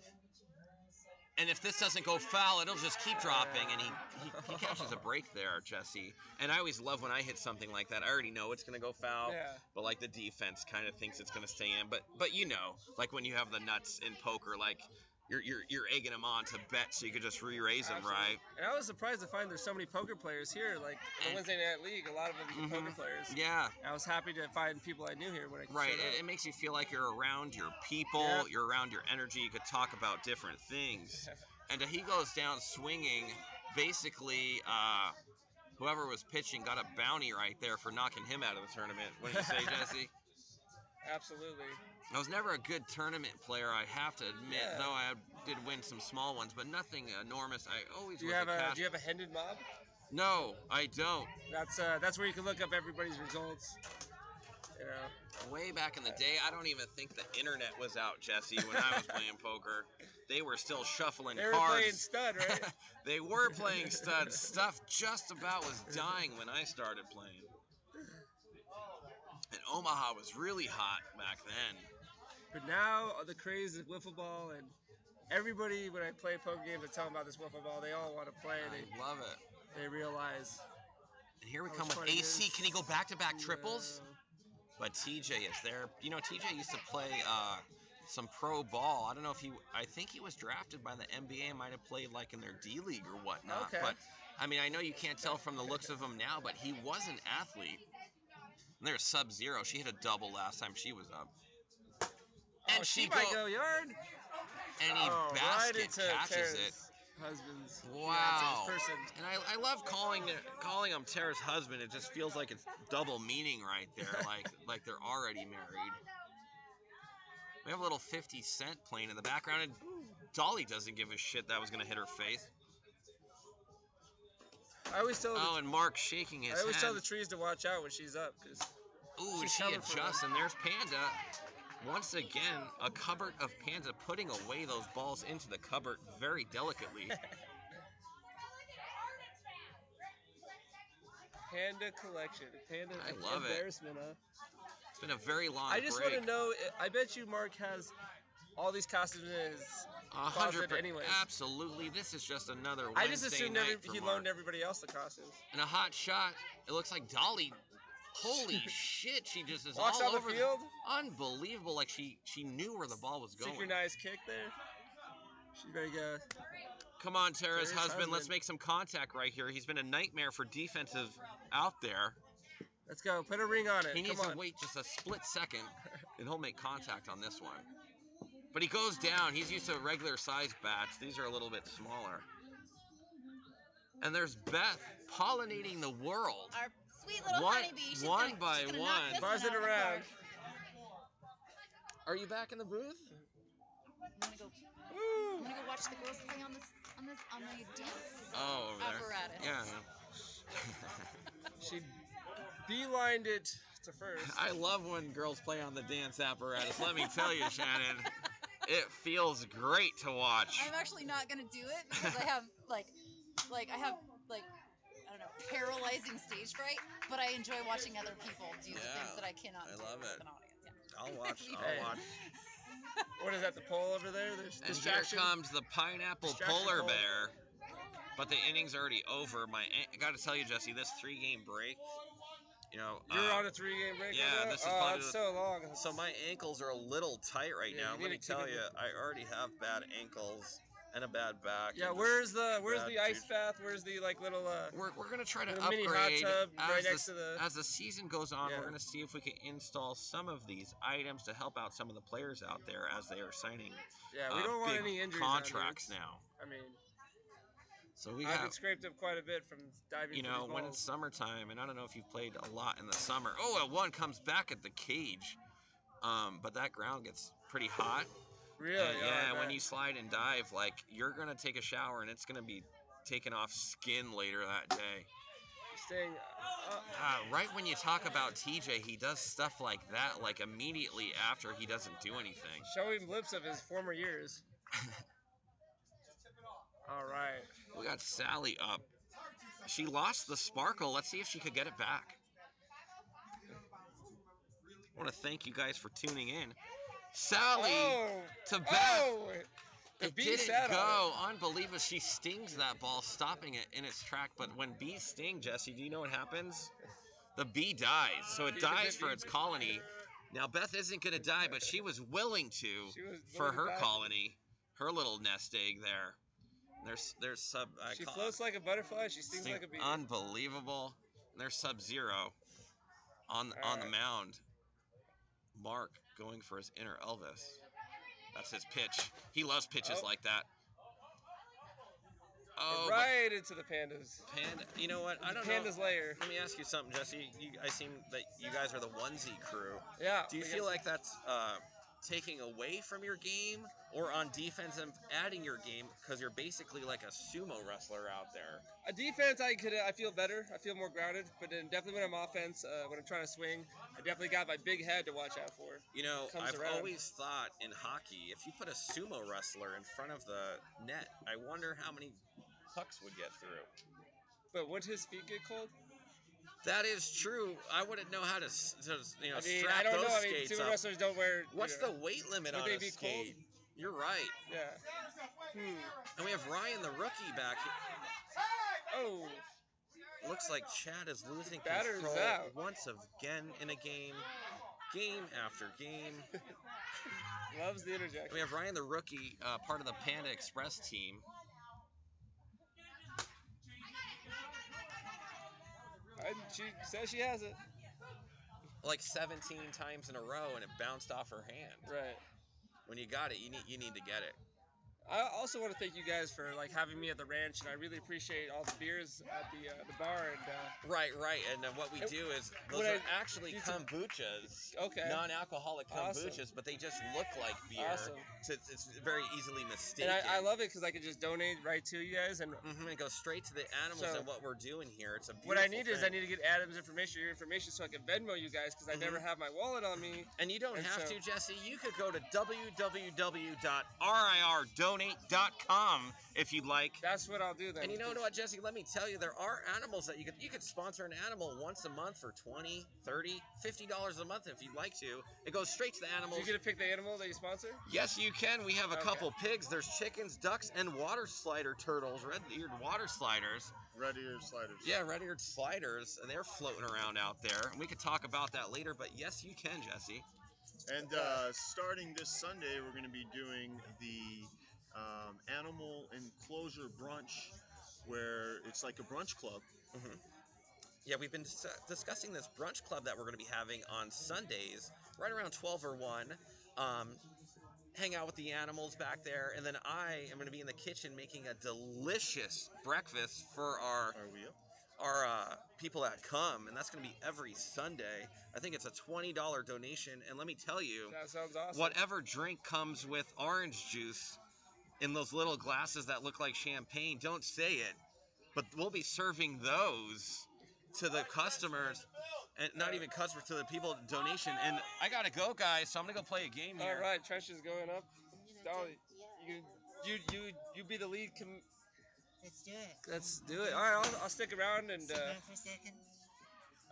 And if this doesn't go foul, it'll just keep dropping. And he catches a break there, Jesse. And I always love when I hit something like that. I already know it's going to go foul. Yeah. But, like, the defense kind of thinks it's going to stay in. But you know, like when you have the nuts in poker, like, you're egging them on to bet so you could just re-raise them, right? And I was surprised to find there's so many poker players here. Like, the Wednesday Night League, a lot of them are poker players. Yeah. I was happy to find people I knew here when I showed up. It makes you feel like you're around your people, you're around your energy, you could talk about different things. And he goes down swinging. Basically, whoever was pitching got a bounty right there for knocking him out of the tournament. What do you say, Jesse? Absolutely. I was never a good tournament player, I have to admit, though I did win some small ones, but nothing enormous. I always do you have a hended mob? No, I don't. That's where you can look up everybody's results. You know. Way back in the day, I don't even think the internet was out, Jesse, when I was playing poker. They were still shuffling cards. They were playing stud, right? They were playing stud. Stuff just about was dying when I started playing. And Omaha was really hot back then. But now the craze of wiffle ball, and everybody, when I play poker games, I tell them about this wiffle ball. They all want to play. They love it. They realize. And here we come with AC. Can he go back-to-back triples? But TJ is there. You know, TJ used to play some pro ball. I don't know if I think he was drafted by the NBA. Might have played like in their D League or whatnot. Okay. But I mean, I know you can't tell from the looks of him now, but he was an athlete. And there's Sub-Zero. She hit a double last time she was up. And she might go yard. And he basket catches it. Husband's. Wow. And I love calling him Tara's husband. It just feels like it's double meaning right there, like they're already married. We have a little 50 Cent playing in the background, and Dolly doesn't give a shit that was going to hit her face. And Mark shaking his head. I always tell the trees to watch out when she's up. Ooh, she adjusts, and there's Panda. Once again, a cupboard of Panda putting away those balls into the cupboard very delicately. Panda collection. Panda I love embarrassment, huh? It's been a very long break. I just want to know, I bet you Mark has all these costumes in his closet anyways. Absolutely. This is just another Wednesday I just assumed he loaned everybody else the costumes. And a hot shot. It looks like Dolly. Holy shit, she just is walks all over the field. Unbelievable. Like she knew where the ball was going. Synchronized kick there. She's very good. Come on, Tara's husband. Let's make some contact right here. He's been a nightmare for defensive out there. Let's go. Put a ring on it. He needs to wait just a split second, and he'll make contact on this one. But he goes down. He's used to regular size bats. These are a little bit smaller. And there's Beth pollinating the world. Our sweet little honeybee. One by one. Buzz it around. Are you back in the booth? I'm gonna go watch the girls play on the dance apparatus. Yeah. She beelined it to first. I love when girls play on the dance apparatus. Let me tell you, Shannon, it feels great to watch. I'm actually not gonna do it because I have I don't know, paralyzing stage fright. But I enjoy watching other people do the things that I cannot do love with it. an audience. Yeah. I'll watch. What is that, the pole over there? There's and here comes the pineapple polar bear. But the inning's already over. I got to tell you, Jesse, this 3-game break, you know. You're on a 3-game break? Yeah, this is probably it's so long. So my ankles are a little tight right now. Let me tell you, I already have bad ankles and a bad back. Yeah, where's the ice bath? Where's the little We're gonna try to mini upgrade hot tub right next to the as the season goes on. We're gonna see if we can install some of these items to help out some of the players out there as they are signing. Yeah, we don't want any injuries. Contracts now. I mean, so I've been scraped up quite a bit from diving. You know, when it's summertime, and I don't know if you've played a lot in the summer. Oh, one comes back at the cage. But that ground gets pretty hot. Really? And, yeah, Oh, when you slide and dive, like, you're going to take a shower and it's going to be taking off skin later that day. Staying. Right when you talk about TJ, he does stuff like that, like, immediately after he doesn't do anything. Showing blips of his former years. All right. We got Sally up. She lost the sparkle. Let's see if she could get it back. I want to thank you guys for tuning in. Sally to Beth. Oh! It didn't go. Unbelievable. She stings that ball, stopping it in its track. But when bees sting, Jesse, do you know what happens? The bee dies. So it dies for its colony. Now, Beth isn't going to die, but she was willing to for her colony. Her little nest egg there. There's sub. She floats like a butterfly. She stings like a bee. Unbelievable. There's Sub-Zero on the mound. Mark going for his inner Elvis. That's his pitch. He loves pitches like that. Oh, right into the pandas. Panda. You know what? I don't know. Panda's lair. Let me ask you something, Jesse. I seem that you guys are the onesie crew. Yeah. Do you feel like that's taking away from your game, or on defense and adding your game, because you're basically like a sumo wrestler out there? A defense, I feel better. I feel more grounded. But then definitely when I'm offense, when I'm trying to swing, I definitely got my big head to watch out for. You know, I've always thought in hockey, if you put a sumo wrestler in front of the net, I wonder how many pucks would get through. But would his feet get cold? That is true. I wouldn't know how to strap I don't those know. skates sumo up. wrestlers don't wear. What's the weight limit on a skate? Cold? You're right. Yeah. And we have Ryan the rookie back here. Oh. Looks like Chad is losing Batter's control out. once again in a game after game. Loves the interjection. And we have Ryan the rookie, part of the Panda Express team. She says she has it. Like 17 times in a row, and it bounced off her hand. Right. When you got it, you need to get it. I also want to thank you guys for having me at the ranch, and I really appreciate all the beers at the bar. And right. And what we do is those are actually kombuchas, non-alcoholic kombuchas, but they just look like beer. Awesome. So it's very easily mistaken. And I love it because I can just donate right to you guys, and it goes straight to the animals and what we're doing here. It's a beautiful what I need thing. is I need to get Adam's your information, so I can Venmo you guys because I never have my wallet on me. And you don't have to, Jesse. You could go to www.rirdonate.com if you'd like. That's what I'll do then. And you know what, Jesse? Let me tell you, there are animals that you could sponsor an animal once a month for $20, $30, $50 a month if you'd like to. It goes straight to the animals. Do you get to pick the animal that you sponsor? Yes, you can. We have a couple pigs. There's chickens, ducks, and water slider turtles, red-eared water sliders. Red-eared sliders. Yeah, red-eared sliders, and they're floating around out there. And we could talk about that later, but yes, you can, Jesse. And starting this Sunday, we're going to be doing the animal enclosure brunch, where it's like a brunch club. Mm-hmm. Yeah, we've been discussing this brunch club that we're going to be having on Sundays, right around 12 or 1. Hang out with the animals back there, and then I am going to be in the kitchen making a delicious breakfast for our people that come, and that's going to be every Sunday. I think it's a $20 donation, and let me tell you, that sounds awesome. Whatever drink comes with orange juice in those little glasses that look like champagne, don't say it, but we'll be serving those to the customers, and not even customers, to the people donation. And I gotta go, guys, so I'm gonna go play a game here. All right, Trench is going up. Dolly, you be the lead. Let's do it. Let's do it. All right, I'll stick around and. Sit down for a second.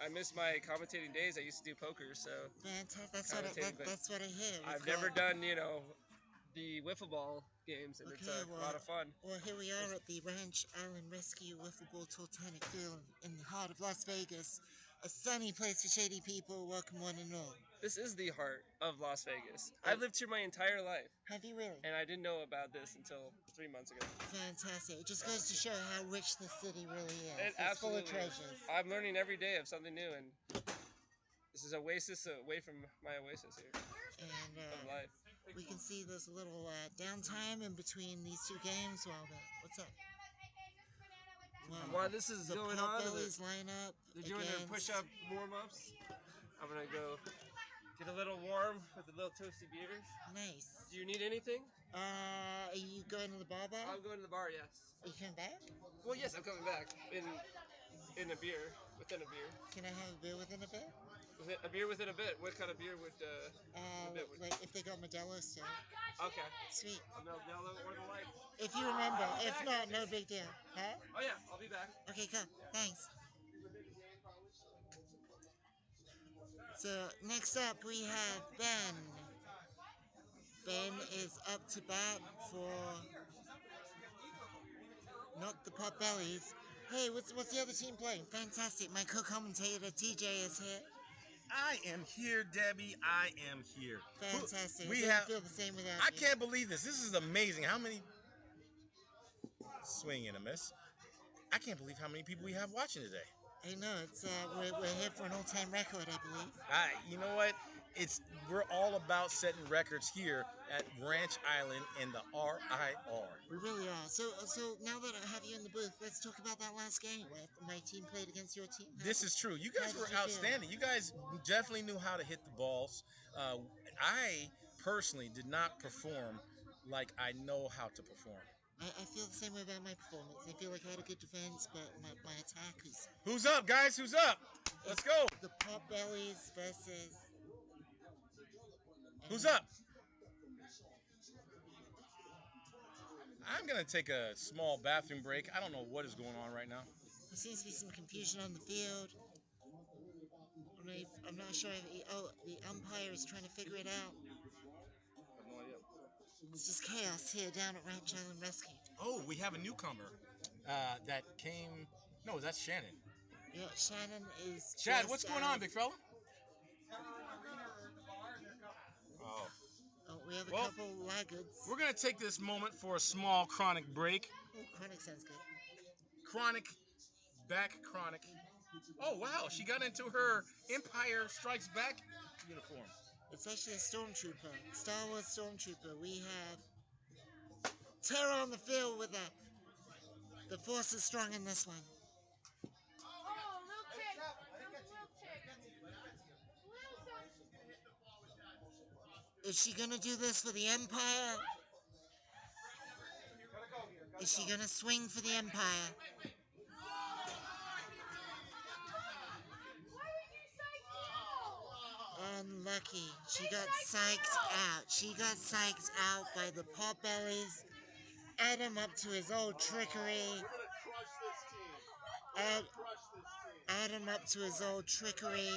I miss my commentating days. I used to do poker, so. Fantastic. That's what I hear. I've never done, the wiffle ball games, and it's a lot of fun. Well, here we are at the Ranch Island Rescue Wiffle Ball Titanic Field in the heart of Las Vegas. A sunny place for shady people. Welcome one and all. This is the heart of Las Vegas. I've lived here my entire life. Have you really? And I didn't know about this until 3 months ago. Fantastic. It just goes to show how rich the city really is. It's full of treasures. I'm learning every day of something new, and this is oasis away from my oasis here. And of life. We can see there's a little downtime in between these two games. What's that? While this is going on, Potbellies line up. They're doing their push-up warm-ups. I'm gonna go Get a little warm with a little toasty beers. Nice. Do you need anything? Are you going to the bar? I'm going to the bar, yes. Are you coming back? Well, yes, I'm coming back. In a beer. Within a beer. Can I have a beer within a bit? A beer within a bit? What kind of beer would, like if they got Modelo still. Okay. Sweet. A Modelo or the light? If you remember. If not, no big deal. Huh? Oh, yeah. I'll be back. Okay, cool. Thanks. So, next up we have Ben. Ben is up to bat for not the Potbellies. Hey, what's the other team playing? Fantastic. My co-commentator TJ is here. I am here, Debbie. I am here. Fantastic. We feel the same without I you. can't believe this. This is amazing. How many swing and a miss? I can't believe how many people we have watching today. I know, it's we're here for an all-time record, I believe. You know what? We're all about setting records here at Ranch Island in the RIR. We really are. So now that I have you in the booth, let's talk about that last game where my team played against your team. This is true. You guys were outstanding. You guys definitely knew how to hit the balls. I personally did not perform like I know how to perform. I feel the same way about my performance. I feel like I had a good defense, but my attack is... Who's up, guys? Who's up? Let's go. The Potbellies versus... Who's up? I'm going to take a small bathroom break. I don't know what is going on right now. There seems to be some confusion on the field. I'm not sure if... the umpire is trying to figure it out. It's just chaos here down at Ranch Island Rescue. Oh, we have a newcomer that came... No, that's Shannon. Yeah, Shannon is... Chad, what's going on, big fella? Oh, we have a couple laggards. We're going to take this moment for a small chronic break. Oh, chronic sounds good. Chronic. Oh, wow, she got into her Empire Strikes Back uniform. It's actually a stormtrooper, Star Wars stormtrooper. We have terror on the field with the force is strong in this one. Is she gonna do this for the Empire? Is she gonna swing for the Empire? Unlucky. She got psyched out. She got psyched out by the Potbellies. Add him up to his old trickery. Add him up to his old trickery.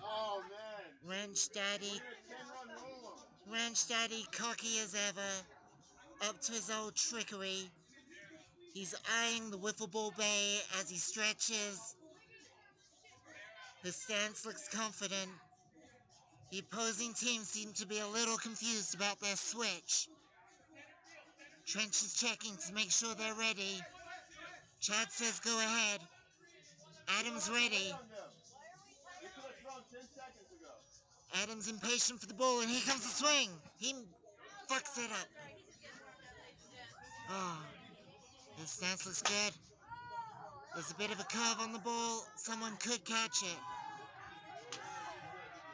Oh, man. Ranch Daddy, cocky as ever, up to his old trickery. He's eyeing the Wiffle Ball Bay as he stretches. His stance looks confident. The opposing team seem to be a little confused about their switch. Trench is checking to make sure they're ready. Chad says go ahead. Adam's ready. Adam's impatient for the ball, and here comes the swing. He fucks it up. Oh, his stance looks good. There's a bit of a curve on the ball. Someone could catch it.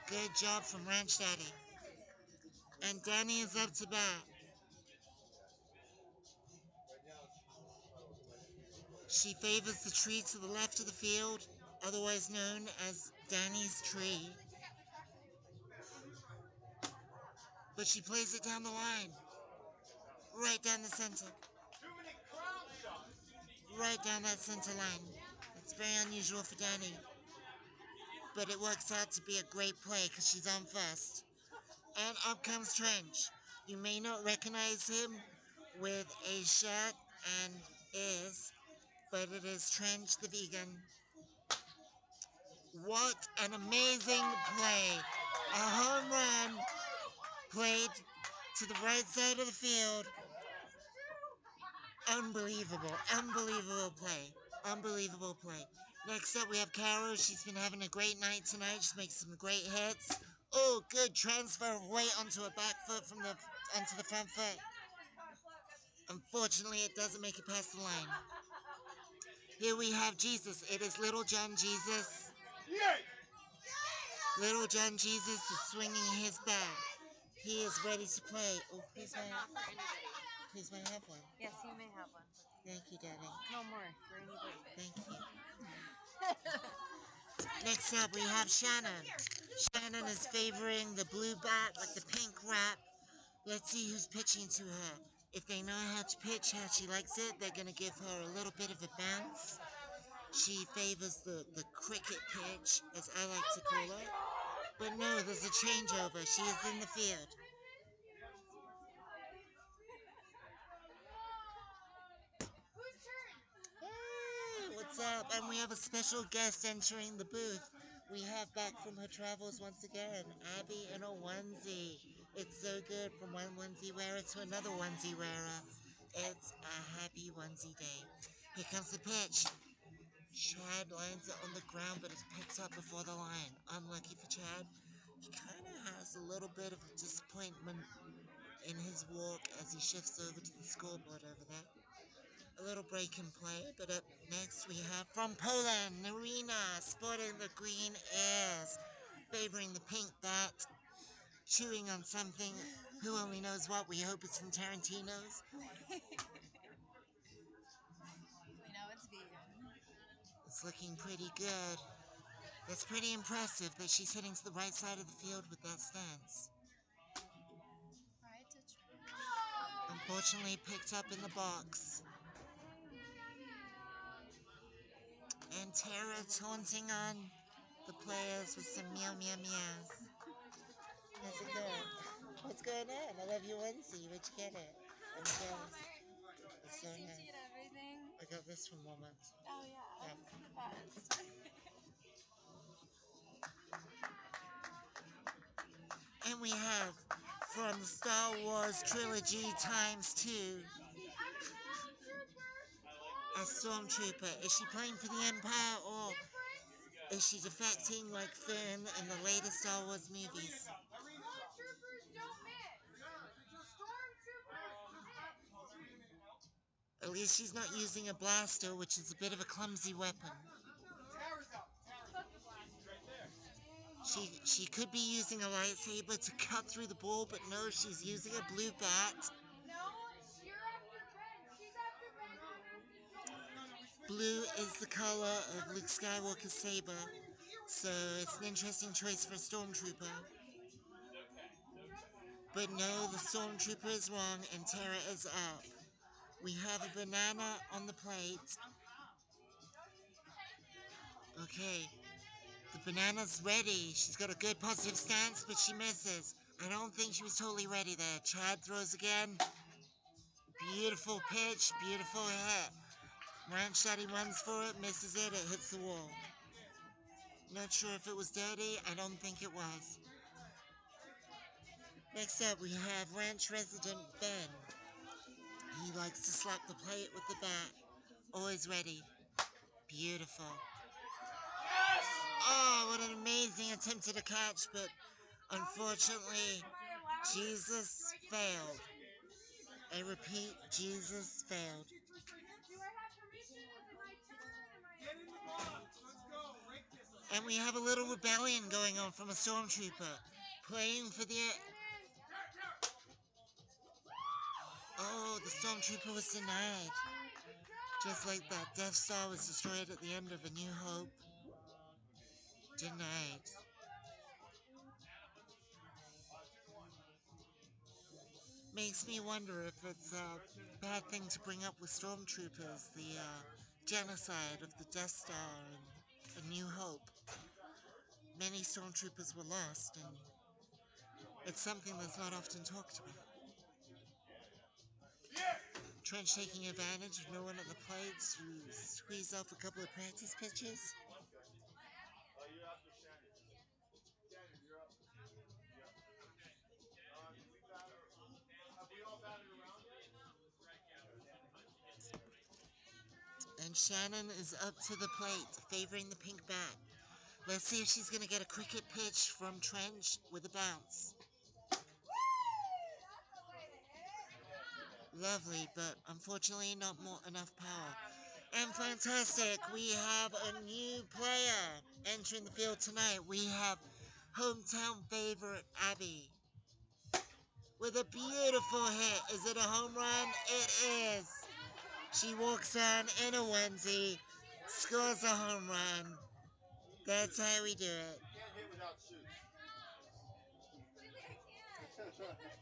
Good job from Ranch Daddy. And Danny is up to bat. She favors the tree to the left of the field, otherwise known as Danny's tree. But she plays it down the line. Right down the center. Right down that center line. It's very unusual for Danny. But it works out to be a great play because she's on first. And up comes Trench. You may not recognize him with a shirt and ears, but it is Trench the vegan. What an amazing play. A home run played to the right side of the field. Unbelievable play. Next up we have Carol. She's been having a great night tonight. She's making some great hits. Oh, good transfer of weight onto her back foot onto the front foot. Unfortunately, it doesn't make it past the line. Here we have Jesus. It is Little John Jesus. Little John Jesus is swinging his bat. He is ready to play. Oh, please may I have one? Yes, you may have one. Thank you, Daddy. No more for anybody. Thank you. Next up, we have Shannon. Shannon is favoring the blue bat with the pink wrap. Let's see who's pitching to her. If they know how to pitch, how she likes it, they're going to give her a little bit of a bounce. She favors the cricket pitch, as I like to call it. But no, there's a changeover. She is in the field. Hey, what's up? And we have a special guest entering the booth. We have back from her travels once again, Abby in a onesie. It's so good from one onesie wearer to another onesie wearer. It's a happy onesie day. Here comes the pitch. Chad lands it on the ground, but it's picked up before the line. Unlucky for Chad. He kind of has a little bit of disappointment in his walk as he shifts over to the scoreboard over there. A little break in play, but up next we have from Poland, Narina, sporting the green ears, favoring the pink bat, chewing on something. Who only knows what? We hope it's from Tarantino's. We know it's vegan. It's looking pretty good. That's pretty impressive that she's hitting to the right side of the field with that stance. Right to try. Unfortunately picked up in the box. And Tara taunting on the players with some meow meow meows. How's it going? What's going on? I love your onesie. Where'd you get it? I'm jealous. It's so nice. I got this from Walmart. Oh yeah. Yeah. Best. And we have from the Star Wars trilogy ×2 a stormtrooper. Is she playing for the Empire or is she defecting like Finn in the latest Star Wars movies? At least she's not using a blaster, which is a bit of a clumsy weapon. She could be using a lightsaber to cut through the ball, but no, she's using a blue bat. Blue is the color of Luke Skywalker's saber, so it's an interesting choice for a stormtrooper. But no, the stormtrooper is wrong and Tara is up. We have a banana on the plate. Okay, the banana's ready. She's got a good positive stance, but she misses. I don't think she was totally ready there. Chad throws again. Beautiful pitch, beautiful hit. Ranch Daddy runs for it, misses it, it hits the wall. Not sure if it was dirty, I don't think it was. Next up, we have Ranch resident Ben. He likes to slap the plate with the bat. Always ready. Beautiful. Oh, what an amazing attempt at a catch, but unfortunately, Jesus failed. I repeat, Jesus failed. And we have a little rebellion going on from a stormtrooper. Playing for the... Oh, the stormtrooper was denied. Just like that Death Star was destroyed at the end of A New Hope. Denied. Makes me wonder if it's a bad thing to bring up with stormtroopers, the genocide of the Death Star and A New Hope. Many stormtroopers were lost, and it's something that's not often talked about. Trench taking advantage of no one at the plate to squeeze off a couple of practice pitches. And Shannon is up to the plate, favoring the pink bat. Let's see if she's going to get a cricket pitch from Trench with a bounce. Lovely, but unfortunately not enough power. And fantastic, we have a new player entering the field tonight. We have hometown favorite Abby with a beautiful hit. Is it a home run? It is. She walks on in a onesie, scores a home run. That's how we do it.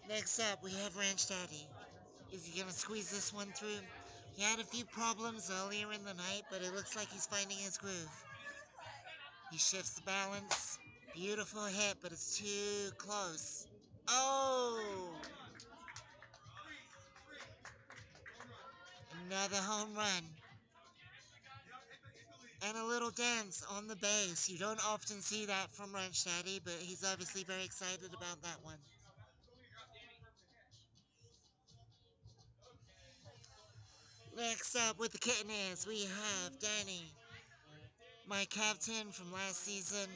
Next up, we have Ranch Daddy. Is he going to squeeze this one through? He had a few problems earlier in the night, but it looks like he's finding his groove. He shifts the balance. Beautiful hit, but it's too close. Oh! Another home run. And a little dance on the base. You don't often see that from Ranch Daddy, but he's obviously very excited about that one. Next up with the kitten ears, we have Danny, my captain from last season,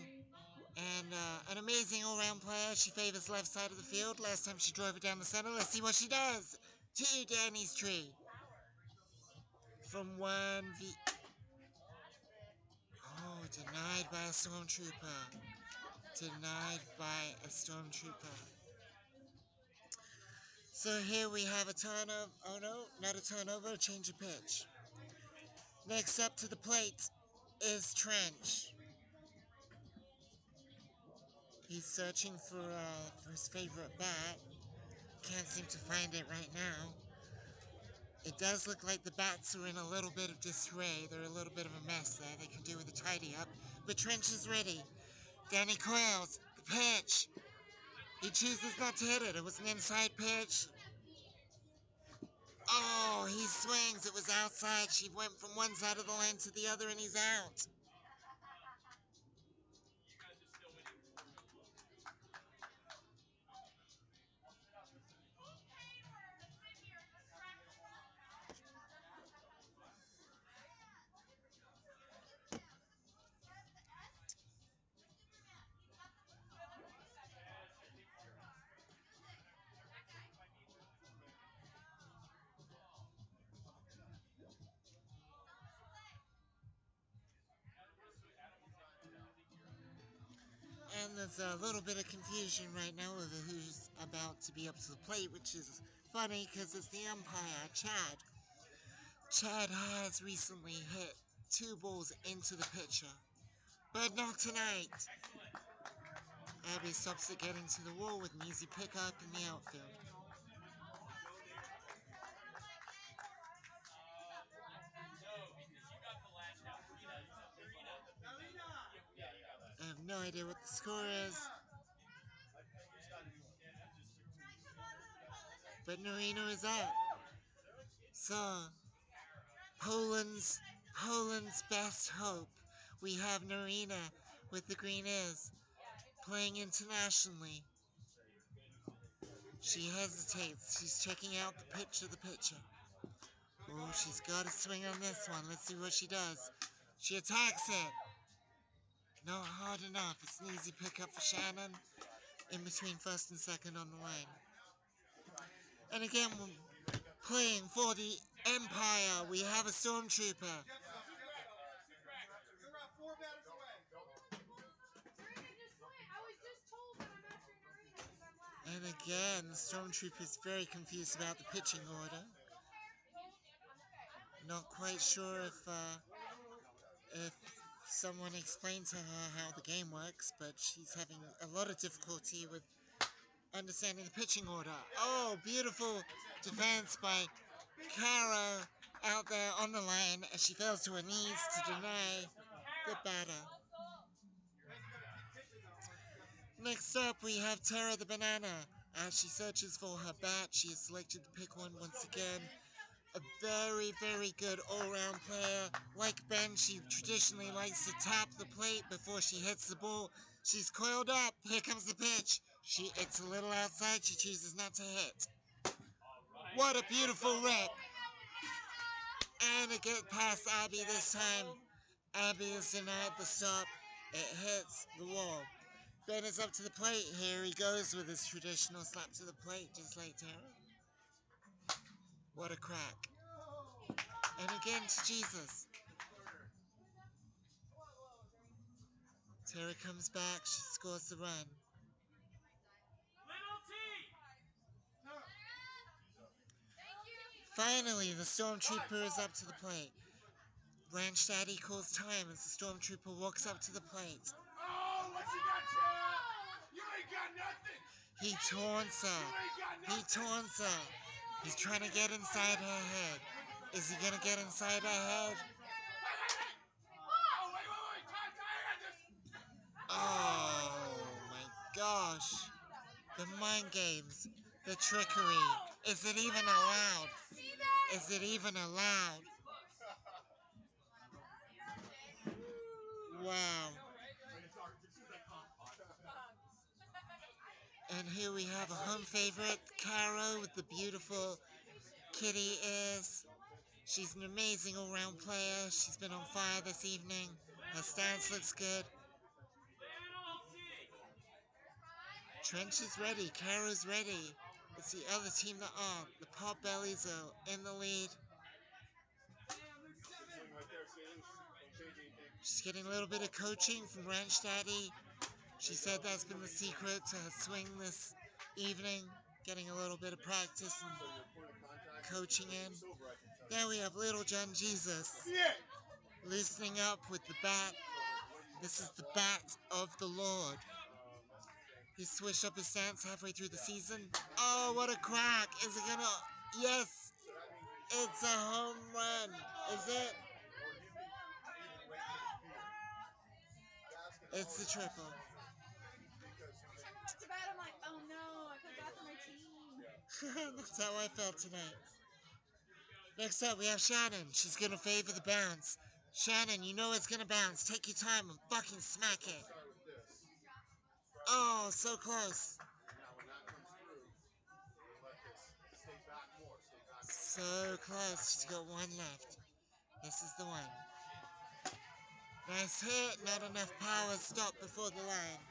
and an amazing all-round player. She favors left side of the field. Last time she drove it down the center. Let's see what she does. To Danny's tree. From 1v... Oh, denied by a stormtrooper. Denied by a stormtrooper. So here we have a turnover. Oh no, not a turnover, a change of pitch. Next up to the plate is Trench. He's searching for his favorite bat. Can't seem to find it right now. It does look like the bats are in a little bit of disarray. They're a little bit of a mess there. They can do with a tidy up. But Trench is ready. Danny coils. The pitch. He chooses not to hit it. It was an inside pitch. Oh, he swings. It was outside. She went from one side of the line to the other, and he's out. And there's a little bit of confusion right now over who's about to be up to the plate, which is funny because it's the umpire, Chad. Chad has recently hit 2 balls into the pitcher, but not tonight. Abby stops it getting to the wall with an easy pickup in the outfield. I have no idea what the score is. But Norino is up. So, Poland's best hope. We have Norina with the green ears playing internationally. She hesitates. She's checking out the pitch of the pitcher. Oh, she's got a swing on this one. Let's see what she does. She attacks it. Not hard enough. It's an easy pickup for Shannon in between first and second on the line. And again, we're playing for the Empire. We have a stormtrooper. And again, the stormtrooper is very confused about the pitching order. Not quite sure if someone explained to her how the game works, but she's having a lot of difficulty with understanding the pitching order. Oh, beautiful defense by Kara out there on the line as she falls to her knees to deny the batter. Next up, we have Tara the Banana. As she searches for her bat, she has selected to pick one once again. A very, very good all-round player. Like Ben, she traditionally likes to tap the plate before she hits the ball. She's coiled up. Here comes the pitch. It's a little outside. She chooses not to hit. What a beautiful rip. And it gets past Abby this time. Abby is denied the stop. It hits the wall. Ben is up to the plate. Here he goes with his traditional slap to the plate, just like Tara. What a crack. And again to Jesus. Tara comes back. She scores the run. Finally, the Stormtrooper is up to the plate. Ranch Daddy calls time as the Stormtrooper walks up to the plate. Oh, what you got, Tara? You ain't got nothing. He taunts her. He taunts her. He's trying to get inside her head. Is he gonna get inside her head? Oh, wait. Oh my gosh. The mind games. The trickery. Is it even allowed? Is it even allowed? Wow. And here we have a home favorite, Caro, with the beautiful kitty ears. She's an amazing all-round player. She's been on fire this evening. Her stance looks good. Trench is ready. Caro's ready. It's the other team that aren't. The Potbellies are in the lead. She's getting a little bit of coaching from Ranch Daddy. She said that's been the secret to her swing this evening. Getting a little bit of practice and coaching in. There we have Little John Jesus loosening up with the bat. This is the bat of the Lord. He switched up his stance halfway through the season. Oh, what a crack. Is it gonna... Yes. It's a home run. Is it? It's the triple. It's bad. I'm like, oh no, I feel bad for my team. That's how I felt tonight. Next up, we have Shannon. She's gonna favor the bounce. Shannon, you know it's gonna bounce. Take your time and fucking smack it. Oh, so close. So close. She's got one left. This is the one. Nice hit. Not enough power. Stop before the line.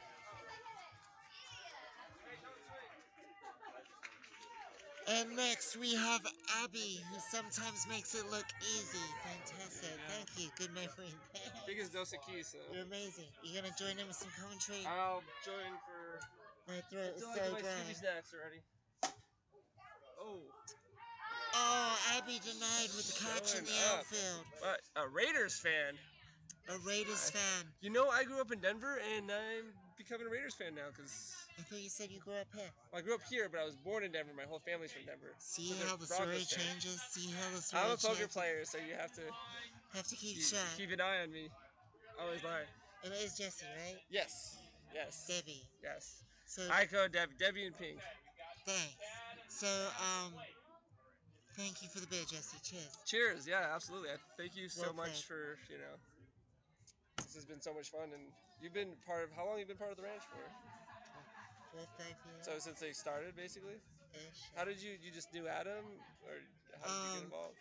And next we have Abby, who sometimes makes it look easy. Fantastic. Thank you. Good memory. Biggest dose of keys, so. You're amazing. You gonna join in with some commentary? I'll join for... My throat is until so I get my dry. Scooby snacks already. Oh. Oh, Abby denied with the catch in the outfield. What? A Raiders fan? A Raiders fan. You know, I grew up in Denver, and I'm becoming a Raiders fan now, because... I thought you said you grew up here. Well, I grew up here, but I was born in Denver. My whole family's from Denver. See how the story changes? See how the story changes? I'm a poker changes? player, so you have to keep track. Keep an eye on me. I always lie. And it is Jesse, right? Yes. Yes. Debbie. Yes. So I Coed Debbie. Debbie and Pink. Thanks. So, thank you for the beer, Jesse. Cheers. Cheers. Yeah, absolutely. Thank you so Well much for, this has been so much fun. And you've been how long have you been part of the ranch for? 4 or 5 years. So since they started, basically? Ish. How did you just knew Adam? Or how did you get involved?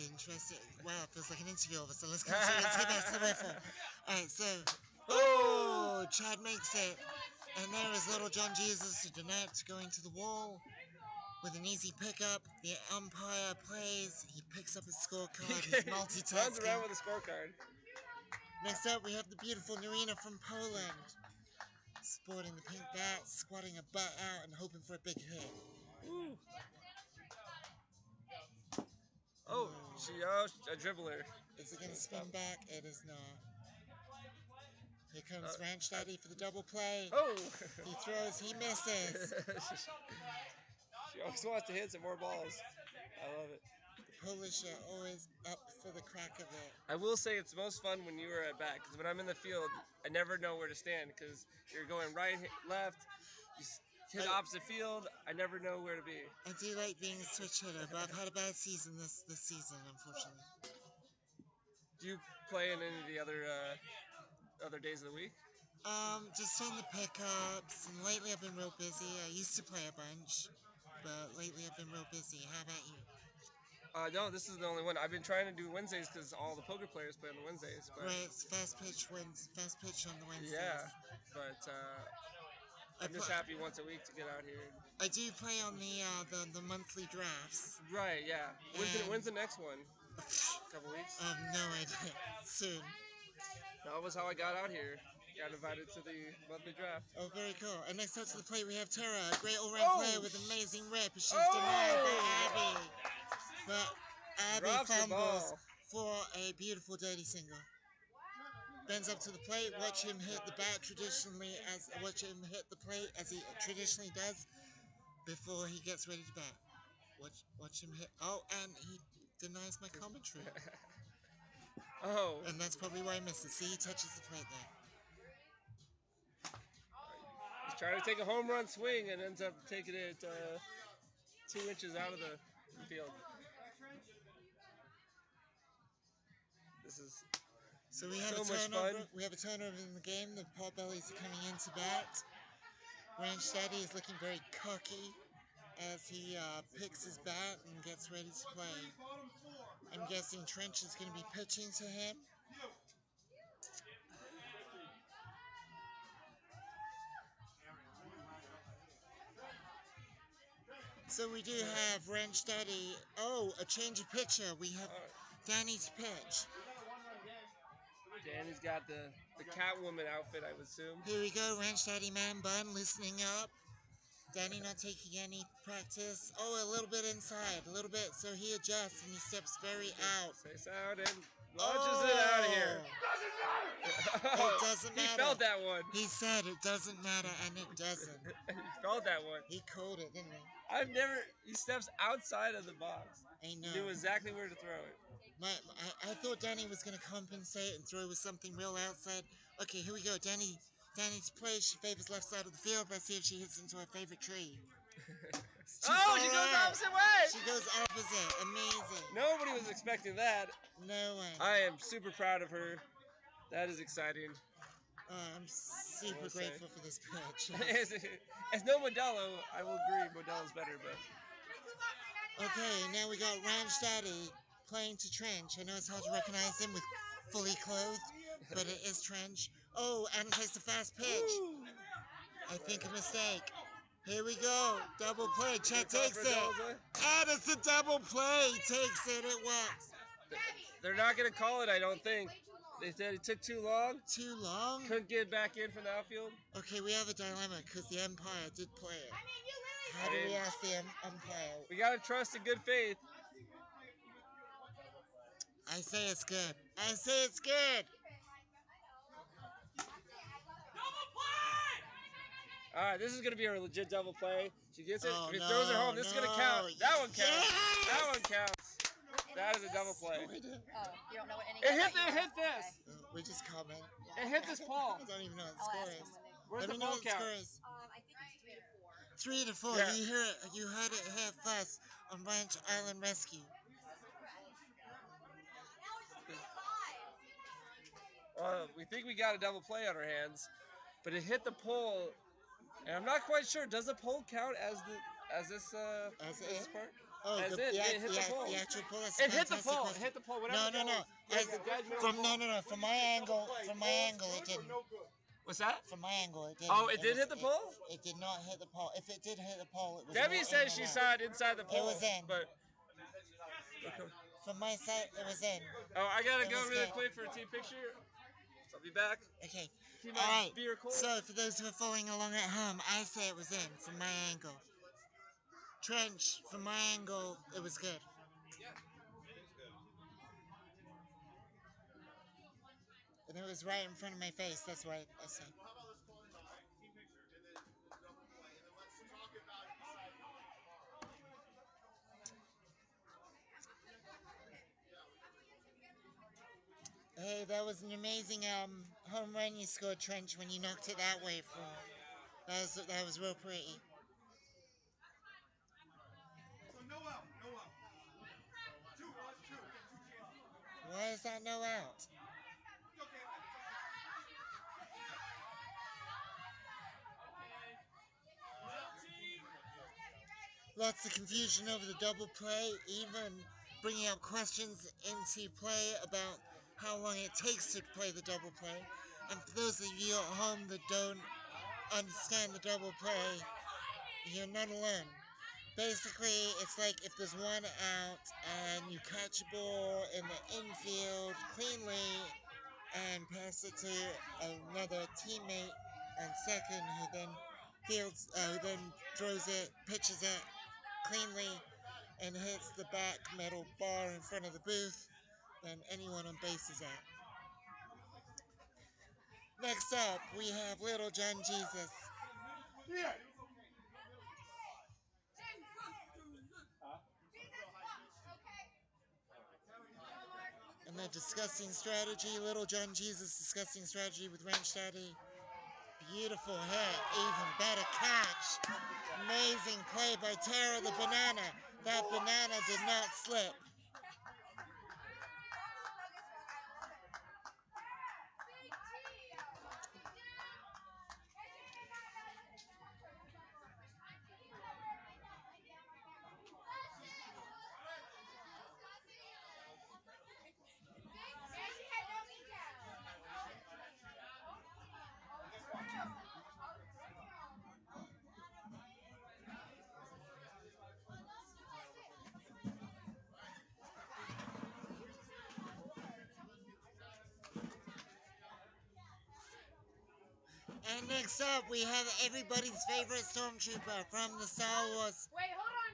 Interesting. Wow, it feels like an interview of us. So let's get back to the Wiffle. Alright, so... Oh! Chad makes it. And there is Little John Jesus to Donette going to the wall with an easy pickup. The umpire plays. He picks up his scorecard. He's multitasking. Runs around with a scorecard. Next up, we have the beautiful Narina from Poland. Sporting the pink bat, squatting a butt out and hoping for a big hit. Ooh. Oh, a dribbler. Is it going to spin back? It is not. Here comes Ranch Daddy for the double play. Oh! He throws, he misses. She always wants to hit some more balls. I love it. The Polish are always up for the crack of it. I will say it's most fun when you are at bat, because when I'm in the field, I never know where to stand, because you're going right, left, you hit opposite field, I never know where to be. I do like being a switch hitter, but I've had a bad season this season, unfortunately. Do you play in any of the other days of the week? Just on the pickups, and lately I've been real busy. I used to play a bunch, but lately I've been real busy. How about you? No, this is the only one. I've been trying to do Wednesdays because all the poker players play on the Wednesdays. But right, it's fast pitch on the Wednesdays. Yeah, but I'm just happy once a week to get out here. I do play on the monthly drafts. Right, yeah. When's the next one? A couple weeks? I have no idea. Soon. That was how I got out here. Got invited to the monthly draft. Oh, very cool. And next up to the plate, we have Tara, a great all-round player with amazing rip. She's denied by Abby. But Abby fumbles for a beautiful dirty single. Bends up to the plate. Watch him hit the bat watch him hit the plate as he traditionally does before he gets ready to bat. Watch him hit. Oh, and he denies my commentary. Oh. And that's probably why he misses. See, he touches the plate there. He's trying to take a home run swing and ends up taking it 2 inches out of the field. This is so we have so a turnover. We have a turnover in the game. The Potbellies are coming into bat. Ranch Daddy is looking very cocky as he picks his bat and gets ready to play. I'm guessing Trench is going to be pitching to him. So we do have Ranch Daddy. Oh, a change of pitcher. We have Danny's pitch. Danny's got the Catwoman outfit, I would assume. Here we go, Ranch Daddy Man Bun listening up. Danny not taking any practice. Oh, a little bit inside, a little bit. So he adjusts and he steps very out. Stays out and launches it out of here. It doesn't matter. He felt that one. He said it doesn't matter, and it doesn't. He felt that one. He called it, didn't he? He steps outside of the box. I know. Knew exactly where to throw it. I thought Danny was going to compensate and throw with something real outside. Okay, here we go. Danny's play. She favors left side of the field. Let's see if she hits into her favorite tree. Oh, she goes opposite way. She goes opposite. Amazing. Nobody was expecting that. No one. I am super proud of her. That is exciting. I'm super grateful for this pitch. As no Modelo, I will agree Modelo's better, but... Okay, now we got Ranch Daddy playing to Trench. I know it's hard to recognize him with fully clothed, but it is Trench. Oh, and takes the fast pitch. I think a mistake. Here we go. Double play. Chet takes it. And it's a double play. Takes it. It works. They're not going to call it, I don't think. They said it took too long. Too long? Couldn't get back in from the outfield. Okay, we have a dilemma because the umpire did play it. How do we ask the umpire? We got to trust in good faith. I say it's good. I say it's good. All right, this is going to be a legit double play. She gets it. Oh, if he throws it home, this is going to count. That one counts. Yes! That one counts. That is a double play. Oh, you don't know what any It hit this. We just comment. It hit this pole. I don't even know what the score is. Where's Let the me know pole what the count? score is. I think it's 3 to 4. 3 to 4. Yeah. You heard it here first on Ranch Island Rescue. We think we got a double play on our hands, but it hit the pole, and I'm not quite sure. Does the pole count as this part? Oh, As it hit the pole. The actual pole. That's It hit the fantastic pole. question. It hit the pole. No. Whatever. No. From my angle, it didn't. What's that? From my angle, it didn't. Oh, it did hit the pole? It did not hit the pole. If it did hit the pole, it was. Debbie more said in she than saw out. it inside the pole. It was in. But From my side, it was in. oh, I gotta It go was really good. quick for a team picture. So I'll be back. Okay. Keep All my right. beer cold. So for those who are following along at home, I say it was in from my angle. Trench, from my angle, it was good. And it was right in front of my face. That's why I say. Hey, that was an amazing home run you scored, Trench, when you knocked it that way for. That was real pretty. Why is that no out? Lots of confusion over the double play, even bringing up questions into play about how long it takes to play the double play. And for those of you at home that don't understand the double play, you're not alone. Basically, it's like if there's one out and you catch a ball in the infield cleanly and pass it to another teammate on second, who then throws it, pitches it cleanly, and hits the back metal bar in front of the booth. Then anyone on base is out. Next up, we have Little John Jesus. And they're discussing strategy. Little John Jesus discussing strategy with Ranch Daddy. Beautiful hit, even better catch. Amazing play by Tara the Banana. That banana did not slip. And next up, we have everybody's favorite stormtrooper from the Star Wars. Wait, hold on.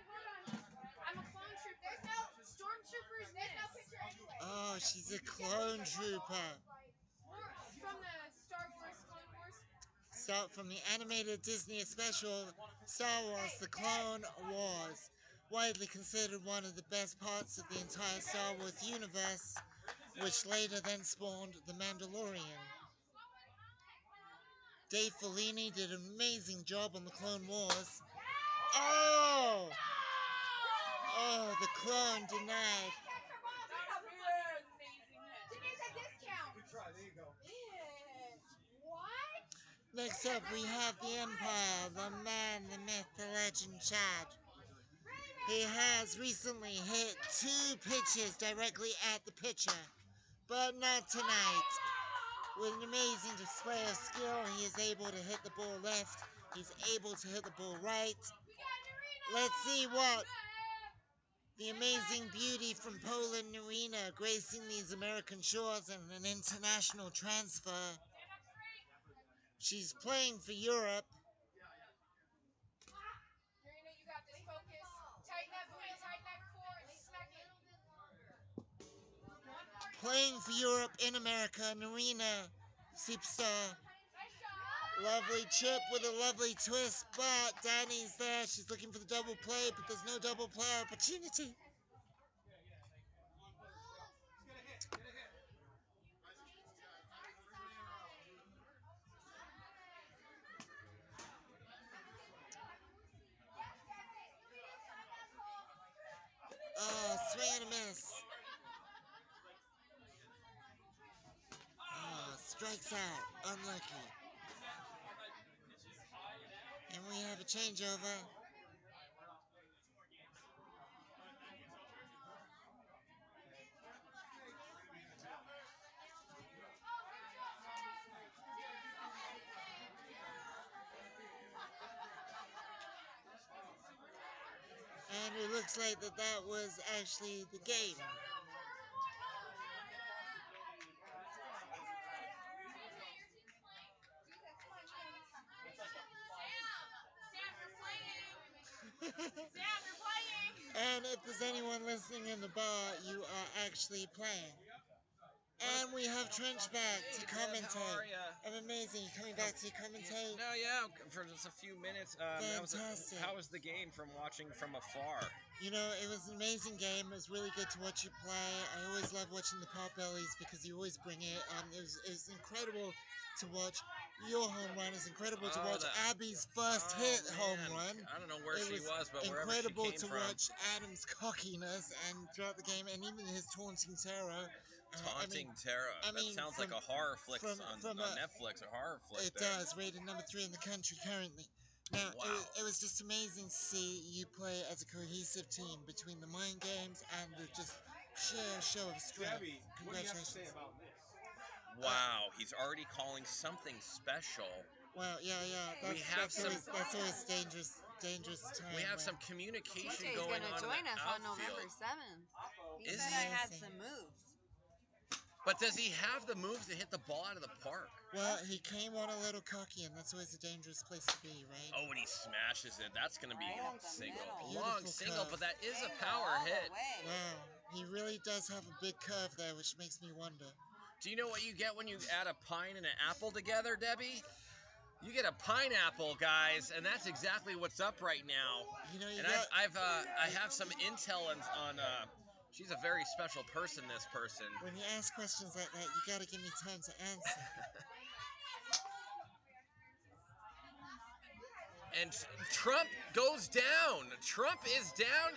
I'm a clone trooper. There's no stormtroopers. There's no picture anyway. Oh, she's a clone trooper. From the Star Wars Clone Wars. So, from the animated Disney special, Star Wars, The Clone Wars. Widely considered one of the best parts of the entire Star Wars universe, which later then spawned The Mandalorian. Dave Filoni did an amazing job on the Clone Wars. Oh! Oh, the clone denied. Next up, we have the Empire, the man, the myth, the legend, Chad. He has recently hit 2 pitches directly at the pitcher, but not tonight. With an amazing display of skill, he is able to hit the ball left. He's able to hit the ball right. Let's see what the amazing beauty from Poland, Narina, gracing these American shores in an international transfer. She's playing for Europe. Narina, you got this. Focus. Tighten that point. Tighten that core. And smack it. Playing for Europe in America, Narina, superstar. Lovely chip with a lovely twist, but Danny's there. She's looking for the double play, but there's no double play opportunity. Oh, swing and a miss. Oh, strikes out. Unlucky. And we have a changeover. And it looks like that was actually the game. And if there's anyone listening in the bar, you are actually playing. And we have Trench back to commentate. I'm amazing. You coming back to commentate? No, yeah, for just a few minutes. Fantastic. How was the game from watching from afar? You know, it was an amazing game. It was really good to watch you play. I always love watching the Potbellies because you always bring it. It was incredible to watch your home run. It's incredible to watch Abby's first hit home run. I don't know where she was, but wherever she incredible came to from. watch Adam's cockiness and throughout the game, and even his taunting terror. Taunting terror. That sounds like a horror flick on Netflix. A horror flick. It does. Rated number 3 in the country currently. Now, it was just amazing to see you play as a cohesive team between the mind games and the just sheer show of strength. Gabby, Congratulations. what do you have to say about this? Wow, he's already calling something special. Well, yeah. That's always dangerous time. We have some communication TJ's going gonna on. join us on outfield. November 7th. He Is said he? I had some moves. But does he have the moves to hit the ball out of the park? Well, he came on a little cocky, and that's always a dangerous place to be, right? Oh, when he smashes it, that's going to be Right a up the single. middle. Long Beautiful single, curve. but that is a Single power all the hit. way. Wow, he really does have a big curve there, which makes me wonder. Do you know what you get when you add a pine and an apple together, Debbie? You get a pineapple, guys, and that's exactly what's up right now. You know, And I have some intel on she's a very special person, this person. when you ask questions like that, you gotta give me time to answer. And Trump goes down. Trump is down,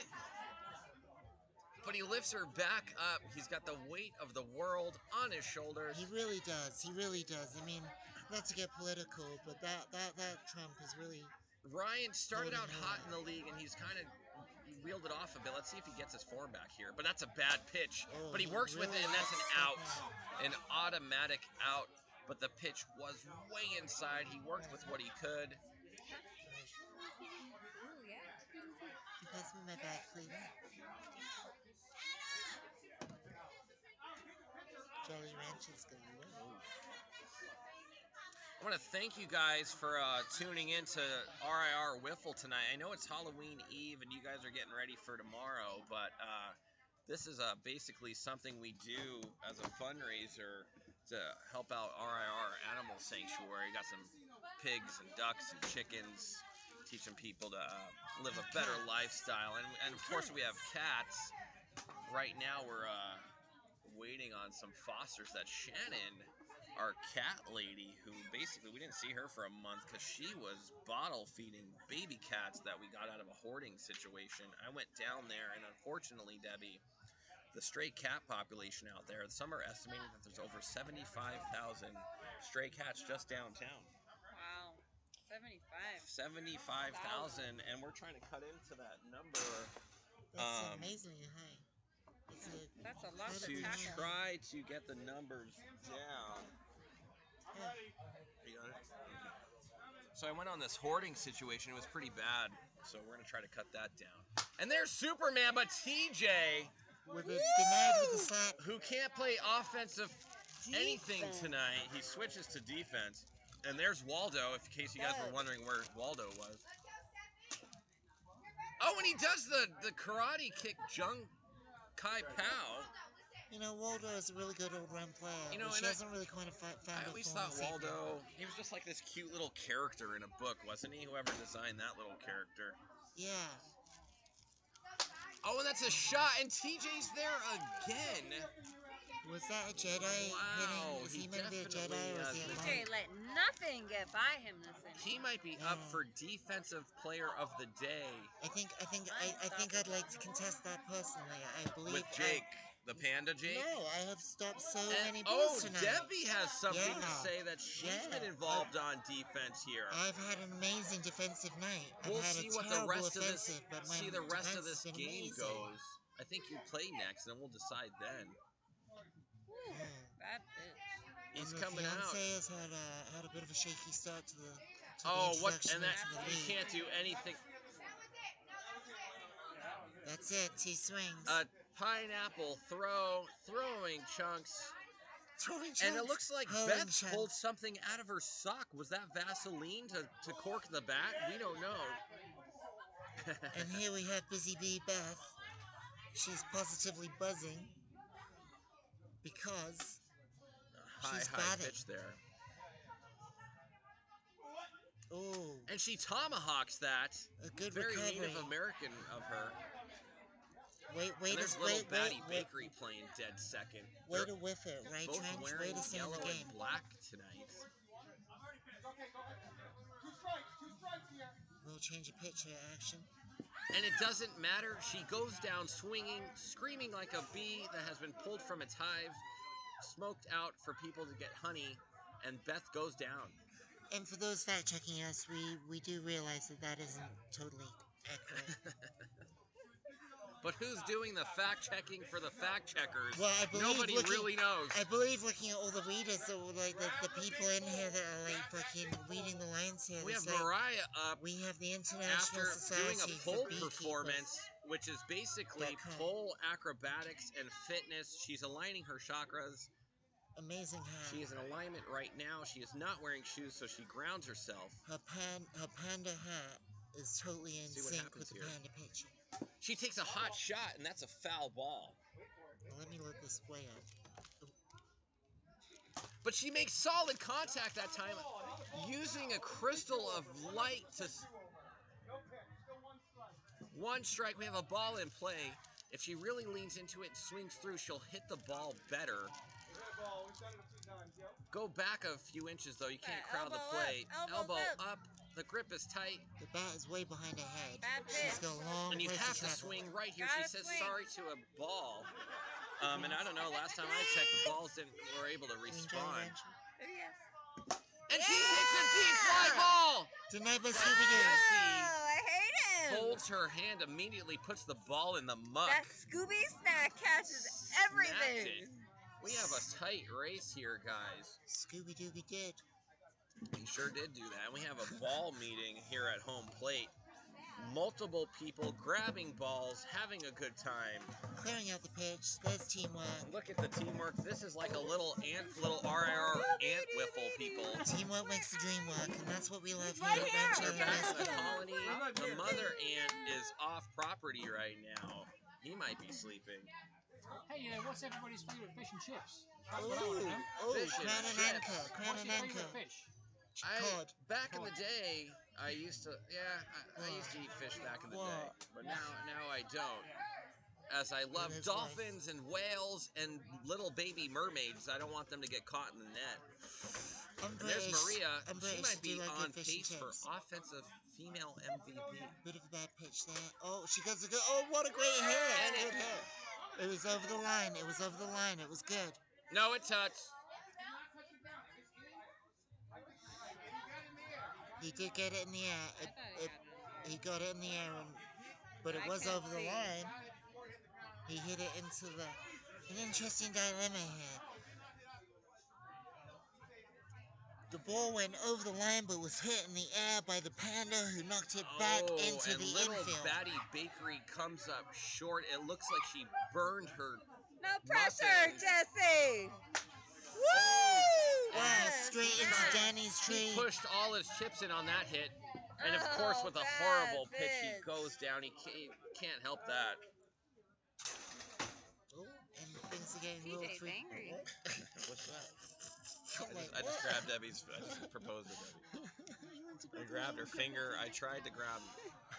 but he lifts her back up. He's got the weight of the world on his shoulders. He really does. He really does. I mean, not to get political, but that Trump is really. Ryan started out Holding hot on. in the league, and he wheeled it off a bit. Let's see if he gets his form back here. But that's a bad pitch. Oh, But he works with it, and that's an out. An automatic out. But the pitch was way inside. He worked with what he could. Pass me my bag, please. Jolly Ranchers go. Whoa. I want to thank you guys for tuning in to RIR Wiffle tonight. I know it's Halloween Eve and you guys are getting ready for tomorrow, but this is basically something we do as a fundraiser to help out RIR Animal Sanctuary. Got some pigs and ducks and chickens, teaching people to live a better lifestyle. And of course we have cats. Right now we're waiting on some fosters that Shannon, our cat lady, who basically we didn't see her for a month because she was bottle feeding baby cats that we got out of a hoarding situation. I went down there, and unfortunately, Debbie, the stray cat population out there, some are estimating that there's over 75,000 stray cats just downtown. Wow. 75,000, and we're trying to cut into that number. That's amazingly high. That's a lot To try to get the numbers down. You got it? So I went on this hoarding situation. It was pretty bad. So we're going to try to cut that down. And there's Superman, but TJ, with a denied with a slap, who can't play offensive anything tonight. He switches to defense. And there's Waldo, in case you guys were wondering where Waldo was. Oh, and he does the karate kick Jung Kai Pao. You know, Waldo is a really good all-round player. You know, she and hasn't really quite found I always thought Waldo, he was just like this cute little character in a book, wasn't he? Whoever designed that little character. Yeah. Oh, and that's a shot, and TJ's there again. Was that a Jedi hitting? Is he meant to be a Jedi or is he a monk? TJ let nothing get by him this inning. He might be up for defensive player of the day. I think I'd like to contest that personally. I believe with Jake, the panda Jake. No, I have stopped so many Oh, balls tonight. Debbie has something to say that she's been involved on defense here. I've had an amazing defensive night. We'll I've had see a what the rest of offensive, this but my see the rest of defense this has been game amazing. goes. I think you play next, and we'll decide then. Bad pitch. He's and coming out. Fiance has had a bit of a shaky start to the. What? And that into the he league. can't do anything. That's it. He swings. Pineapple throwing chunks. Throwing chunks. And it looks like Hurling Beth chunks. pulled something out of her sock. Was that Vaseline to cork the bat? We don't know. And here we have Busy Bee Beth. She's positively buzzing because she's high batting. pitch there. Oh. And she tomahawks that. A good Very recovery. Native American of her. Wait, And there's little Batty Bakery playing dead second. Way to whiff it, right, Both Trench? Way wearing to stay in yellow the game. and black tonight. We'll change a pitch here, action. And it doesn't matter. She goes down swinging, screaming like a bee that has been pulled from its hive, smoked out for people to get honey, and Beth goes down. And for those fact-checking us, we do realize that isn't totally accurate. But who's doing the fact-checking for the fact-checkers? Well, I believe Nobody really knows. I believe looking at all the readers, that were like the people in here that are like fucking reading the lines here. We have like, Mariah up we have the International after doing Society a for pole Beekeepers. performance, which is basically .com. pole acrobatics and fitness. She's aligning her chakras amazing hat. She is in alignment right now. She is not wearing shoes, so she grounds herself. Her panda hat is totally in sync with the panda picture. She takes a hot shot, and that's a foul ball. Well, let me look this way up. But she makes solid contact that time, using a crystal of light to... One strike, we have a ball in play. If she really leans into it and swings through, she'll hit the ball better. Go back a few inches, though. You can't crowd the play. Elbow up. The grip is tight. The bat is way behind her head. She's got a long and you have to swing right here. She says sorry to a ball. And I don't know, last time I checked, the balls were able to respawn. And she hits a deep fly ball! Denied by Scooby-Doo. I hate him! Holds her hand, immediately puts the ball in the muck. That Scooby snack catches everything. We have a tight race here, guys. Scooby-Dooby did. He sure did do that. And we have a ball meeting here at home plate. Multiple people grabbing balls, having a good time. Clearing out the pitch. There's teamwork. Look at the teamwork. This is like a little RIR ant wiffle, people. Teamwork makes the dream work, and that's what we love here They're at back in the Rancho. colony. The mother ant is off property right now. He might be sleeping. Hey, what's everybody's favorite fish and chips? Crown and anchor. Crown and anchor. Fish? Back in the day, I used to eat fish back in the day, but now I don't. As I love dolphins and whales and little baby mermaids, I don't want them to get caught in the net. There's Maria. She might be on pace for offensive female MVP. Bit of a bad pitch there. Oh, she does a good. Oh, what a great hit! Good hit. It was over the line. It was over the line. It was good. No, it touched. He did get it in the air. He got it in the air, but it was over the line. He hit it into an interesting dilemma here. The ball went over the line, but was hit in the air by the panda, who knocked it back into the little infield. Batty Bakery comes up short. It looks like she burned her. No pressure, Jesse. Woo! Wow, straight into Danny's tree. He pushed all his chips in on that hit. And of course, with a horrible pitch, he goes down. He can't help that. Oh, and things are getting a little angry. What's that? I just grabbed Debbie's. I just proposed to Debbie. I grabbed her finger. I tried to grab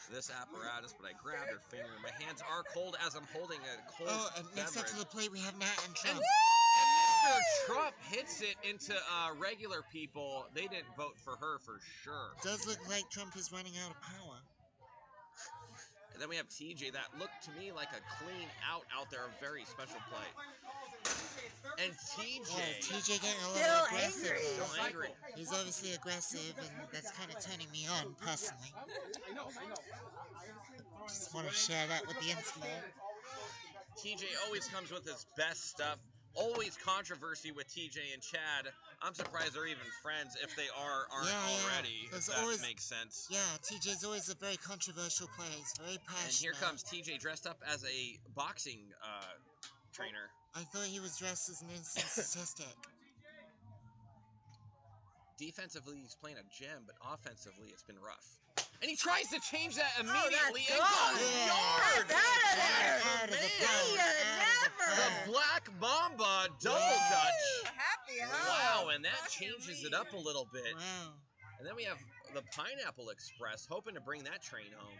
this apparatus, but I grabbed her finger. My hands are cold as I'm holding a cold and next up to the plate, we have Nat and Trump. And Mr. Trump hits it into regular people. They didn't vote for her for sure. Does look like Trump is running out of power. And then we have TJ. That looked to me like a clean out there, a very special play. And TJ getting a little aggressive. Still angry. He's obviously aggressive, and that's kind of turning me on personally. Just want to share that with the internet. TJ always comes with his best stuff. Always controversy with TJ and Chad. I'm surprised they're even friends if they aren't already. If that makes sense. Yeah, TJ's always a very controversial player. He's very passionate. And here comes TJ dressed up as a boxing trainer. I thought he was dressed as an instant statistic. Defensively, he's playing a gem, but offensively, it's been rough. And he tries to change that immediately and goes yard! Out of there! The Black Mamba double dutch. Happy Wow, and that changes it up a little bit. Wow. And then we have the Pineapple Express, hoping to bring that train home.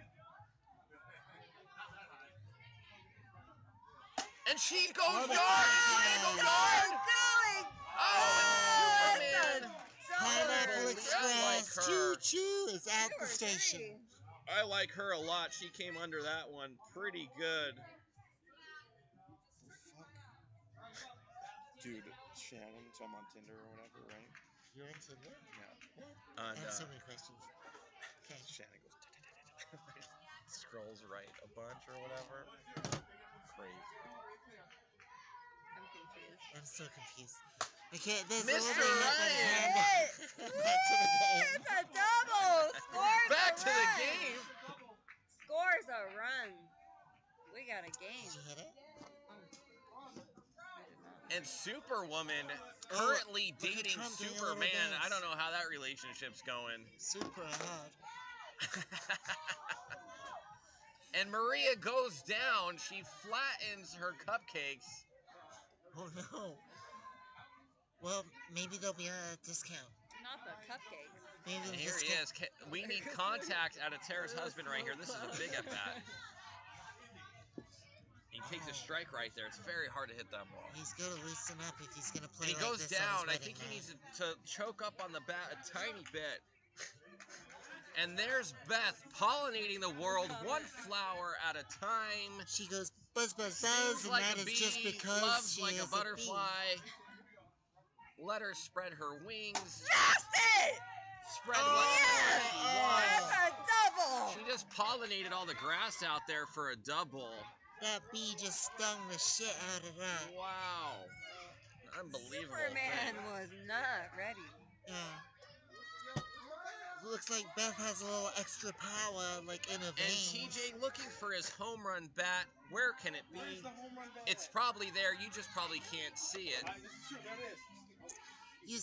And she goes yard! Oh, and Superman! Pineapple Express, choo-choo, is at the station. I like her a lot. She came under that one pretty good. Dude, Shannon, so I'm on Tinder or whatever, right? You're into what? Yeah. And, I have so many questions. Okay. Shannon goes, scrolls right a bunch or whatever. Crazy. I'm confused. I'm so confused. Okay, there's Mr. a little bit Ryan! Back to the game. It's a double! Scores Back a to run. the game! Scores a run. We got a game. Did you hit it? I did not. And Superwoman currently dating Superman. I don't know how that relationship's going. Super hard. And Maria goes down. She flattens her cupcakes. Oh no. Well, maybe there'll be a discount. Not the cupcakes. Maybe And here he is. We need contact out of Tara's husband right here. This is a big at-bat. He takes a strike right there. It's very hard to hit that ball. He's got to loosen up if he's going to play And he like goes this down. on I his think he wedding needs to choke up on the bat a tiny bit. And there's Beth pollinating the world one flower at a time. She goes buzz, buzz, buzz, Sings and like that a is bee, just because loves she like is a butterfly. Let her spread her wings. That's it! Spread wings. That's a double! She just pollinated all the grass out there for a double. That bee just stung the shit out of that. Wow. Unbelievable. Superman thing. was not ready. Yeah. Looks like Beth has a little extra power, like in her And veins. TJ looking for his home run bat. Where can it be? It's probably there. You just probably can't see it.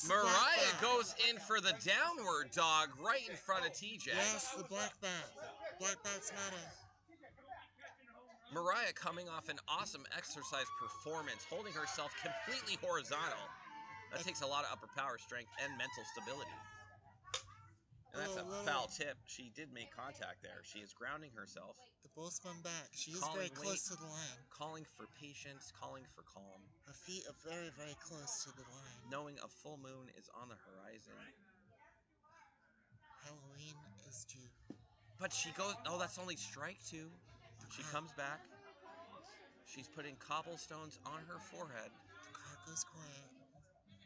Mariah goes in for the downward dog right in front of TJ. Yes, the black bat. Black bats matter. Mariah coming off an awesome exercise performance, holding herself completely horizontal. That takes a lot of upper power strength and mental stability. And that's a foul tip. She did make contact there. She is grounding herself. The ball spun back. She is very close to the line. Calling for patience, calling for calm. Her feet are very, very close to the line. Knowing a full moon is on the horizon. Halloween is due. But she goes, oh, that's only strike two. She comes back. She's putting cobblestones on her forehead. The crowd goes quiet.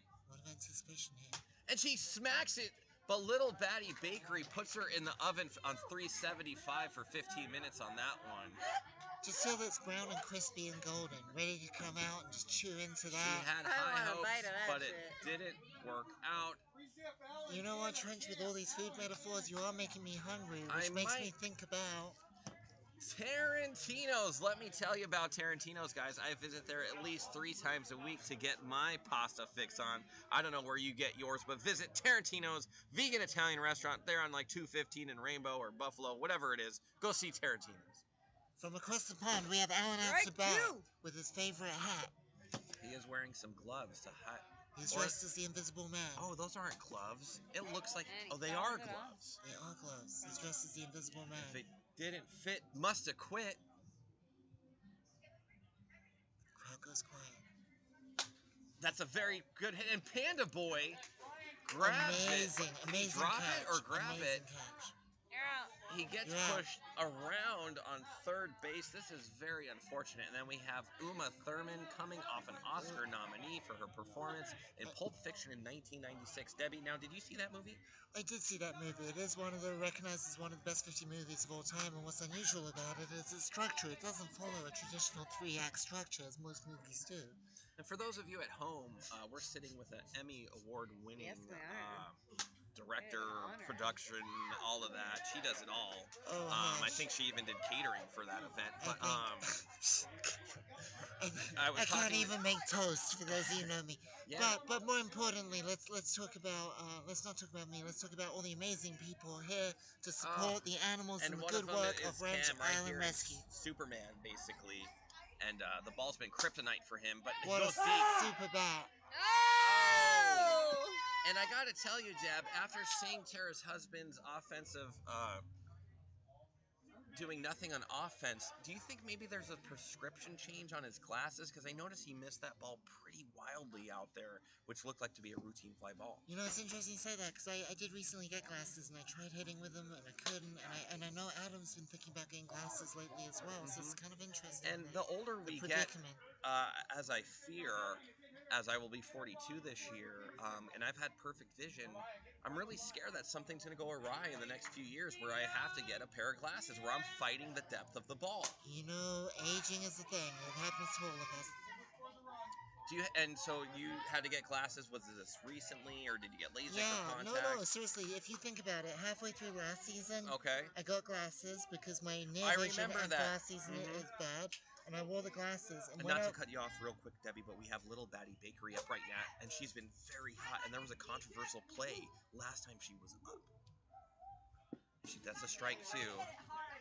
A lot of anticipation here. And she smacks it. But Little Batty Bakery puts her in the oven on 375 for 15 minutes on that one. Just so it's brown and crispy and golden, ready to come out and just chew into that. She had high hopes, but it didn't work out. You know what, Trench, with all these food metaphors, you are making me hungry, which makes me think about Tarantino's. Let me tell you about Tarantino's, guys. I visit there at least 3 times a week to get my pasta fix on. I don't know where you get yours, but visit Tarantino's vegan Italian restaurant. They're on like 215 in Rainbow or Buffalo, whatever it is. Go see Tarantino's. From across the pond, we have Alan Axelback with his favorite hat. He is wearing some gloves to hide. He's dressed as the Invisible Man. Oh, those aren't gloves. It looks like... Oh, they are gloves. They are gloves. He's dressed as the Invisible Man. If it didn't fit, must have quit. Crowd goes quiet. That's a very good hit. And Panda Boy grabs it. Amazing Drop catch. it or grab it. Catch. You're out. He gets pushed around on third base. This is very unfortunate. And then we have Uma Thurman coming off an Oscar nominee for her performance in Pulp Fiction in 1996. Debbie, now did you see that movie? I did see that movie. It is recognized as one of the best 50 movies of all time, and what's unusual about it is its structure. It doesn't follow a traditional 3-act structure as most movies do. And for those of you at home, we're sitting with an Emmy Award-winning director, production, all of that. She does it all. I think she even did catering for that event. But I can't even make toast for those of you who know me. Yeah. But more importantly, let's talk about let's not talk about me. Let's talk about all the amazing people here to support the animals and the good work of Ranch Island Rescue. Superman, basically, and the ball's been kryptonite for him. But what goes a deep. super bat! Oh! And I gotta tell you, Deb, after seeing Tara's husband's offensive, doing nothing on offense, do you think maybe there's a prescription change on his glasses? Because I noticed he missed that ball pretty wildly out there, which looked like to be a routine fly ball. You know, it's interesting you say that, because I did recently get glasses, and I tried hitting with them, and I couldn't, and I know Adam's been thinking about getting glasses lately as well, so it's kind of interesting. And the older we get, as I fear, as I will be 42 this year, and I've had perfect vision, I'm really scared that something's going to go awry in the next few years where I have to get a pair of glasses where I'm fighting the depth of the ball. You know, aging is a thing. It happens to all of us. And so you had to get glasses, was this recently, or did you get LASIK or contact? No, seriously, if you think about it, halfway through last season, I got glasses because my near I vision remember after last season is bad. and I wore the glasses. And not to cut you off real quick, Debbie, but we have Little Batty Bakery up right now, and she's been very hot. And there was a controversial play last time she was up. That's a strike too.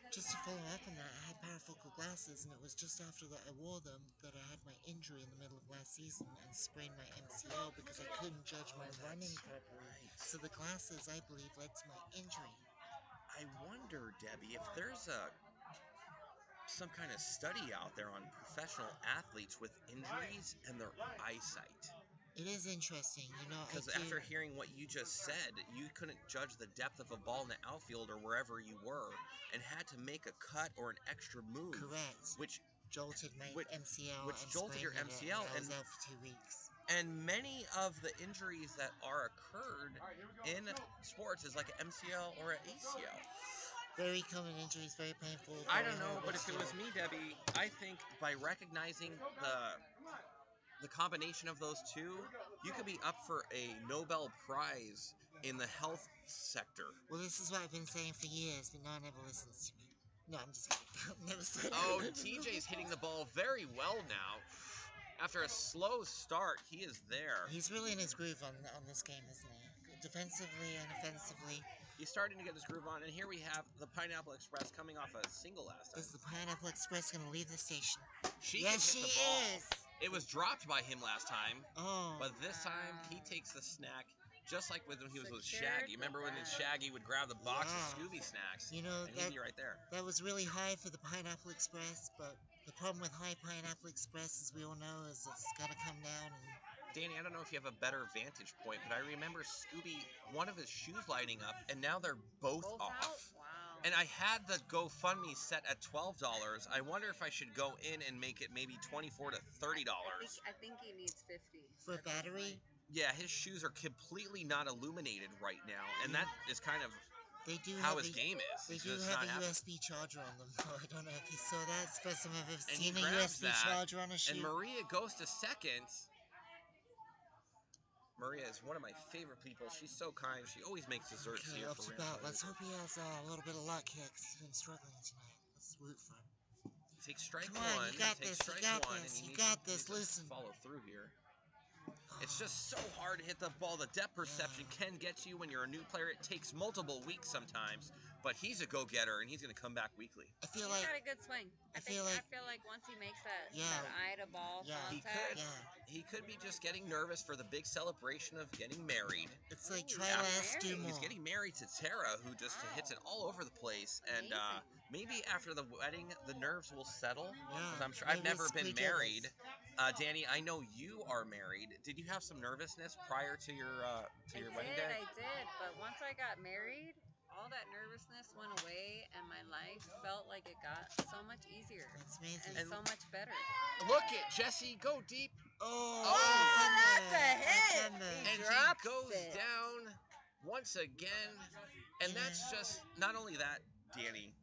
Just to follow up on that, I had parafocal glasses, and it was just after that I wore them that I had my injury in the middle of last season and sprained my MCL because I couldn't judge my running properly. So the glasses, I believe, led to my injury. I wonder, Debbie, if there's some kind of study out there on professional athletes with injuries and their eyesight. It is interesting, Because after hearing what you just said, you couldn't judge the depth of a ball in the outfield or wherever you were, and had to make a cut or an extra move. Correct. Which jolted my MCL. Which jolted your MCL, and I was out for 2 weeks. And many of the injuries that are occurred in sports is like an MCL or an ACL. Very common injuries, very painful. I don't know, but if it was me, Debbie, I think by recognizing the combination of those two, you could be up for a Nobel Prize in the health sector. Well, this is what I've been saying for years, but no one ever listens to me. No, I'm just kidding. Never said Oh, TJ's hitting the ball very well now. After a slow start, he is there. He's really in his groove on this game, isn't he? Defensively and offensively. He's starting to get his groove on, and here we have the Pineapple Express coming off a single last time. Is the Pineapple Express going to leave the station? Yes, she the ball. is. It was dropped by him last time, Oh. but this time he takes the snack, just like when he was with Shaggy. Remember when Shaggy would grab the box of Scooby snacks? You know, and he'd be right there. That was really high for the Pineapple Express, but the problem with high Pineapple Express, as we all know, is it's got to come down. And Danny, I don't know if you have a better vantage point, but I remember Scooby, one of his shoes lighting up, and now they're both off. Wow. And I had the GoFundMe set at $12. I wonder if I should go in and make it maybe $24 to $30. I think he needs 50 for a battery. Yeah, his shoes are completely not illuminated right now, and that is kind of how his game is. They do have a USB charger on them, though. I don't know if you saw that. It's the first time I've ever seen a USB charger on a shoe. And Maria goes to second. Maria is one of my favorite people. She's so kind. She always makes desserts here for Rambo. Let's hope he has a little bit of luck here, because he's been struggling tonight. Let's root for him. Take strike Come on, one. you got Take this. strike You got one, this. and You got this. Listen. Follow through here. It's just so hard to hit the ball. The depth perception can get you when you're a new player. It takes multiple weeks sometimes, but he's a go-getter, and he's going to come back weekly. I feel he's got a good swing. I feel like once he makes that eye to ball contact, he could be just getting nervous for the big celebration of getting married. It's like try less, do more. He's getting married to Tara, who just hits it all over the place, and maybe after the wedding, the nerves will settle. Yeah, I'm sure I've never been married. Danny, I know you are married. Did you have some nervousness prior to your wedding day? I did, but once I got married, all that nervousness went away, and my life felt like it got so much easier. That's amazing. And so much better. Look at Jesse go deep. Oh, that's a hit. And he goes down once again, and that's just not only that, Danny.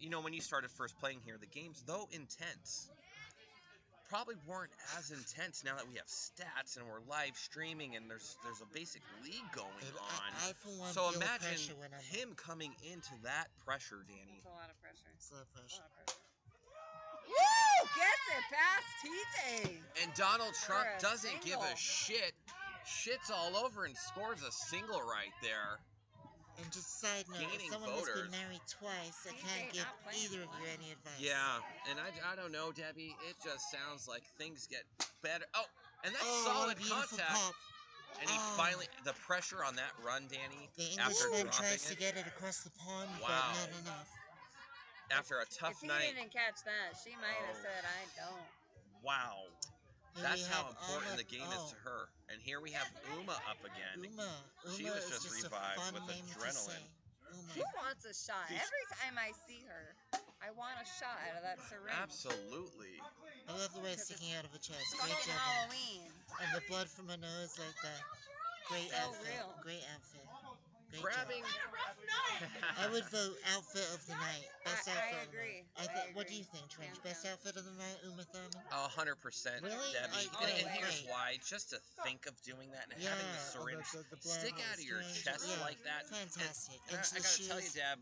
When you started first playing here, the games, though intense, probably weren't as intense now that we have stats and we're live streaming and there's a basic league going on. I for one so feel imagine pressure when I'm him coming into that pressure, Danny. It's a lot of pressure. It's a lot of pressure. Woo! Gets it past TJ. And Donald Trump doesn't give a shit. Shits all over and scores a single right there. And just side note, as someone who's been married twice, I can't give either of you any advice. Yeah, and I don't know, Debbie. It just sounds like things get better. Oh, and that's solid contact. Pop. And he finally, the pressure on that run, Danny. The Englishman tries to get it across the pond, but not enough. After a tough night. If he didn't catch that, she might have said, I don't. Wow. That's how important the game is to her. And here we have Uma up again. She was just revived with adrenaline. Who wants a shot? Every time I see her, I want a shot out of that syringe. Absolutely. I love the way it's sticking out of her chest. Great job. Halloween. And the blood from her nose like that. Great outfit. Real. Great outfit. Great Grabbing. I would vote outfit of the night. Best outfit. I agree. What do you think, Trench? Best outfit of the night, Uma Thurman? 100%. Really? Debbie. And here's why. Just to think of doing that and having the syringe the stick out of your chest like that. Fantastic. And I gotta tell you, Deb,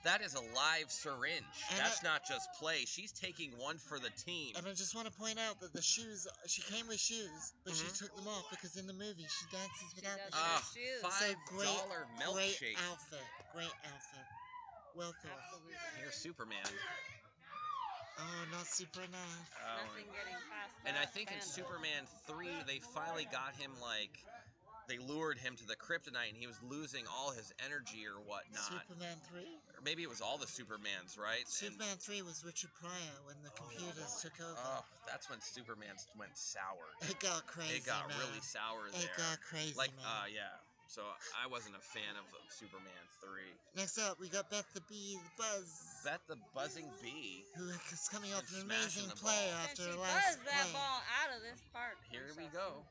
That is a live syringe. And That's not just play. She's taking one for the team. And I just want to point out that the shoes, she came with shoes, but she took them off because in the movie she dances without the shoes. $5 milkshake. Great outfit. Great outfit. Well thought. Absolutely. Here's Superman. Oh, not super enough. Nothing getting past And I that think in fandom. Superman 3, they finally got him, like, they lured him to the kryptonite and he was losing all his energy or whatnot. Superman 3? Or maybe it was all the Supermans, right? Superman 3 was Richard Pryor when the computers took over. Oh, that's when Superman went sour. It got crazy, It got man. really sour there. It got crazy, like, man. yeah. So I wasn't a fan of Superman 3. Next up, we got Beth the Bee, the Buzz. Beth the Buzzing Bee. Who is coming off And an amazing smashing the play ball. after She her last buzzed that play. ball out of this park. Here we go.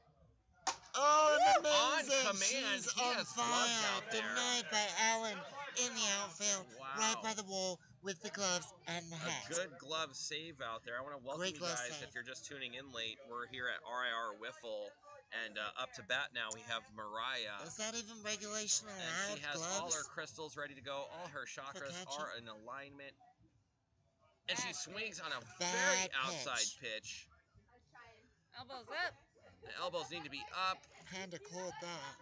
Oh, On amazing! command, She's he on has gloves fire. out there. Denied by Allen in the outfield, Wow. right by the wall with the gloves and the hat. A good glove save out there. I want to welcome Great you glove guys save. if you're just tuning in late. We're here at RIR Wiffle, and up to bat now we have Mariah. Is that even regulation And allowed? she has all gloves? her crystals ready to go. All her chakras catching. are in alignment. And she swings on a Bad very pitch. outside pitch. Elbows up. The elbows need to be up. Panda called that.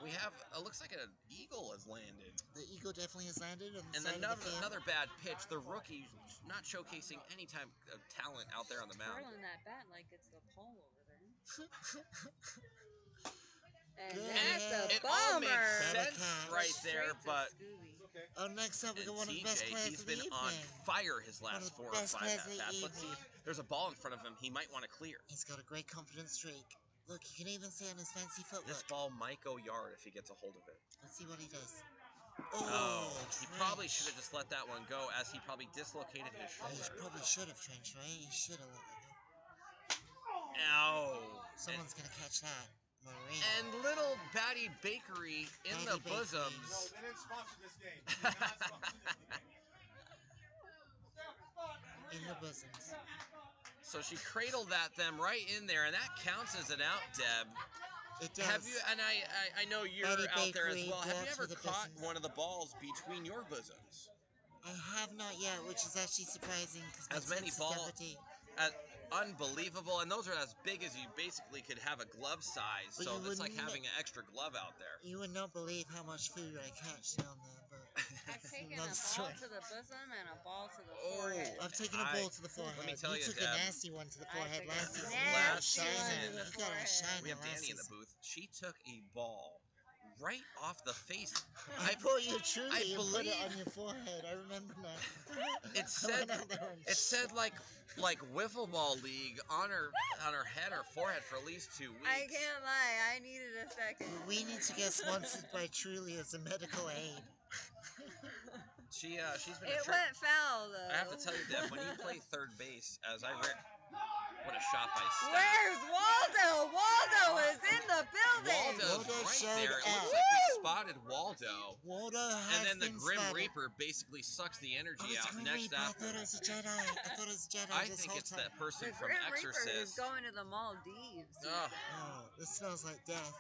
We have, it looks like an eagle has landed. The eagle definitely has landed on the And side of the field. another bad pitch. The rookie not showcasing any type of talent out there on the mound. Twirling that bat like it's the pole over there. And Good that's hit. a It all bomber. makes sense Catch. right there, Straight to but Scooby. Oh, next up, we and got one of the best TJ, players he's of the been evening. on fire his One of last the 4 or best 5 players of the at-bats. Let's see evening. if there's a ball in front of him he might want to clear. He's got a great confident streak. Look, you can even see on his fancy This footwork. ball might go yard if he gets a hold of it. Let's see what he does. Oh, he trench. probably should have just let that one go as he probably dislocated his He shoulder. probably should have trenched, right? He should have let that go. Ow. Someone's gonna catch that. Marine. And little Batty Bakery in Batty the Bakery. bosoms. No, they didn't sponsor this game. They did not sponsor this game. In the bosoms. So she cradled them right in there, and that counts as an out, Deb. It does. Have you? And I know you're Batty out there as Bakery well. Have you blocks ever with the caught bosoms. one of the balls between your bosoms? I have not yet, which is actually surprising because As many balls- Unbelievable, and those are as big as you basically could have a glove size. But So you it's like wouldn't- having an extra glove out there. You would not believe how much food I catch down there, but I've taken a another ball story. to the bosom and a ball to the Oh, forehead. I've taken a ball to the forehead. Let me tell you, took Deb. a nasty one to the I forehead took a last season. nasty Last one season. to the You got a forehead. shiny We have last Danny in the season. booth. She took a ball right off the face. I bought you truly I and put it believe- on your forehead. I remember now. It I said went out there and it said like Wiffle Ball League on her head or forehead for at least 2 weeks. I can't lie, I needed a second. We need to get sponsored by Truly as a medical aid. She's been It a went foul though. I have to tell you, Deb, when you play third base, what a shot by Steph. Where's Waldo? Waldo is in the building. Waldo's Waldo right showed there. It up. looks like we spotted Waldo. Waldo has And then the been Grim spotted. Reaper basically sucks the Oh, energy it's out. Grim Next Reaper. up, I thought it was a Jedi. I thought it was a Jedi I this think whole it's time. that person The from Grim Reaper is Exorcist. going to the Maldives Ugh. Oh, this smells like death.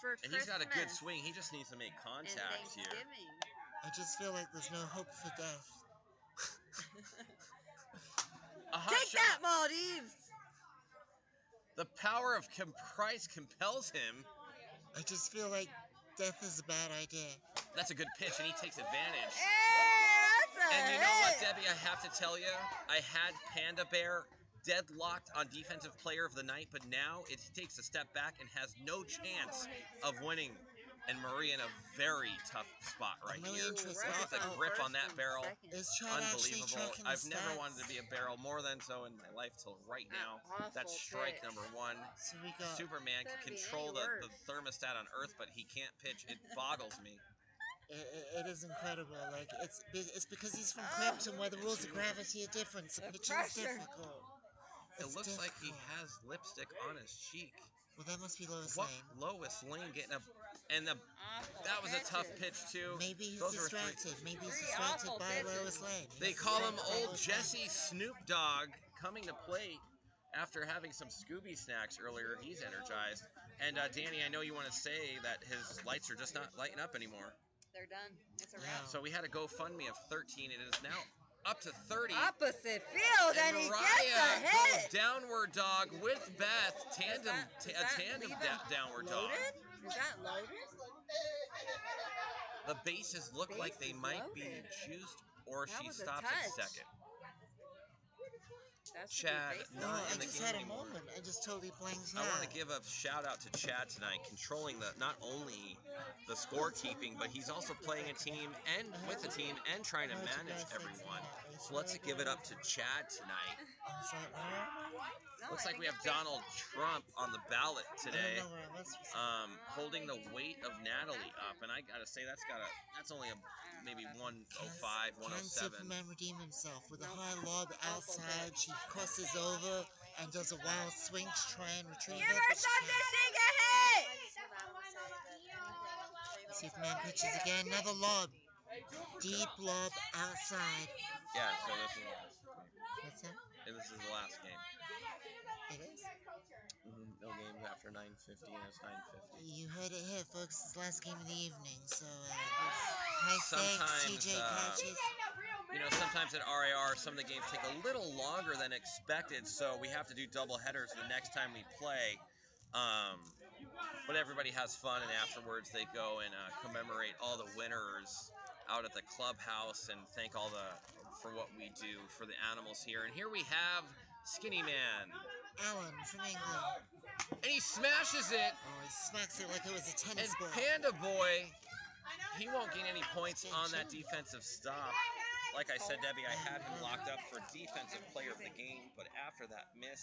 for And Christmas he's got a good swing. He just needs to make and contact here. Thanksgiving. I just feel like there's no hope for death. A hot Take shot. that, Maldives! The power of Christ compels him. I just feel like death is a bad idea. That's a good pitch, and he takes advantage. Hey, that's a And you know what, hit. Debbie? I have to tell you, I had Panda Bear deadlocked on Defensive Player of the Night, but now it takes a step back and has no chance of winning. And Marie in a very tough spot right I'm really here. interested. Look at the Oh, grip first on that and barrel. second. Is Chad actually Unbelievable. tracking the I've never stats? wanted to be a barrel more than so in my life till right now. Awful That's strike pitch. number 1. So we got Superman can Couldn't be control any the worse. thermostat on Earth, but he can't pitch. It boggles me. it is incredible. Like it's because he's from Krypton where the rules of gravity are different. So The pitching is pressure. difficult. It It's looks like he difficult. has lipstick on his cheek. Well, that must be Lois What Lane. Lois Lane getting a and Awful that was a tough pitches. pitch too. Maybe he's Those were distracted. Maybe he's Three distracted awful by pitches. Lois Lane. They He's call him distracted by Old Lois Lane. Jesse Snoop Dogg coming to plate after having some Scooby snacks earlier. He's energized. And Danny, I know you want to say that his lights are just not lighting up anymore. They're done. It's So we had a GoFundMe of 13. It is now up to 30. Opposite field, and he gets a hit. Goes downward dog with Beth. Tandem downward dog. Is that loaded? The bases look like they might be juiced, or she stops at second. Chad, not in the I just game had a anymore. moment. I just totally blanked out. I want to give a shout out to Chad tonight, controlling not only the scorekeeping, but he's also playing a team and with a team and trying to manage everyone. So let's give it up to Chad tonight. Looks like we have Donald Trump on the ballot today, holding the weight of Natalie up, and I gotta say that's only maybe 105, 107. Can Superman redeem himself with a high lob outside? She crosses over and does a wild swing to try and retrieve it. Give her something, she get hit! Superman pitches again, another lob. Deep lob outside. Yeah, so this is the last game. What's that? This is the last game. It is? No game after 9:50, and it's 9:50. You heard it here, folks. It's the last game of the evening, so high stakes, TJ catches. Sometimes at RAR, some of the games take a little longer than expected, so we have to do double headers the next time we play. But everybody has fun, and afterwards they go and commemorate all the winners out at the clubhouse and thank for what we do for the animals here. And here we have Skinny Man. Alan from England. And he smashes it. Oh, he smacks it like it was a tennis ball. Panda Boy, he won't gain any points on that defensive stop. Like I said, Debbie, I had him locked up for defensive player of the game, but after that miss.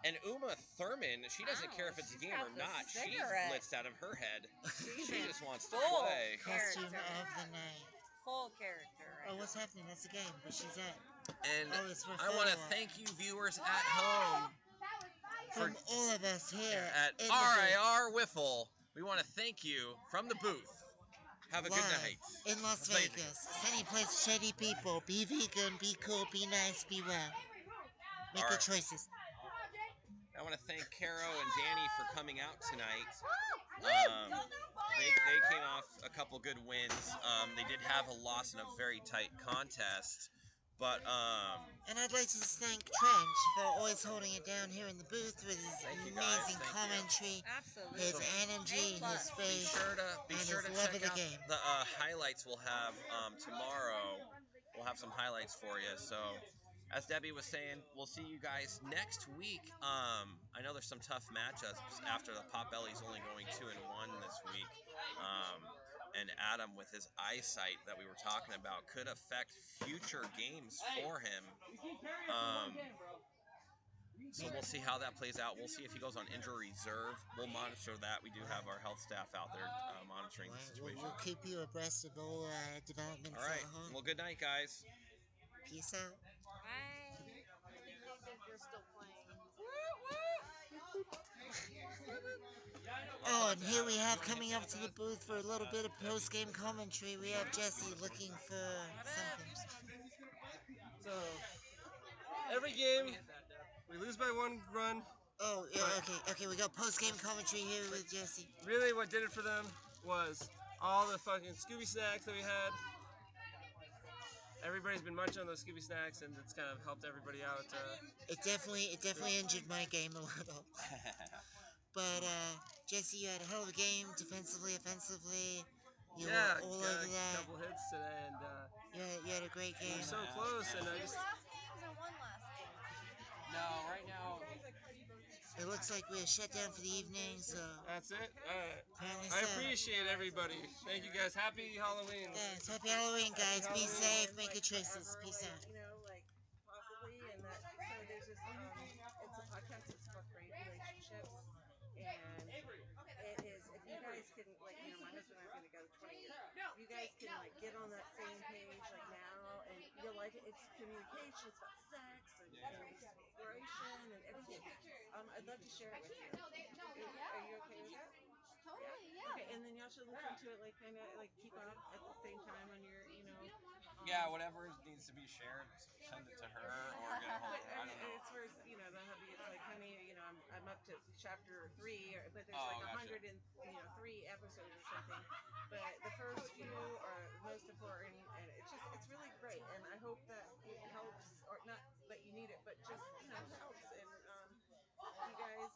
And Uma Thurman, she doesn't care if it's a game or not. She's blitzed out of her head. She just wants to play. Costume of the night. Full character. Oh, what's happening? That's a game, but she's at. And I want to thank you, viewers at home. From all of us here at RAR Wiffle, we want to thank you from the booth. Have a good night. In Las Vegas. Sunny place, shady people. Be vegan, be cool, be nice, be well. Make good choices. I want to thank Caro and Danny for coming out tonight. They came off a couple good wins. They did have a loss in a very tight contest. But, and I'd like to thank Trench for always holding it down here in the booth with his amazing commentary, his energy, his face, be sure to love check of the out game. The highlights we'll have tomorrow. We'll have some highlights for you. So, as Debbie was saying, we'll see you guys next week. I know there's some tough matchups after the Potbelly's only going 2-1 this week. And Adam, with his eyesight that we were talking about, could affect future games for him. So we'll see how that plays out. We'll see if he goes on injury reserve. We'll monitor that. We do have our health staff out there monitoring the situation. We'll keep you abreast of all developments. All right. Well, good night, guys. Peace out. Bye. I think we're still playing. Oh, and here we have coming up to the booth for a little bit of post-game commentary. We have Jesse looking for something. So, every game, we lose by 1 run. Oh, yeah, okay, we got post-game commentary here with Jesse. Really, what did it for them was all the fucking Scooby snacks that we had. Everybody's been munching on those Scooby snacks, and it's kind of helped everybody out. It definitely injured my game a little. But, Jesse, you had a hell of a game, defensively, offensively. You were all over that. A couple hits today, and you had a great game. We were so close, and I just... No, right now... It looks like we're shut down for the evening, so... That's it? Apparently I appreciate everybody. Thank you, guys. Happy Halloween. Thanks. Happy Halloween, guys. Be safe. Make good choices. Peace out. Possibly, and that, so there's this, it's a podcast that's called Great Relationships, and it is, if you guys can, my husband and I are going to go 20 years, if you guys can, get on that same page, now, and you'll like it, it's communication, it's about sex, and exploration, and everything. I'd love to share it with you. Are you okay with that? Totally, yeah. Okay, and then y'all should listen to it, keep up at the same time on your, Yeah, whatever needs to be shared, send it to her or get a hold of her. I don't know. It's where, they'll have you, it's like, honey, I'm up to chapter 3, but there's like 103 episodes or something. But the first few are the most important, and it's really great. And I hope that it helps, or not that you need it, but just helps. And you guys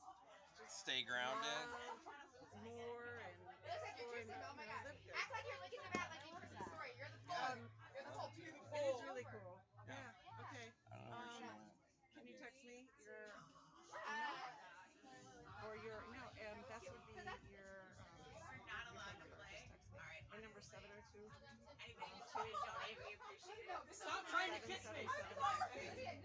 just stay grounded. More and explore and live good. Act like you're looking about like you were the story. You're the you're the It is really cool. Yeah. Okay. I don't know where she went. Can you text me your email or your that would be your phone number. Just text me. My number 702 Stop trying to kiss me. 7778.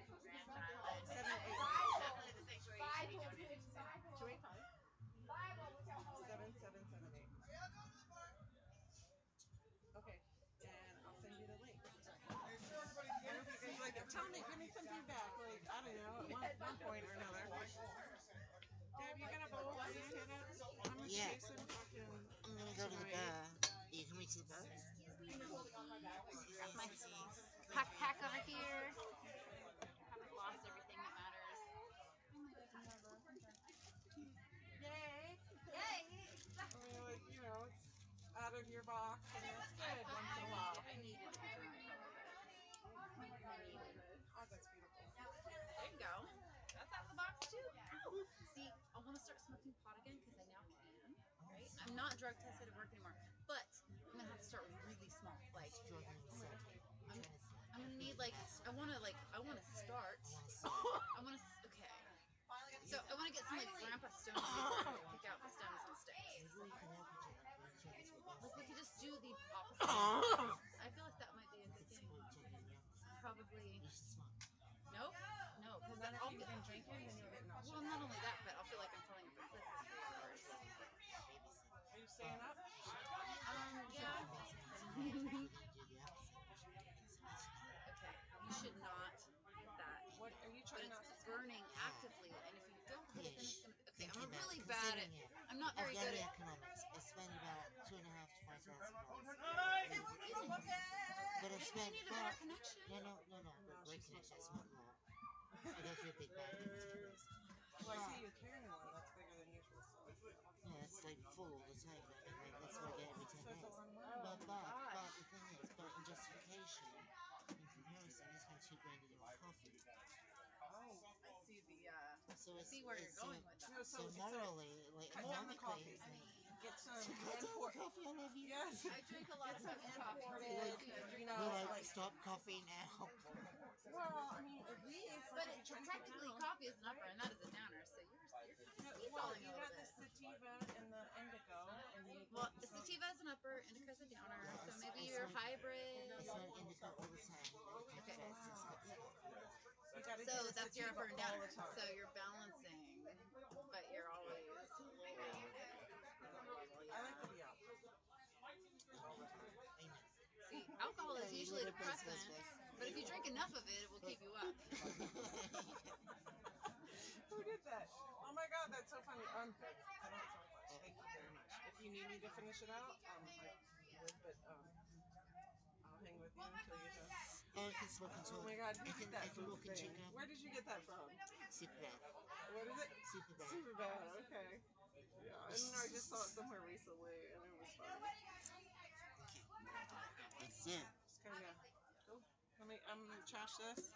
Okay, and I'll send you the link. I hope you guys like it. Tell me, give me some feedback. Like, I don't know, at one point or another. Deb, you gonna bowl for the tennis? I'm with Jason fucking. I'm gonna go to the bar. You can reach the bar? Grab my pack over here. Haven't lost everything that matters. Yay! Yay! I mean, like, it's out of your box, and that's good once in a while. I needed to be drunk. Oh, that's beautiful. There you go. That's out of the box too. See, I want to start smoking pot again because I now can. Right? I'm not drug tested at work anymore, but I'm gonna have to start really small. Like, I'm gonna need I want to start. Okay. So I want to get some grandpa stones and pick out the stones and sticks. Like we could just do the opposite. I feel like that might be a good thing. Probably. Nope. No, because then I'll get drinking and you'll get nauseous. Well, not only that, but I'll feel like I'm falling off a cliff for 3 hours. Are you staying up? Yeah. Okay. You should not hit that. What are you trying but not it's to burning actively, and if you don't hit it, then it's gonna. Okay, I'm really bad at. I'm not very good at economics. I spend about $2,500 to $5,000. But I spent. You need a better connection. No. But great connection. I smoke a lot. I go through a big bag every 2 days. Well, I see you carrying one that's bigger than usual. So. Yeah, it's like full all the time. That's what I get every 10 minutes. But the thing is, in justification, in comparison, I spent $2 grand a year on coffee. Oh, I see So see where you're going with that. So morally, economically, Get some coffee. I love you. Yes. I drink a lot of coffee. Stop coffee now. Well, I mean, at least. But technically, coffee is an upper, and that is a downer. So you're falling a little bit. The sativa and the indigo. Well, the sativa is an upper, indica is a downer. So maybe you're hybrid. I smoke indica all the time. Okay. So that's your upper and downer. So you're balancing, but you're always low. I like to be out. See, alcohol is usually a depressant, but if you drink enough of it, it will keep you up. Who did that? Oh my God, that's so funny. I don't so much. Thank you very much. If you need me to finish it out, I would, but I'll hang with you until you're done. I can smoke until. Oh my God, who did that walk and check out. Where did you get that from? Superbad. What is it? Superbad. Superbad. Okay. Yeah, and I just saw it somewhere recently, and it was fun. Okay. That's it. Just kind of cool. Let me trash this.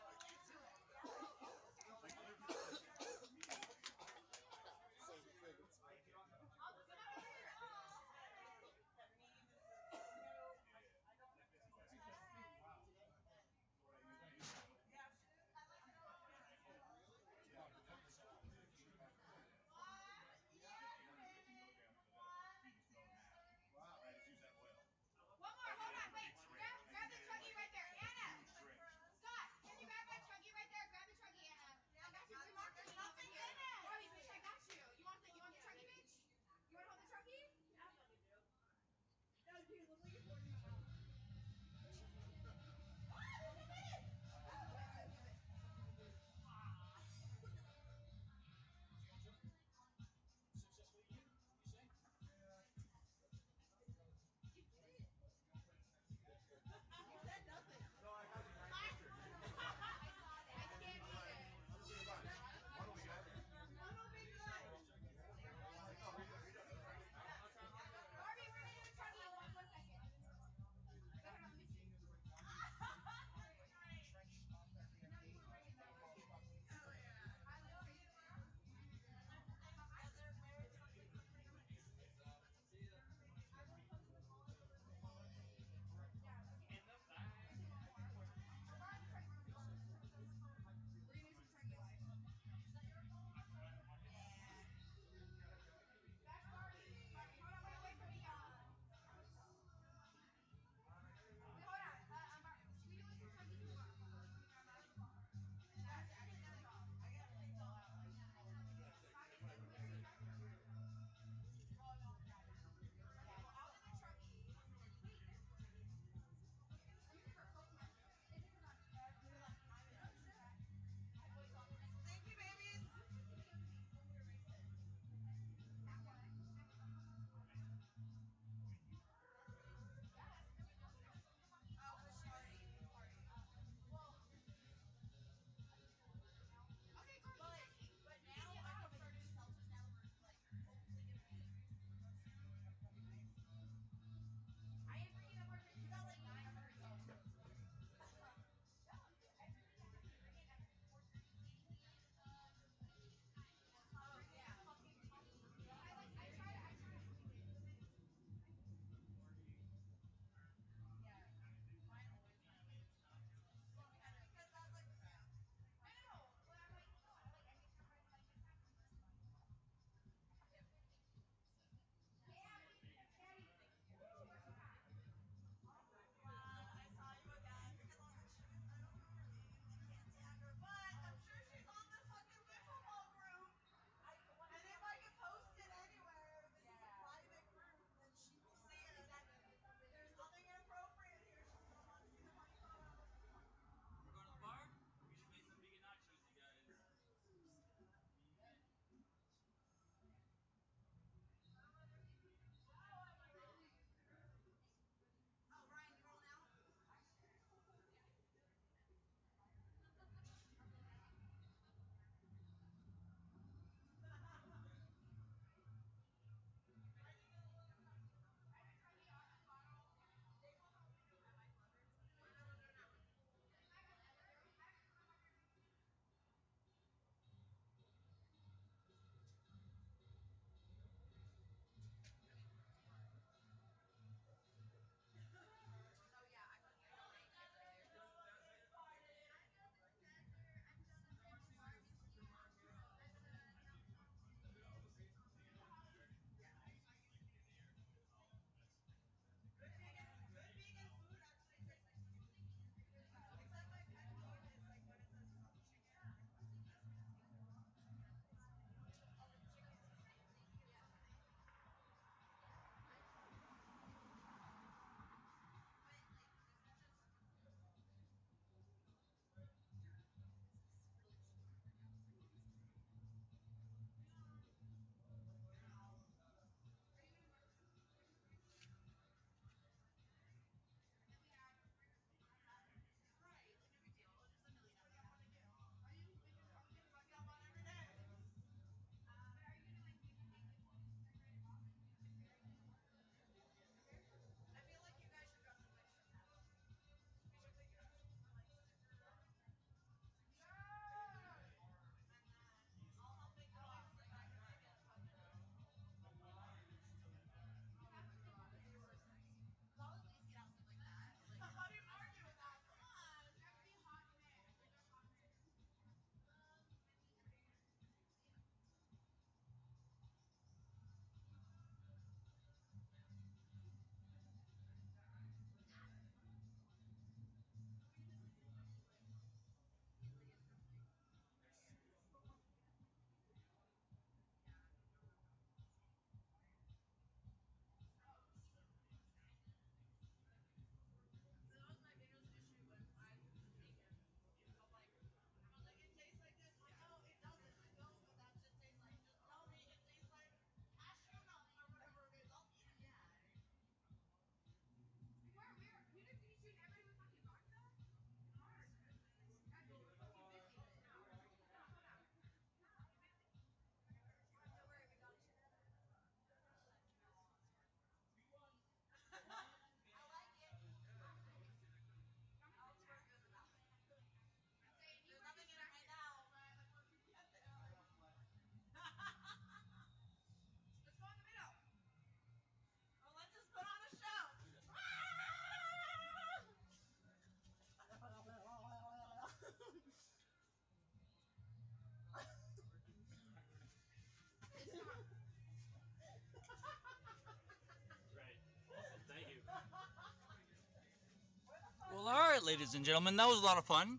ladies and gentlemen. That was a lot of fun.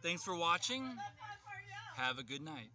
Thanks for watching. Have a good night.